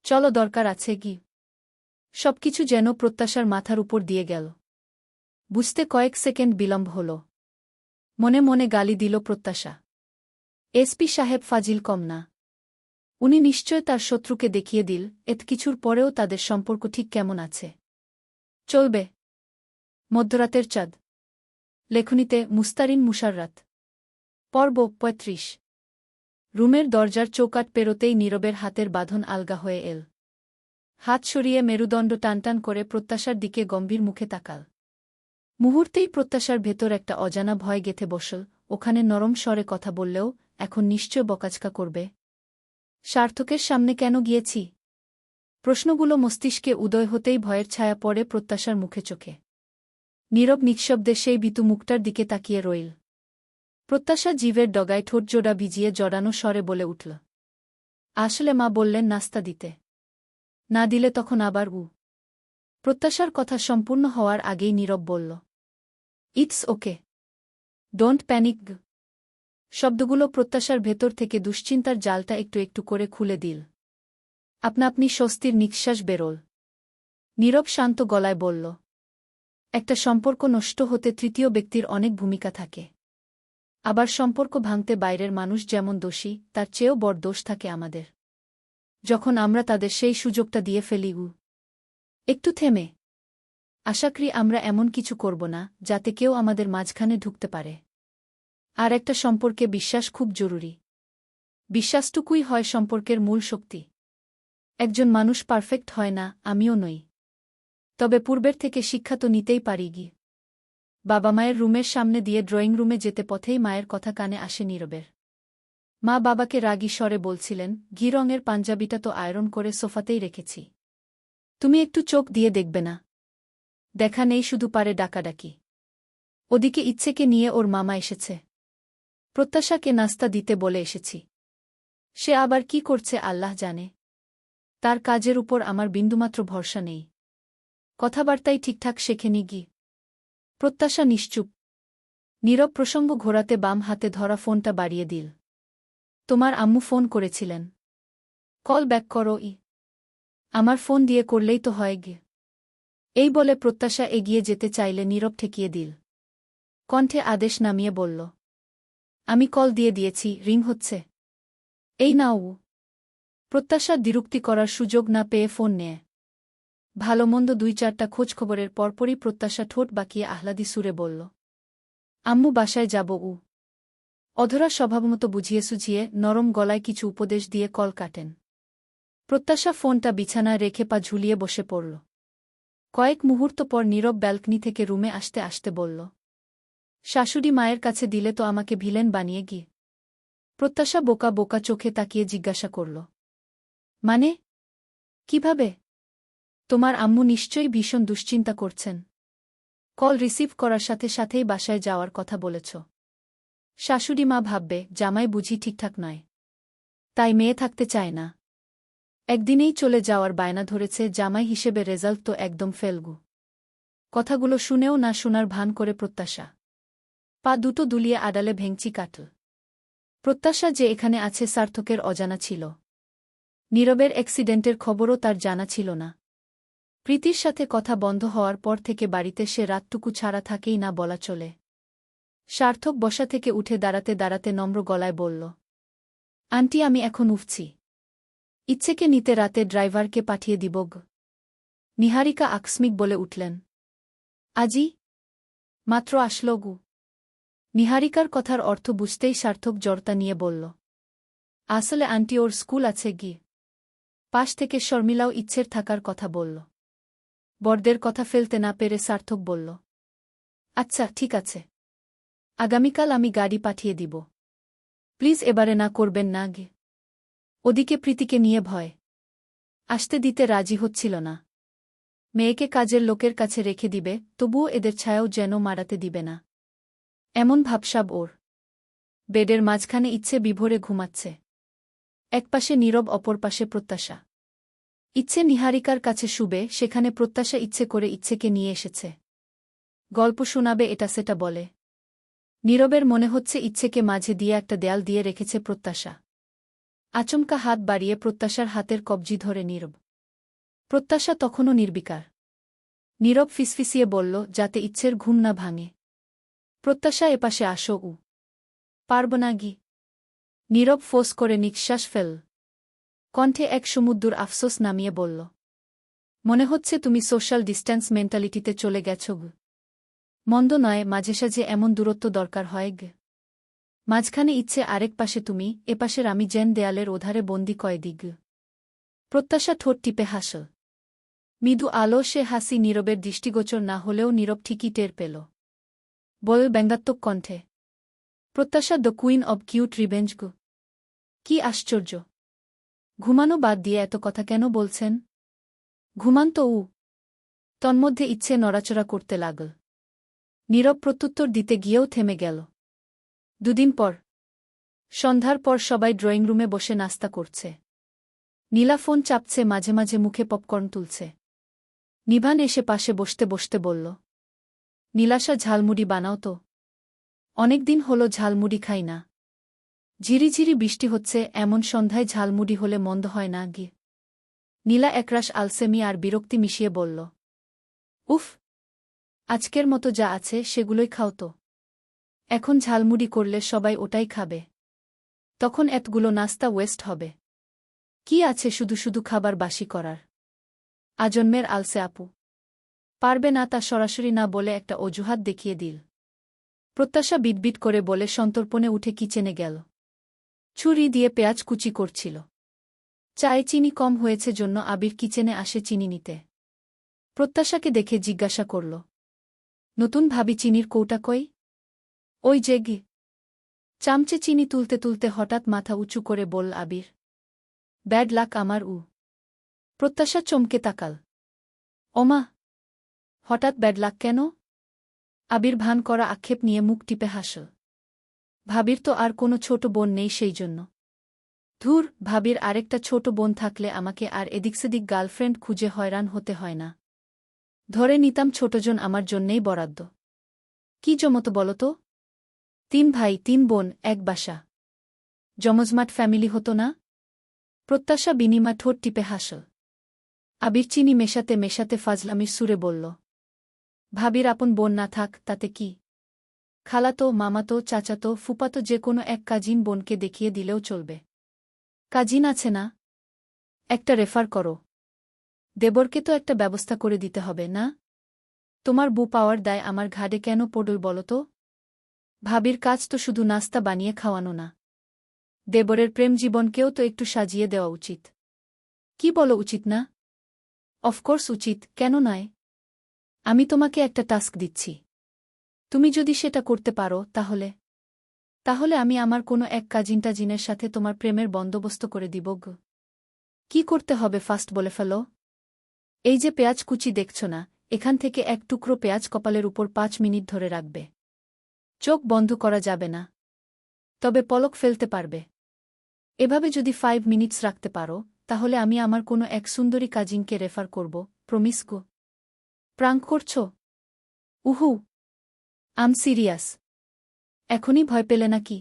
চলো, দরকার আছে কি। সবকিছু যেন প্রত্যাশার মাথার উপর দিয়ে গেল। বুঝতে কয়েক সেকেন্ড বিলম্ব হল। মনে মনে গালি দিল প্রত্যাশা। এসপি সাহেব ফাজিল কম না। উনি নিশ্চয় তার শত্রুকে দেখিয়ে দিল এত কিছুর পরেও তাদের সম্পর্ক ঠিক কেমন আছে। চলবে। মধ্যরাতের চাঁদ। লেখনীতে মুস্তারিন মুশাররাত। পর্ব ৩৫। রুমের দরজার চৌকাঠ পেরোতেই নীরবের হাতের বাঁধন আলগা হয়ে এল। হাত সরিয়ে মেরুদণ্ড টানটান করে প্রত্যাশার দিকে গম্ভীর মুখে তাকাল। মুহূর্তেই প্রত্যাশার ভেতর একটা অজানা ভয় গেঁথে বসল। ওখানে নরম স্বরে কথা বললেও এখন নিশ্চয় বকাঝকা করবে। সার্থকের সামনে কেন গিয়েছি? প্রশ্নগুলো মস্তিষ্কে উদয় হতেই ভয়ের ছায়া পড়ে প্রত্যাশার মুখে চোখে। নীরব নিঃশব্দে সেই ভীতু মুখটার দিকে তাকিয়ে রইল। প্রত্যাশা জিভের ডগায় ঠোঁটজোড়া ভিজিয়ে জড়ানো স্বরে বলে উঠল, আসলে মা বললেন নাস্তা দিতে। না দিলে তখন আবার প্রত্যাশার কথা সম্পূর্ণ হওয়ার আগেই নীরব বলল, ইটস ওকে, ডোন্ট প্যানিক। শব্দগুলো প্রত্যাশার ভেতর থেকে দুশ্চিন্তার জালটা একটু একটু করে খুলে দিল। আপনা আপনি স্বস্তির নিঃশ্বাস বেরোল। নীরব শান্ত গলায় বলল, একটা সম্পর্ক নষ্ট হতে তৃতীয় ব্যক্তির অনেক ভূমিকা থাকে। আবার সম্পর্ক ভাঙতে বাইরের মানুষ যেমন দোষী, তার চেয়েও বড় দোষ থাকে আমাদের, যখন আমরা তাদের সেই সুযোগটা দিয়ে ফেলি। একটু থেমে, আশা করি আমরা এমন কিছু করব না যাতে কেউ আমাদের মাঝখানে ঢুকতে পারে। আর একটা সম্পর্কে বিশ্বাস খুব জরুরি। বিশ্বাসটুকুই হয় সম্পর্কের মূল শক্তি। একজন মানুষ পারফেক্ট হয় না, আমিও নই। তবে পূর্বের থেকে শিক্ষা তো নিতেই পারি। বাবা মায়ের রুমের সামনে দিয়ে ড্রয়িং রুমে যেতে পথেই মায়ের কথা কানে আসে নীরবের। মা বাবাকে রাগী স্বরে বলছিলেন, ঘি রঙের পাঞ্জাবিটা তো আয়রন করে সোফাতেই রেখেছি, তুমি একটু চোখ দিয়ে দেখবে না? দেখা নেই শুধু পারে ডাকাডাকি। ওদিকে ইচ্ছেকে নিয়ে ওর মামা এসেছে। প্রত্যাশাকে নাস্তা দিতে বলে এসেছি। সে আবার কি করছে আল্লাহ জানে। তার কাজের উপর আমার বিন্দুমাত্র ভরসা নেই। কথাবার্তাই ঠিকঠাক শেখেনি গি। প্রত্যাশা নিশ্চুপ। নীরব প্রসঙ্গ ঘোরাতে বাম হাতে ধরা ফোনটা বাড়িয়ে দিল। তোমার আম্মু ফোন করেছিলেন। কল ব্যাক করো। আমার ফোন দিয়ে করলেই তো হয় গে। এই বলে প্রত্যাশা এগিয়ে যেতে চাইলে নীরব ঠেকিয়ে দিল। কণ্ঠে আদেশ নামিয়ে বলল, আমি কল দিয়ে দিয়েছি, রিং হচ্ছে। এই নাও। প্রত্যাশা দ্বিরুক্তি করার সুযোগ না পেয়ে ফোন নেয়। ভালোমন্দ ২-৪টা খোঁজখবরের পরপরই প্রত্যাশা ঠোঁট বাঁকিয়ে আহ্লাদি সুরে বলল, আম্মু বাসায় যাব। অধরা স্বভাবমতো বুঝিয়ে সুঝিয়ে নরম গলায় কিছু উপদেশ দিয়ে কল কাটেন। প্রত্যাশা ফোনটা বিছানায় রেখে পা ঝুলিয়ে বসে পড়ল। কয়েক মুহূর্ত পর নীরব ব্যালকনি থেকে রুমে আসতে আসতে বলল, শাশুড়ি মায়ের কাছে দিলে তো আমাকে ভিলেন বানিয়ে গিয়ে। প্রত্যাশা বোকা বোকা চোখে তাকিয়ে জিজ্ঞাসা করল, মানে কিভাবে? তোমার আম্মু নিশ্চয়ই ভীষণ দুশ্চিন্তা করছেন। কল রিসিভ করার সাথে সাথেই বাসায় যাওয়ার কথা বলেছ। শাশুড়ি মা ভাববে জামাই বুঝি ঠিকঠাক নয়, তাই মেয়ে থাকতে চায় না। একদিনেই চলে যাওয়ার বায়না ধরেছে, জামাই হিসেবে রেজাল্ট তো একদম ফেলগু। কথাগুলো শুনেও না শোনার ভান করে প্রত্যাশা পা দুটো দুলিয়ে আড়ালে ভেঙচি কাটল। প্রত্যাশা যে এখানে আছে সার্থকের অজানা ছিল। নীরবের অ্যাক্সিডেন্টের খবরও তার জানা ছিল না। প্রীতির সাথে কথা বন্ধ হওয়ার পর থেকে বাড়িতে সে রাতটুকু ছাড়া থাকেই না বলা চলে। সার্থক বসা থেকে উঠে দাঁড়াতে দাঁড়াতে নম্র গলায় বলল, আন্টি আমি এখন উঠছি। ইচ্ছেকে নিতে রাতে ড্রাইভারকে পাঠিয়ে দিব গ। নিহারিকা আকস্মিক বলে উঠলেন, আজি মাত্র আসল গু। নিহারিকার কথার অর্থ বুঝতেই সার্থক জড়তা নিয়ে বলল, আসলে আন্টি ওর স্কুল আছে গি। পাশ থেকে শর্মিলাও ইচ্ছের থাকার কথা বলল। বড়দের কথা ফেলতে না পেরে সার্থক বলল, আচ্ছা ঠিক আছে, আগামীকাল আমি গাড়ি পাঠিয়ে দিব। প্লিজ এবারে না করবেন না গে। ওদিকে প্রীতিকে নিয়ে ভয় আসতে দিতে রাজি হচ্ছিল না। মেয়েকে কাজের লোকের কাছে রেখে দিবে, তবুও এদের ছায়াও যেন মারাতে দিবে না, এমন ভাবসাব ওর। বেডের মাঝখানে ইচ্ছে বিভোরে ঘুমাচ্ছে। একপাশে নীরব, অপর পাশে প্রত্যাশা। ইচ্ছে নিহারিকার কাছে শুবে, সেখানে প্রত্যাশা ইচ্ছে করে ইচ্ছেকে নিয়ে এসেছে। গল্প শোনাবে এটা সেটা বলে। নীরবের মনে হচ্ছে ইচ্ছেকে মাঝে দিয়ে একটা দেয়াল দিয়ে রেখেছে প্রত্যাশা। আচমকা হাত বাড়িয়ে প্রত্যাশার হাতের কবজি ধরে নীরব। প্রত্যাশা তখনও নির্বিকার। নীরব ফিসফিসিয়ে বলল, যাতে ইচ্ছের ঘুম না ভাঙে। প্রত্যাশা এপাশে আসো উ। পারব না গি। নীরব ফোঁস করে নিঃশ্বাস ফেল। কণ্ঠে এক সমুদ্র আফসোস নামিয়ে বলল, মনে হচ্ছে তুমি সোশ্যাল ডিস্ট্যান্স মেন্টালিটিতে চলে গেছ গ। মন্দ নয়, মাঝে সাঝে এমন দূরত্ব দরকার হয় গ। মাঝখানে ইচ্ছে, আরেক পাশে তুমি, এপাশের আমি, যেন দেয়ালের ওধারে বন্দি কয়েদিগ। প্রত্যাশা ঠোঁট টিপে হাসল। মৃদু আলো সে হাসি নীরবের দৃষ্টিগোচর না হলেও নীরব ঠিকই টের পেল। বল ব্যঙ্গাত্মক কণ্ঠে, প্রত্যাশা the queen of cute revenge গু। কি আশ্চর্য! ঘুমানো বাদ দিয়ে এত কথা কেন বলছেন? ঘুমান তো উ। তন্মধ্যে ইচ্ছে নড়াচড়া করতে লাগল। নীরব প্রত্যুত্তর দিতে গিয়েও থেমে গেল। দুদিন পর সন্ধ্যার পর সবাই ড্রয়িং রুমে বসে নাস্তা করছে। নীলা ফোন চাপছে, মাঝে মাঝে মুখে পপকর্ন তুলছে। নিভান এসে পাশে বসতে বসতে বলল, নীলাশা ঝালমুড়ি বানাও তো। অনেকদিন হলো ঝালমুড়ি খাই না। ঝিরিঝিরি বৃষ্টি হচ্ছে, এমন সন্ধ্যায় ঝালমুড়ি হলে মন্দ হয় না গি। নীলা একরাশ আলসেমি আর বিরক্তি মিশিয়ে বলল, উফ, আজকের মতো যা আছে সেগুলোই খাও তো। এখন ঝালমুড়ি করলে সবাই ওটাই খাবে। তখন এতগুলো নাস্তা ওয়েস্ট হবে। কি আছে শুধু শুধু খাবার বাসি করার? আজন্মের আলসে আপু। পারবে না তা সরাসরি না বলে একটা অজুহাত দেখিয়ে দিল। প্রত্যাশা বিটবিট করে বলে সন্তর্পণে উঠে কিচেনে গেল। ছুরি দিয়ে পেঁয়াজ কুচি করছিল। চায়ে চিনি কম হয়েছে জন্য আবির কিচেনে আসে চিনি নিতে। প্রত্যাশাকে দেখে জিজ্ঞাসা করল, নতুন ভাবি চিনির কৌটা কই? ওই যে গি। চামচে চিনি তুলতে তুলতে হঠাৎ মাথা উঁচু করে বল আবির, ব্যাড লাক আমার উ। প্রত্যাশা চমকে তাকাল। ওমা, হঠাৎ ব্যাড লাক কেন? আবির ভান করা আক্ষেপ নিয়ে মুখ টিপে হাসল। ভাবির তো আর কোনো ছোট বোন নেই, সেই জন্য। ধুর, ভাবির আরেকটা ছোট বোন থাকলে আমাকে আর এদিকসেদিক গার্লফ্রেন্ড খুঁজে হয়রান হতে হয় না। ধরে নিতাম ছোটজন আমার জন্যেই বরাদ্দ। কি জমতো বলো তো? 3 ভাই 3 বোন, এক বাসা। জমজমাট ফ্যামিলি হতো না? প্রত্যাশা বিনিমা ঠোঁট টিপে হাসল। আবির চিনি মেশাতে মেশাতে ফাজলামির সুরে বলল, ভাবির আপন বোন না থাক তাতে কি? খালাতো, মামাতো, চাচাতো, ফুপাতো যে কোনো এক কাজিন বোনকে দেখিয়ে দিলেও চলবে। কাজিন আছে না? একটা রেফার করো। দেবরকে তো একটা ব্যবস্থা করে দিতে হবে না? তোমার বউ পাওয়ার দায় আমার ঘাড়ে কেন পড়ল বলো তো? ভাবির কাজ তো শুধু নাস্তা বানিয়ে খাওয়ানো না। দেবরের প্রেম জীবনকেও তো একটু সাজিয়ে দেওয়া উচিত। কি বলো উচিত না? অফকোর্স উচিত, কেন নয়? আমি তোমাকে একটা টাস্ক দিচ্ছি। তুমি যদি সেটা করতে পারো তাহলে আমি আমার কোনো এক কাজিনের সাথে তোমার প্রেমের বন্দোবস্ত করে দিব গো। কি করতে হবে ফার্স্ট বলে ফেলো। এই যে পেঁয়াজ কুচি দেখছ না, এখান থেকে এক টুকরো পেঁয়াজ কপালের উপর 5 মিনিট ধরে রাখবে। চোখ বন্ধ করা যাবে না, তবে পলক ফেলতে পারবে। এভাবে যদি 5 মিনিটস রাখতে পারো, তাহলে আমি আমার কোনো এক সুন্দরী কাজিনকে রেফার করব। প্রমিস গো। প্রাঙ্ক করছ? উহু, আম সিরিয়াস। এখনই ভয় পেলে নাকি?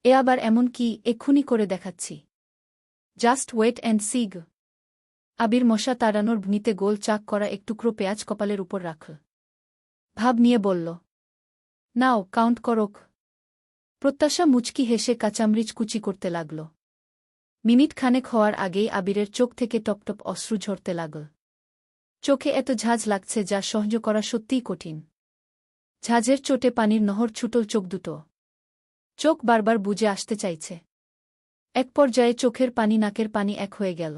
এ আবার এমন কি, এক্ষুনি করে দেখাচ্ছি। জাস্ট ওয়েট অ্যান্ড সি গো। আবির মশা তাড়ানোর ভুনিতে গোল চাক করা এক টুকরো পেঁয়াজ কপালের উপর রাখল। ভাব নিয়ে বলল, নাও কাউন্ট করোক। প্রত্যাশা মুচকি হেসে কাঁচামরিচ কুচি করতে লাগল। মিনিট খানেক হওয়ার আগেই আবিরের চোখ থেকে টপটপ অশ্রু ঝরতে লাগল। চোখে এত ঝাঁজ লাগছে যা সহ্য করা সত্যিই কঠিন। ঝাঁঝের চোটে পানির নহর ছুটল চোখ দুটো। চোখ বারবার বুজে আসতে চাইছে। এক পর্যায়ে চোখের পানি নাকের পানি এক হয়ে গেল।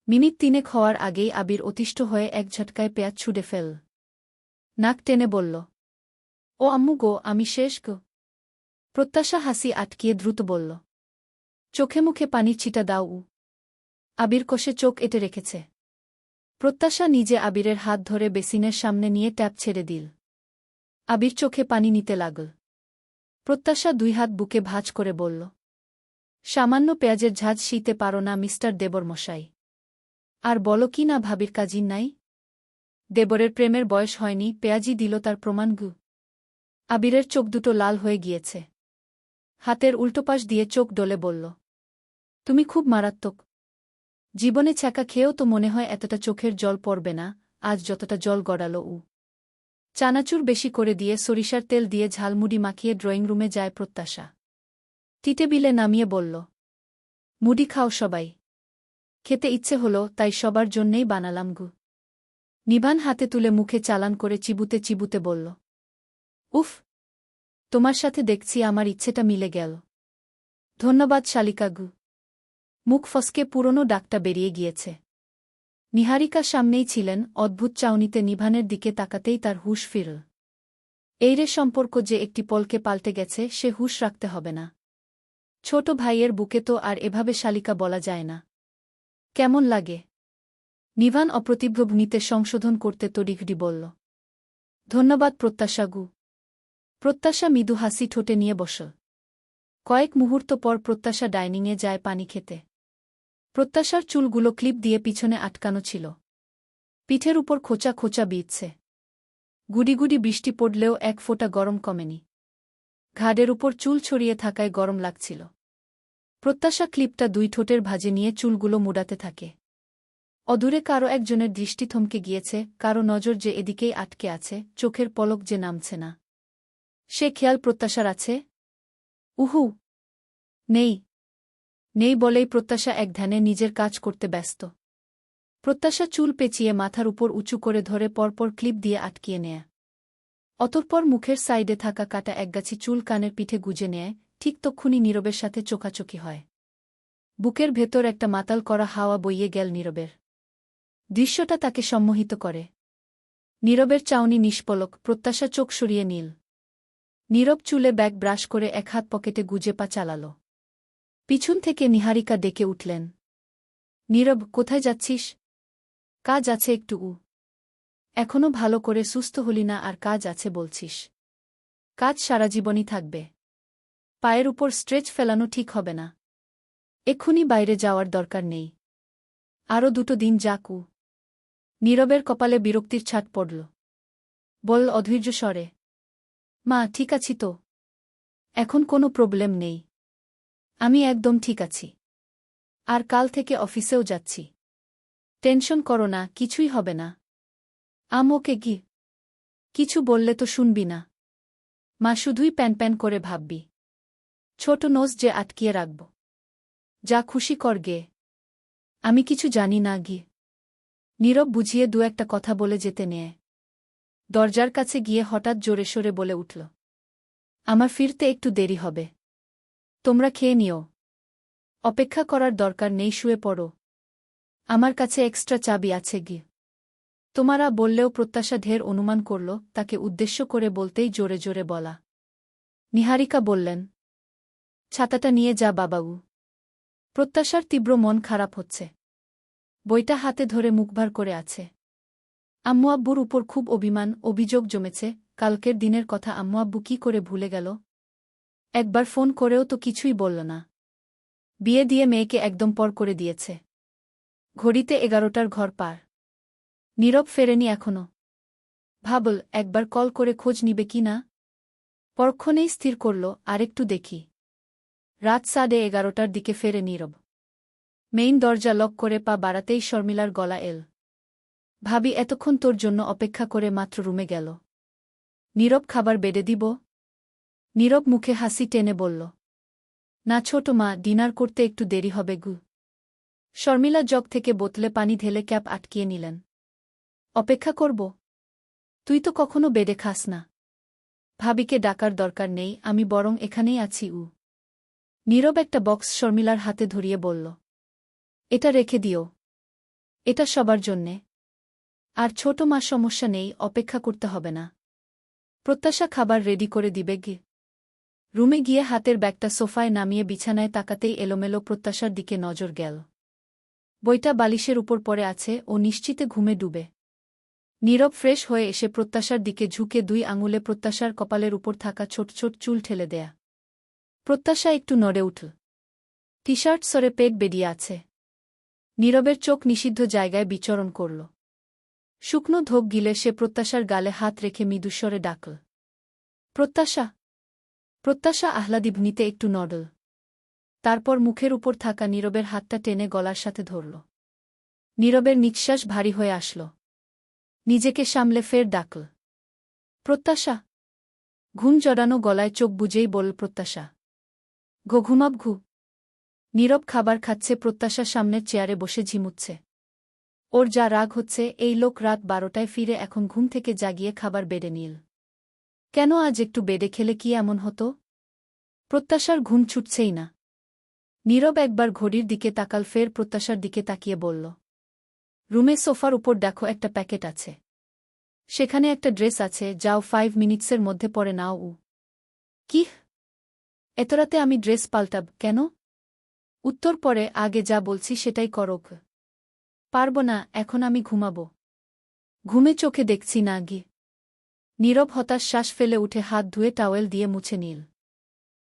মিনিট 3 হওয়ার আগেই আবির অতিষ্ঠ হয়ে এক ঝটকায় পেঁয়াজ ছুঁড়ে ফেল। নাক টেনে বলল, ও আম্মু গো, আমি শেষ গো। প্রত্যাশা হাসি আটকিয়ে দ্রুত বলল, চোখে মুখে পানির ছিটা দাও। আবির কষে চোখ এঁটে রেখেছে। প্রত্যাশা নিজে আবিরের হাত ধরে বেসিনের সামনে নিয়ে ট্যাপ ছেড়ে দিল। আবির চোখে পানি নিতে লাগল। প্রত্যাশা 2 হাত বুকে ভাঁজ করে বলল, সামান্য পেঁয়াজের ঝাঁজ শিতে পারো না মিস্টার দেবর মশাই? আর বলো কি না ভাবির কাজিন নাই? দেবরের প্রেমের বয়স হয়নি, পেঁয়াজি দিল তার প্রমাণ গু। আবিরের চোখ দুটো লাল হয়ে গিয়েছে। হাতের উল্টোপাশ দিয়ে চোখ ডলে বলল, তুমি খুব মারাত্মক। জীবনে ছ্যাঁকা খেয়েও তো মনে হয় এতটা চোখের জল পড়বে না, আজ যতটা জল গড়ালো। চানাচুর বেশি করে দিয়ে সরিষার তেল দিয়ে ঝালমুড়ি মাখিয়ে ড্রয়িং রুমে যায় প্রত্যাশা। টেবিলে নামিয়ে বলল, মুড়ি খাও সবাই। খেতে ইচ্ছে হলো, তাই সবার জন্যেই বানালাম গু। নিভান হাতে তুলে মুখে চালান করে চিবুতে চিবুতে বলল, উফ, তোমার সাথে দেখছি আমার ইচ্ছেটা মিলে গেল। ধন্যবাদ শালিকা গু। মুখ ফসকে পুরনো ডাকটা বেরিয়ে গিয়েছে। নিহারিকা সামনেই ছিলেন, অদ্ভুত চাউনিতে নিভানের দিকে তাকাতেই তার হুঁশ ফিরল। এই রে সম্পর্ক যে একটি পলকে পাল্টে গেছে, সে হুঁশ রাখতে হবে না। ছোট ভাইয়ের বুকে তো আর এভাবে শালিকা বলা যায় না। কেমন লাগে? নিভান অপ্রতিভ ভূমিতে সংশোধন করতে তড়িঘড়ি বলল, ধন্যবাদ প্রত্যাশা গু। প্রত্যাশা মৃদু হাসি ঠোঁটে নিয়ে বসল। কয়েক মুহূর্ত পর প্রত্যাশা ডাইনিংয়ে যায় পানি খেতে। প্রত্যাশার চুলগুলো ক্লিপ দিয়ে পিছনে আটকানো ছিল। পিঠের উপর খোঁচা খোঁচা বিঁধছে। গুডি গুডি বৃষ্টি পড়লেও এক ফোঁটা গরম কমেনি। ঘাড়ের উপর চুল ছড়িয়ে থাকায় গরম লাগছিল। প্রত্যাশা ক্লিপটা 2 ঠোঁটের ভাঁজে নিয়ে চুলগুলো মুড়াতে থাকে। অদূরে কারো একজনের দৃষ্টি থমকে গিয়েছে, কারো নজর যে এদিকেই আটকে আছে, চোখের পলক যে নামছে না। সে খেয়াল প্রত্যাশার আছে? উহু, নেই। নেই বলেই প্রত্যাশা এক ধ্যানে নিজের কাজ করতে ব্যস্ত। প্রত্যাশা চুল পেঁচিয়ে মাথার উপর উঁচু করে ধরে পরপর ক্লিপ দিয়ে আটকিয়ে নেয়। অতঃপর মুখের সাইডে থাকা কাটা একগাছি চুল কানের পিঠে গুজে নেয়। ঠিক তক্ষুনি নীরবের সাথে চোখাচোখি হয়। বুকের ভেতর একটা মাতাল করা হাওয়া বইয়ে গেল নীরবের। দৃশ্যটা তাকে সম্মোহিত করে। নীরবের চাউনি নিষ্পলক, প্রত্যাশা চোখ সরিয়ে নীল। নীরব চুলে ব্যাগ ব্রাশ করে এক হাত পকেটে গুজে পা চালাল। পিছন থেকে নিহারিকা ডেকে উঠলেন, নীরব, কোথায় যাচ্ছিস? কাজ আছে একটু। এখনো ভালো করে সুস্থ হলি না আর কাজ আছে বলছিস? কাজ সারা জীবনই থাকবে। পায়ের উপর স্ট্রেচ ফেলানো ঠিক হবে না। এক্ষুনি বাইরে যাওয়ার দরকার নেই। আরও 2 দিন যাক। নীরবের কপালে বিরক্তির ছাট পড়ল। বল অধৈর্য স্বরে, মা, ঠিক আছি তো? এখন কোনো প্রবলেম নেই। আমি একদম ঠিক আছি। আর কাল থেকে অফিসেও যাচ্ছি। টেনশন করো না, কিছুই হবে না। ওকে কি? কিছু বললে তো শুনবি না। মা, শুধুই প্যান প্যান করে ভাববি। ছোট নোজ যে আটকিয়ে রাখব। যা খুশি কর গে। আমি কিছু জানি না গি। নীরব বুঝিয়ে 2-1 কথা বলে যেতে নেয়। দরজার কাছে গিয়ে হঠাৎ জোরে সোরে বলে উঠল, আমার ফিরতে একটু দেরি হবে। তোমরা খেয়ে নিও। অপেক্ষা করার দরকার নেই, শুয়ে পড়ো। আমার কাছে এক্সট্রা চাবি আছে গি। তোমারা বললেও প্রত্যাশা ঢের অনুমান করল, তাকে উদ্দেশ্য করে বলতেই জোরে জোরে বলা। নিহারিকা বললেন, ছাতাটা নিয়ে যা বাবাউ। প্রত্যাশার তীব্র মন খারাপ হচ্ছে। বইটা হাতে ধরে মুখভার করে আছে। আম্মু আব্বুর উপর খুব অভিমান, অভিযোগ জমেছে। কালকের দিনের কথা আম্মু আব্বু কী করে ভুলে গেল? একবার ফোন করেও তো কিছুই বলল না। বিয়ে দিয়ে মেয়েকে একদম পর করে দিয়েছে। ঘড়িতে 11টার ঘর পার। নীরব ফেরেনি এখনো। ভাবল একবার কল করে খোঁজ নিবে কি না। পরক্ষণেই স্থির করল, আরেকটু দেখি। রাত 11:30টার দিকে ফেরে নীরব। মেইন দরজা লক করে পা বাড়াতেই শর্মিলার গলা এল। ভাবি এতক্ষণ তোর জন্য অপেক্ষা করে মাত্র রুমে গেল। নীরব খাবার বেড়ে দিব? নীরব মুখে হাসি টেনে বলল, না ছোট মা, ডিনার করতে একটু দেরি হবে গু। শর্মিলা জগ থেকে বোতলে পানি ঢেলে ক্যাপ আটকিয়ে নিলেন। অপেক্ষা করব? তুই তো কখনো বেডে খাস না। ভাবিকে ডাকার দরকার নেই, আমি বরং এখানেই আছি। নীরব একটা বক্স শর্মিলার হাতে ধরিয়ে বলল, এটা রেখে দিও। এটা সবার জন্যে। আর ছোট মা, সমস্যা নেই, অপেক্ষা করতে হবে না। প্রত্যাশা খাবার রেডি করে দিবে গে। রুমে গিয়ে হাতের ব্যাগটা সোফায় নামিয়ে বিছানায় তাকাতেই এলোমেলো প্রত্যাশার দিকে নজর গেল। বইটা বালিশের উপর পড়ে আছে, ও নিশ্চিতে ঘুমে ডুবে। নীরব ফ্রেশ হয়ে এসে প্রত্যাশার দিকে ঝুঁকে 2 আঙুলে প্রত্যাশার কপালের উপর থাকা ছোট ছোট চুল ঠেলে দেয়া। প্রত্যাশা একটু নড়ে উঠল। টি-শার্ট সরে পেট বেরিয়ে আছে। নীরবের চোখ নিষিদ্ধ জায়গায় বিচরণ করল। শুকনো ধোক গিলে সে প্রত্যাশার গালে হাত রেখে মৃদুস্বরে ডাকল, প্রত্যাশা। প্রত্যাশা আহ্লাদি ভূমিতে একটু নড়ল। তারপর মুখের উপর থাকা নীরবের হাতটা টেনে গলার সাথে ধরল। নীরবের নিঃশ্বাস ভারী হয়ে আসল। নিজেকে সামলে ফের ডাকল, প্রত্যাশা। ঘুম জড়ানো গলায় চোখ বুজেই বলল প্রত্যাশা, ঘুমাব ঘু। নীরব খাবার খাচ্ছে, প্রত্যাশা সামনের চেয়ারে বসে ঝিমুচ্ছে। ওর যা রাগ হচ্ছে, এই লোক রাত 12টায় ফিরে এখন ঘুম থেকে জাগিয়ে খাবার বেড়ে নিল। কেন আজ একটু বেডে খেলে কি এমন হতো? প্রত্যাশার ঘুম ছুটছেই না। নীরব একবার ঘড়ির দিকে তাকাল, ফের প্রত্যাশার দিকে তাকিয়ে বলল, রুমে সোফার উপর দেখো, একটা প্যাকেট আছে। সেখানে একটা ড্রেস আছে, যাও 5 মিনিটসের মধ্যে পরে নাও। কি? এত রাতে আমি ড্রেস পাল্টাব কেন? উত্তর পরে, আগে যা বলছি সেটাই করোক। পারব না, এখন আমি ঘুমাব। ঘুমে চোখে দেখছি না গি। নীরব হতাশ শ্বাস ফেলে উঠে হাত ধুয়ে টাওয়েল দিয়ে মুছে নিল।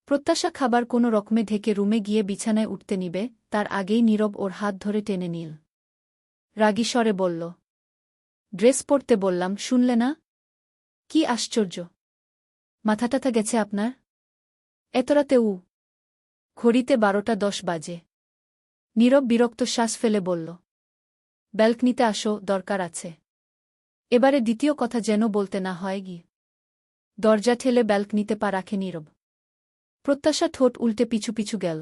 প্রত্যাশা খাবার কোনো রকমে ঢেকে রুমে গিয়ে বিছানায় উঠতে নিবে, তার আগেই নীরব ওর হাত ধরে টেনে নিল। রাগী স্বরে বলল, ড্রেস পরতে বললাম, শুনলে না? কি আশ্চর্য! মাথাটাথা গেছে আপনার? এত রাতে? ঘড়িতে 12:10 বাজে। নীরব বিরক্ত শ্বাস ফেলে বলল, ব্যালকনিতে আসো, দরকার আছে। এবারে দ্বিতীয় কথা যেন বলতে না হয় গি। দরজা ঠেলে ব্যালকনিতে পা রাখে নীরব। প্রত্যাশা ঠোঁট উল্টে পিছু পিছু গেল।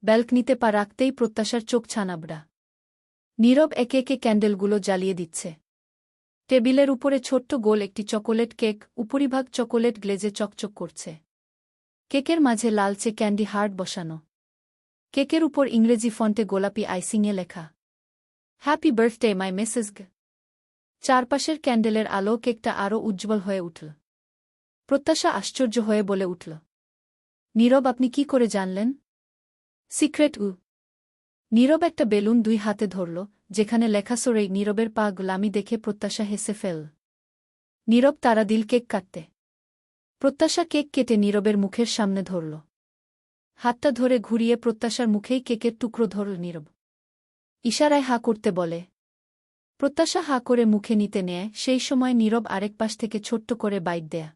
ব্যালকনিতে পা রাখতেই প্রত্যাশার চোখ ছানাবড়া। নীরব একে একে ক্যান্ডেলগুলো জ্বালিয়ে দিচ্ছে। টেবিলের উপরে ছোট্ট গোল একটি চকোলেট কেক, উপরিভাগ চকোলেট গ্লেজে চকচক করছে। কেকের মাঝে লালচে ক্যান্ডি হার্ট বসানো। কেকের উপর ইংরেজি ফন্টে গোলাপি আইসিংয়ে লেখা, হ্যাপি বার্থডে মাই মিসেস গ। চারপাশের ক্যান্ডেলের আলো কেকটা আরও উজ্জ্বল হয়ে উঠল। প্রত্যাশা আশ্চর্য হয়ে বলে উঠল, নীরব, আপনি কি করে জানলেন? সিক্রেট। নীরব একটা বেলুন 2 হাতে ধরল, যেখানে লেখা সরেই। নীরবের পা গোলামি দেখে প্রত্যাশা হেসে ফেল। নীরব তারা দিল কেক কাটতে। প্রত্যাশা কেক কেটে নীরবের মুখের সামনে ধরল। হাতটা ধরে ঘুরিয়ে প্রত্যাশার মুখেই কেকের টুকরো ধরল নীরব। ইশারায় হা করতে বলে। প্রত্যাশা হা করে মুখে নিতে নেয়, সেই সময় নীরব আরেক পাশ থেকে ছোট্ট করে বাইট দেয়া।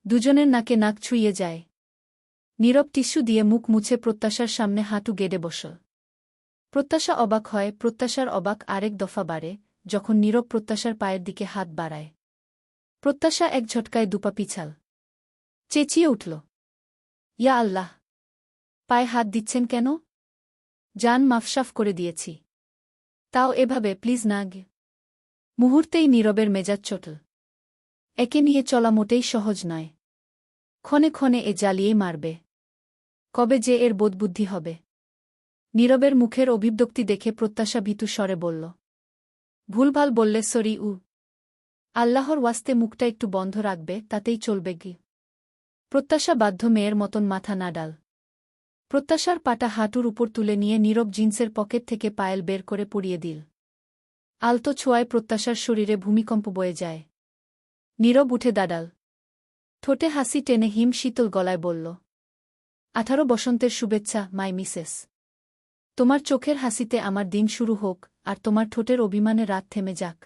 দুজনের নাকে নাক ছুঁয়ে যায়। নীরব টিস্যু দিয়ে মুখ মুছে প্রত্যাশার সামনে হাঁটু গেড়ে বসল। প্রত্যাশা অবাক হয়, প্রত্যাশার অবাক আরেক দফা বাড়ে যখন নীরব প্রত্যাশার পায়ের দিকে হাত বাড়ায়। প্রত্যাশা এক ঝটকায় দুপা পিছাল। চেঁচিয়ে উঠল, ইয়া আল্লাহ! পায়ে হাত দিচ্ছেন কেন? জান মাফসাফ করে দিয়েছি। তাও এভাবে, প্লিজ না গে। মুহূর্তেই নীরবের মেজাজ চটল। একে নিয়ে চলা মোটেই সহজ নয়। ক্ষণে ক্ষণে এ জ্বালিয়েই মারবে। কবে যে এর বোধবুদ্ধি হবে। নীরবের মুখের অভিব্যক্তি দেখে প্রত্যাশা ভীতু স্বরে বলল। ভুলভাল বললে সরি আল্লাহর ওয়াস্তে মুখটা একটু বন্ধ রাখবে, তাতেই চলবে গি। প্রত্যাশা বাধ্য মেয়ের মতন মাথা না ডাল। প্রত্যাশার পাটা হাঁটুর উপর তুলে নিয়ে নীরব জিন্সের পকেট থেকে পায়েল বের করে পরিয়ে দিল। আলতো ছোঁয়ায় প্রত্যাশার শরীরে ভূমিকম্প বয়ে যায়। নীরব উঠে দাঁড়াল। ঠোঁটে হাসি টেনে হিম শীতল গলায় বলল, 18 বসন্তের শুভেচ্ছা মাই মিসেস। তোমার চোখের হাসিতে আমার দিন শুরু হোক, আর তোমার ঠোঁটের অভিমানে রাত থেমে যাক।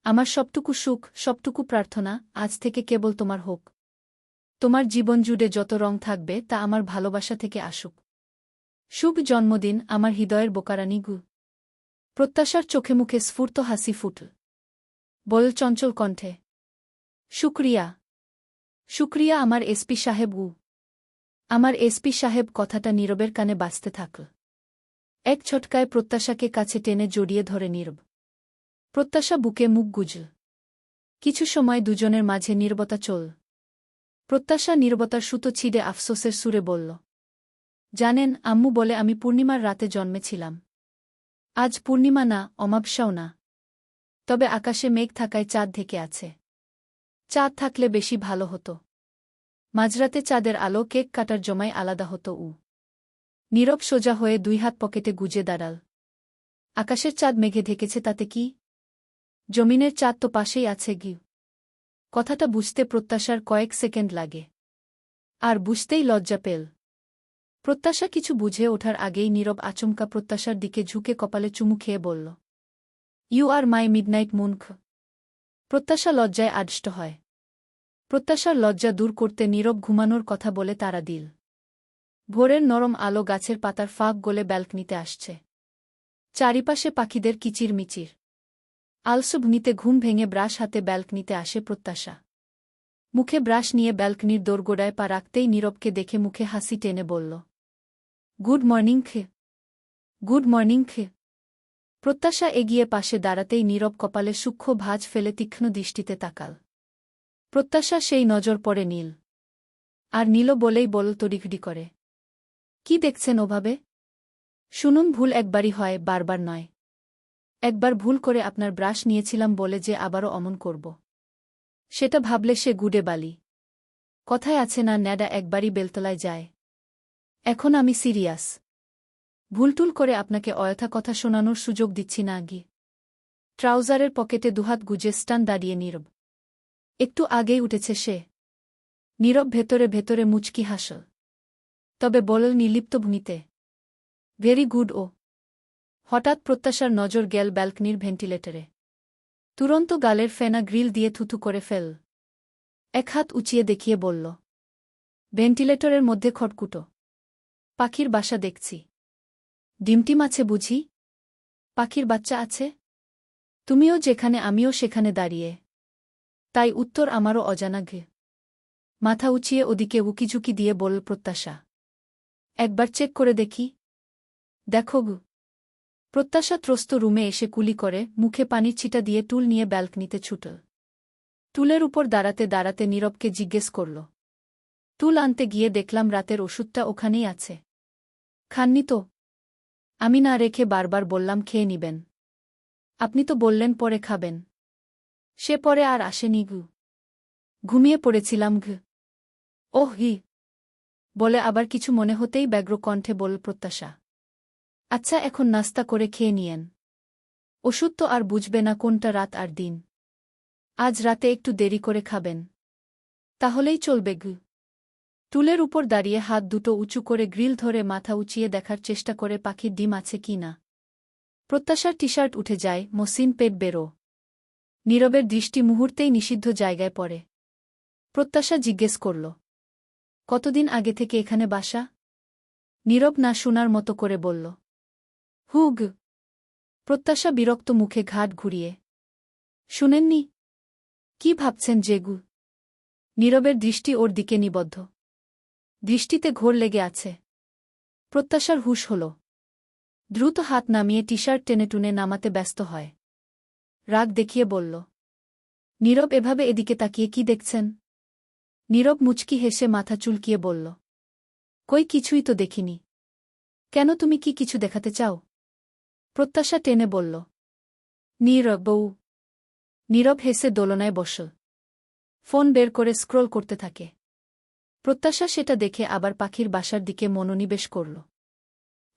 আমার সবটুকু সুখ, সবটুকু প্রার্থনা আজ থেকে কেবল তোমার হোক। তোমার জীবন জুড়ে যত রং থাকবে তা আমার ভালোবাসা থেকে আসুক। শুভ জন্মদিন আমার হৃদয়ের বোকারানি গু। প্রত্যাশার চোখে মুখে স্ফূর্ত হাসি ফুটল। বল চঞ্চল কণ্ঠে, শুক্রিয়া, শুক্রিয়া আমার এসপি সাহেব আমার এসপি সাহেব। কথাটা নীরবের কানে বাজতে থাকল। এক ছটকায় প্রত্যাশাকে কাছে টেনে জড়িয়ে ধরে নীরব। প্রত্যাশা বুকে মুখ গুজল। কিছু সময় দুজনের মাঝে নীরবতা চল। প্রত্যাশা নীরবতার সুতো ছিঁড়ে আফসোসের সুরে বলল, জানেন আম্মু বলে আমি পূর্ণিমার রাতে জন্মেছিলাম। আজ পূর্ণিমা না, অমাবস্যাও না। তবে আকাশে মেঘ থাকায় চাঁদ ঢেকে আছে। চাঁদ থাকলে বেশি ভালো হতো। মাঝরাতে চাঁদের আলো কেক কাটার জমায় আলাদা হতো নীরব সোজা হয়ে 2 হাত পকেটে গুজে দাঁড়াল। আকাশের চাঁদ মেঘে ঢেকেছে তাতে কি? জমিনের চাঁদ তো পাশেই আছে গি। কথাটা বুঝতে প্রত্যাশার কয়েক সেকেন্ড লাগে। আর বুঝতেই লজ্জা পেল। প্রত্যাশা কিছু বুঝে ওঠার আগেই নীরব আচমকা প্রত্যাশার দিকে ঝুঁকে কপালে চুমু খেয়ে বলল, you are my midnight moon. Pratyasha লজ্জায় আড়ষ্ট হয়। প্রত্যাশার লজ্জা দূর করতে নীরব ঘুমানোর কথা বলে তাড়া দিল। ভোরের নরম আলো গাছের পাতার ফাঁক গলে ব্যালকনিতে আসছে। চারিপাশে পাখিদের কিচিরমিচির। আলসুভনিতে ঘুম ভেঙে ব্রাশ হাতে ব্যালকনিতে আসে প্রত্যাশা। মুখে ব্রাশ নিয়ে ব্যালকনির দোরগোড়ায় পা রাখতেই নীরবকে দেখে মুখে হাসি টেনে বলল, গুড মর্নিং খে। গুড মর্নিং খে। প্রত্যাশা এগিয়ে পাশে দাঁড়াতেই নীরব কপালে সূক্ষ্ম ভাঁজ ফেলে তীক্ষ্ণ দৃষ্টিতে তাকাল। প্রত্যাশা সেই নজর পড়ে নীল। আর নীল বলেই বল তড়িঘড়ি করে, কি দেখছেন ওভাবে? শুনুন, ভুল একবারই হয়, বারবার নয়। একবার ভুল করে আপনার ব্রাশ নিয়েছিলাম বলে যে আবারও অমন করব, সেটা ভাবলে সে গুডে বালি। কথায় আছে না, ন্যাডা একবারই বেলতলায় যায়। এখন আমি সিরিয়াস। ভুলটুল করে আপনাকে অযথা কথা শোনানোর সুযোগ দিচ্ছি না আগে। ট্রাউজারের পকেটে দুহাত গুজে স্টান দাঁড়িয়ে নীরব। একটু আগেই উঠেছে সে। নীরব ভেতরে ভেতরে মুচকি হাসল। তবে বলল নির্লিপ্ত ভূমিতে, ভেরি গুড হঠাৎ প্রত্যাশার নজর গেল ব্যালকনির ভেন্টিলেটরে। তুরন্ত গালের ফেনা গ্রিল দিয়ে থুথু করে ফেল। এক হাত উঁচিয়ে দেখিয়ে বলল, ভেন্টিলেটরের মধ্যে খটকুটো পাখির বাসা দেখছি। ডিমটিম আছে বুঝি? পাখির বাচ্চা আছে? তুমিও যেখানে আমিও সেখানে দাঁড়িয়ে। তাই উত্তর আমারও অজানা গে। মাথা উঁচিয়ে ওদিকে উকিঝুঁকি দিয়ে বলল প্রত্যাশা, একবার চেক করে দেখি। দেখো গু। প্রত্যাশা ত্রস্ত রুমে এসে কুলি করে মুখে পানির ছিটা দিয়ে টুল নিয়ে ব্যালকনিতে ছুটল। টুলের উপর দাঁড়াতে দাঁড়াতে নীরবকে জিজ্ঞেস করল, টুল আনতে গিয়ে দেখলাম রাতের ওষুধটা ওখানেই আছে। খাননি তো? আমি না রেখে বারবার বললাম খেয়ে নিবেন। আপনি তো বললেন পরে খাবেন। সে পরে আর আসেনি গু। ঘুমিয়ে পড়েছিলাম ঘ। ওহ হি বলে আবার কিছু মনে হতেই ব্যগ্র কণ্ঠে বলল প্রত্যাশা, আচ্ছা এখন নাস্তা করে খেয়ে নিয়েন। ওষুধ তো আর বুঝবে না কোনটা রাত আর দিন। আজ রাতে একটু দেরি করে খাবেন। তাহলেই চলবে গু। টুলের উপর দাঁড়িয়ে হাত দুটো উঁচু করে গ্রিল ধরে মাথা উঁচিয়ে দেখার চেষ্টা করে পাখির ডিম আছে কি না। প্রত্যাশার টি শার্ট উঠে যায়, মসৃণ পেট বেরো। নীরবের দৃষ্টি মুহূর্তেই নিষিদ্ধ জায়গায় পড়ে। প্রত্যাশা জিজ্ঞেস করল, কতদিন আগে থেকে এখানে বাসা? নীরব না শোনার মতো করে বলল, হুগ। প্রত্যাশা বিরক্ত মুখে ঘাট ঘুরিয়ে, শুনেননি? কি ভাবছেন জেগু? নীরবের দৃষ্টি ওর দিকে নিবদ্ধ। দৃষ্টিতে ঘোর লেগে আছে। প্রত্যাশার হুঁশ হল। দ্রুত হাত নামিয়ে টি শার্ট টেনে টুনে নামাতে ব্যস্ত হয়। রাগ দেখিয়ে বলল, নীরব এভাবে এদিকে তাকিয়ে কি দেখছেন? নীরব মুচকি হেসে মাথা চুলকিয়ে বলল, কই কিছুই তো দেখিনি। কেন, তুমি কি কিছু দেখাতে চাও? প্রত্যাশা টেনে বলল। নীরব বউ। নীরব হেসে দোলনায় বসল। ফোন বের করে স্ক্রোল করতে থাকে। প্রত্যাশা সেটা দেখে আবার পাখির বাসার দিকে মনোনিবেশ করল।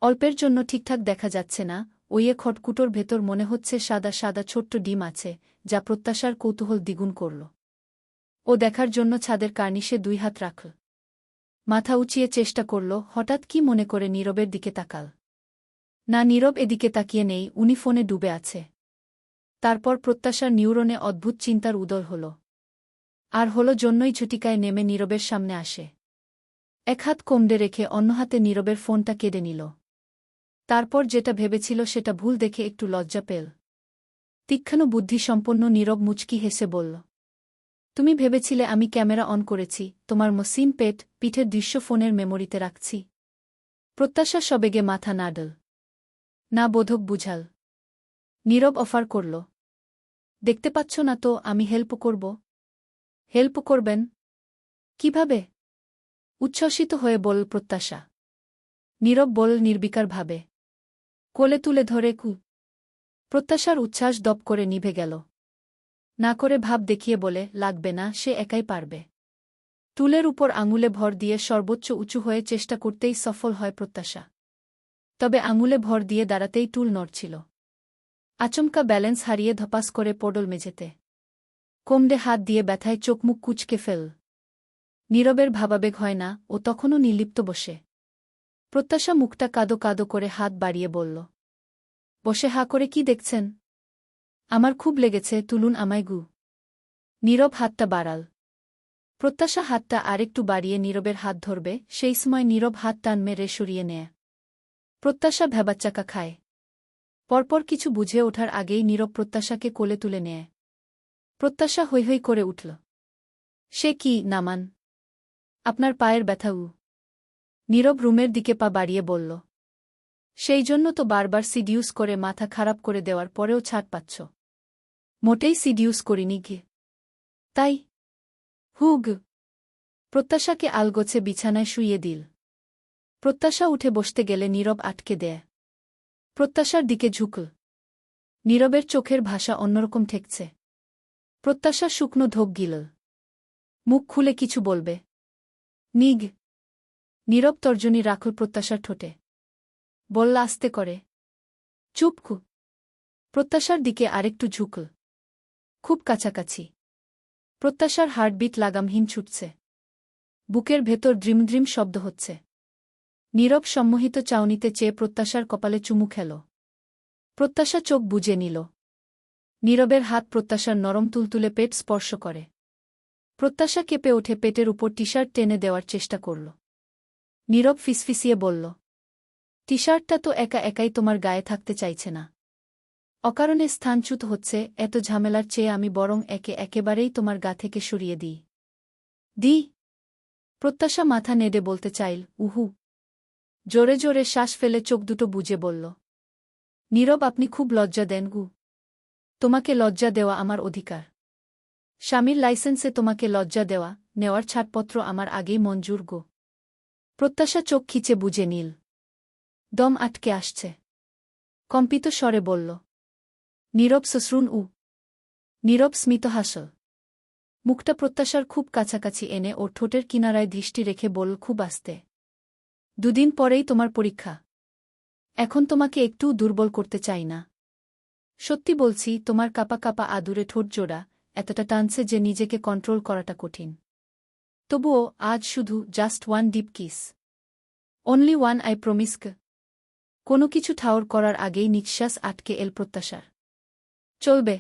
অল্পের জন্য ঠিকঠাক দেখা যাচ্ছে না, ওইয়ে খটকুটোর ভেতর মনে হচ্ছে সাদা সাদা ছোট্ট ডিম আছে, যা প্রত্যাশার কৌতূহল দ্বিগুণ করল। ও দেখার জন্য ছাদের কার্নিশে 2 হাত রাখল। মাথা উঁচিয়ে চেষ্টা করল, হঠাৎ কি মনে করে নীরবের দিকে তাকাল। না, নীরব এদিকে তাকিয়ে নেই, উনি ফোনে ডুবে আছে। তারপর প্রত্যাশার নিউরনে অদ্ভুত চিন্তার উদয় হল। আর হল জন্যই ঝটিকায় নেমে নীরবের সামনে আসে। এক হাত কোমড়ে রেখে অন্য হাতে নীরবের ফোনটা কেড়ে নিল। তারপর যেটা ভেবেছিল সেটা ভুল দেখে একটু লজ্জা পেল। তীক্ষ্ণ বুদ্ধিসম্পন্ন নীরব মুচকি হেসে বলল, তুমি ভেবেছিলে আমি ক্যামেরা অন করেছি, তোমার মসিন পিঠের দৃশ্য ফোনের মেমোরিতে রাখছি? প্রত্যাশা সবেগে মাথা নাড়ল। না, বোধক বুঝাল। নীরব অফার করল, দেখতে পাচ্ছ না তো, আমি হেল্প করব। হেল্প করবেন? কিভাবে? উচ্ছ্বসিত হয়ে বলল প্রত্যাশা। নীরব বলল নির্বিকারভাবে, কোলে তুলে ধরে প্রত্যাশার উচ্ছ্বাস দপ করে নিভে গেল। না করে ভাব দেখিয়ে বলে, লাগবে না, সে একাই পারবে। টুলের উপর আঙুলে ভর দিয়ে সর্বোচ্চ উঁচু হয়ে চেষ্টা করতেই সফল হয় প্রত্যাশা। তবে আঙুলে ভর দিয়ে দাঁড়াতেই টুল নড়ছিল। আচমকা ব্যালেন্স হারিয়ে ধপাস করে পড়ল মেঝেতে। কোমড়ে হাত দিয়ে ব্যথায় চোখমুখ কুঁচকে ফেল। নীরবের ভাবাবেগ হয় না, ও তখনও নির্লিপ্ত বসে। প্রত্যাশা মুখটা কাদো কাদো করে হাত বাড়িয়ে বলল, বসে হা করে কি দেখছেন? আমার খুব লেগেছে, তুলুন আমায় গু। নীরব হাতটা বাড়াল। প্রত্যাশা হাতটা আরেকটু বাড়িয়ে নীরবের হাত ধরবে, সেই সময় নীরব হাত টান মেরে সরিয়ে নেয়। প্রত্যাশা ভ্যাবাচ্চাকা খায়। পরপর কিছু বুঝে ওঠার আগেই নীরব প্রত্যাশাকে কোলে তুলে নেয়। প্রত্যাশা হৈ হৈ করে উঠল। সে কি, নামান। আপনার পায়ের ব্যথা। নীরব রুমের দিকে পা বাড়িয়ে বলল, সেই জন্য তো বারবার সিডিউস করে মাথা খারাপ করে দেওয়ার পরেও ছাড় পাচ্ছ। মোটেই সিডিউস করিনি গে। তাই? হুগ। প্রত্যাশাকে আলগোছে বিছানায় শুইয়ে দিল। প্রত্যাশা উঠে বসতে গেলে নীরব আটকে দেয়। প্রত্যাশার দিকে ঝুঁকল। নীরবের চোখের ভাষা অন্যরকম ঠেকছে। প্রত্যাশা শুকনো ধোপ গিলল। মুখ খুলে কিছু বলবে। নিগ। নীরব তর্জনী রাখল প্রত্যাশার ঠোঁটে। বলল আস্তে করে, চুপকু। প্রত্যাশার দিকে আরেকটু ঝুঁকল। খুব কাছাকাছি। প্রত্যাশার হার্টবিট লাগামহীন ছুটছে। বুকের ভেতর দ্রিমদ্রিম শব্দ হচ্ছে। নীরব সম্মোহিত চাউনিতে চেয়ে প্রত্যাশার কপালে চুমু খেল। প্রত্যাশা চোখ বুজে নিল। নীরবের হাত প্রত্যাশার নরম তুলতুলে পেট স্পর্শ করে। প্রত্যাশা কেঁপে ওঠে, পেটের উপর টি-শার্ট টেনে দেওয়ার চেষ্টা করল। নীরব ফিসফিসিয়ে বলল, টি-শার্টটা তো একা একাই তোমার গায়ে থাকতে চাইছে না। অকারণে স্থানচ্যুত হচ্ছে, এত ঝামেলার চেয়ে আমি বরং একেবারেই তোমার গা থেকে সরিয়ে দিই। দি। প্রত্যাশা মাথা নেড়ে বলতে চাইল, উহু। জোরে জোরে শ্বাস ফেলে চোখ দুটো বুজে বলল, নীরব, আপনি খুব লজ্জা দেন গু। তোমাকে লজ্জা দেওয়া আমার অধিকার। স্বামীর লাইসেন্সে তোমাকে লজ্জা দেওয়া, নেওয়ার ছাড়পত্র আমার আগেই মঞ্জুর গো। প্রত্যাশা চোখ খিচে বুজে নীল। দম আটকে আসছে। কম্পিত স্বরে বলল, নীরব সশ্রুন উ। নীরব স্মিত হাসল। মুখটা প্রত্যাশার খুব কাছাকাছি এনে ওর ঠোঁটের কিনারায় দৃষ্টি রেখে বলল খুব আস্তে, 2 দিন পরেই তোমার পরীক্ষা। এখন তোমাকে একটু দুর্বল করতে চাই না। সত্যি বলছি, তোমার কাপা কাপা আদুরে ঠোঁট জোড়া এতটা টানছে যে নিজেকে কন্ট্রোল করাটা কঠিন। তবুও আজ শুধু just 1 deep kiss. Only 1, I promise. কোনো কিছু ঠাউর করার আগেই নিঃশ্বাস আটকে এল প্রত্যাশার। চলবে।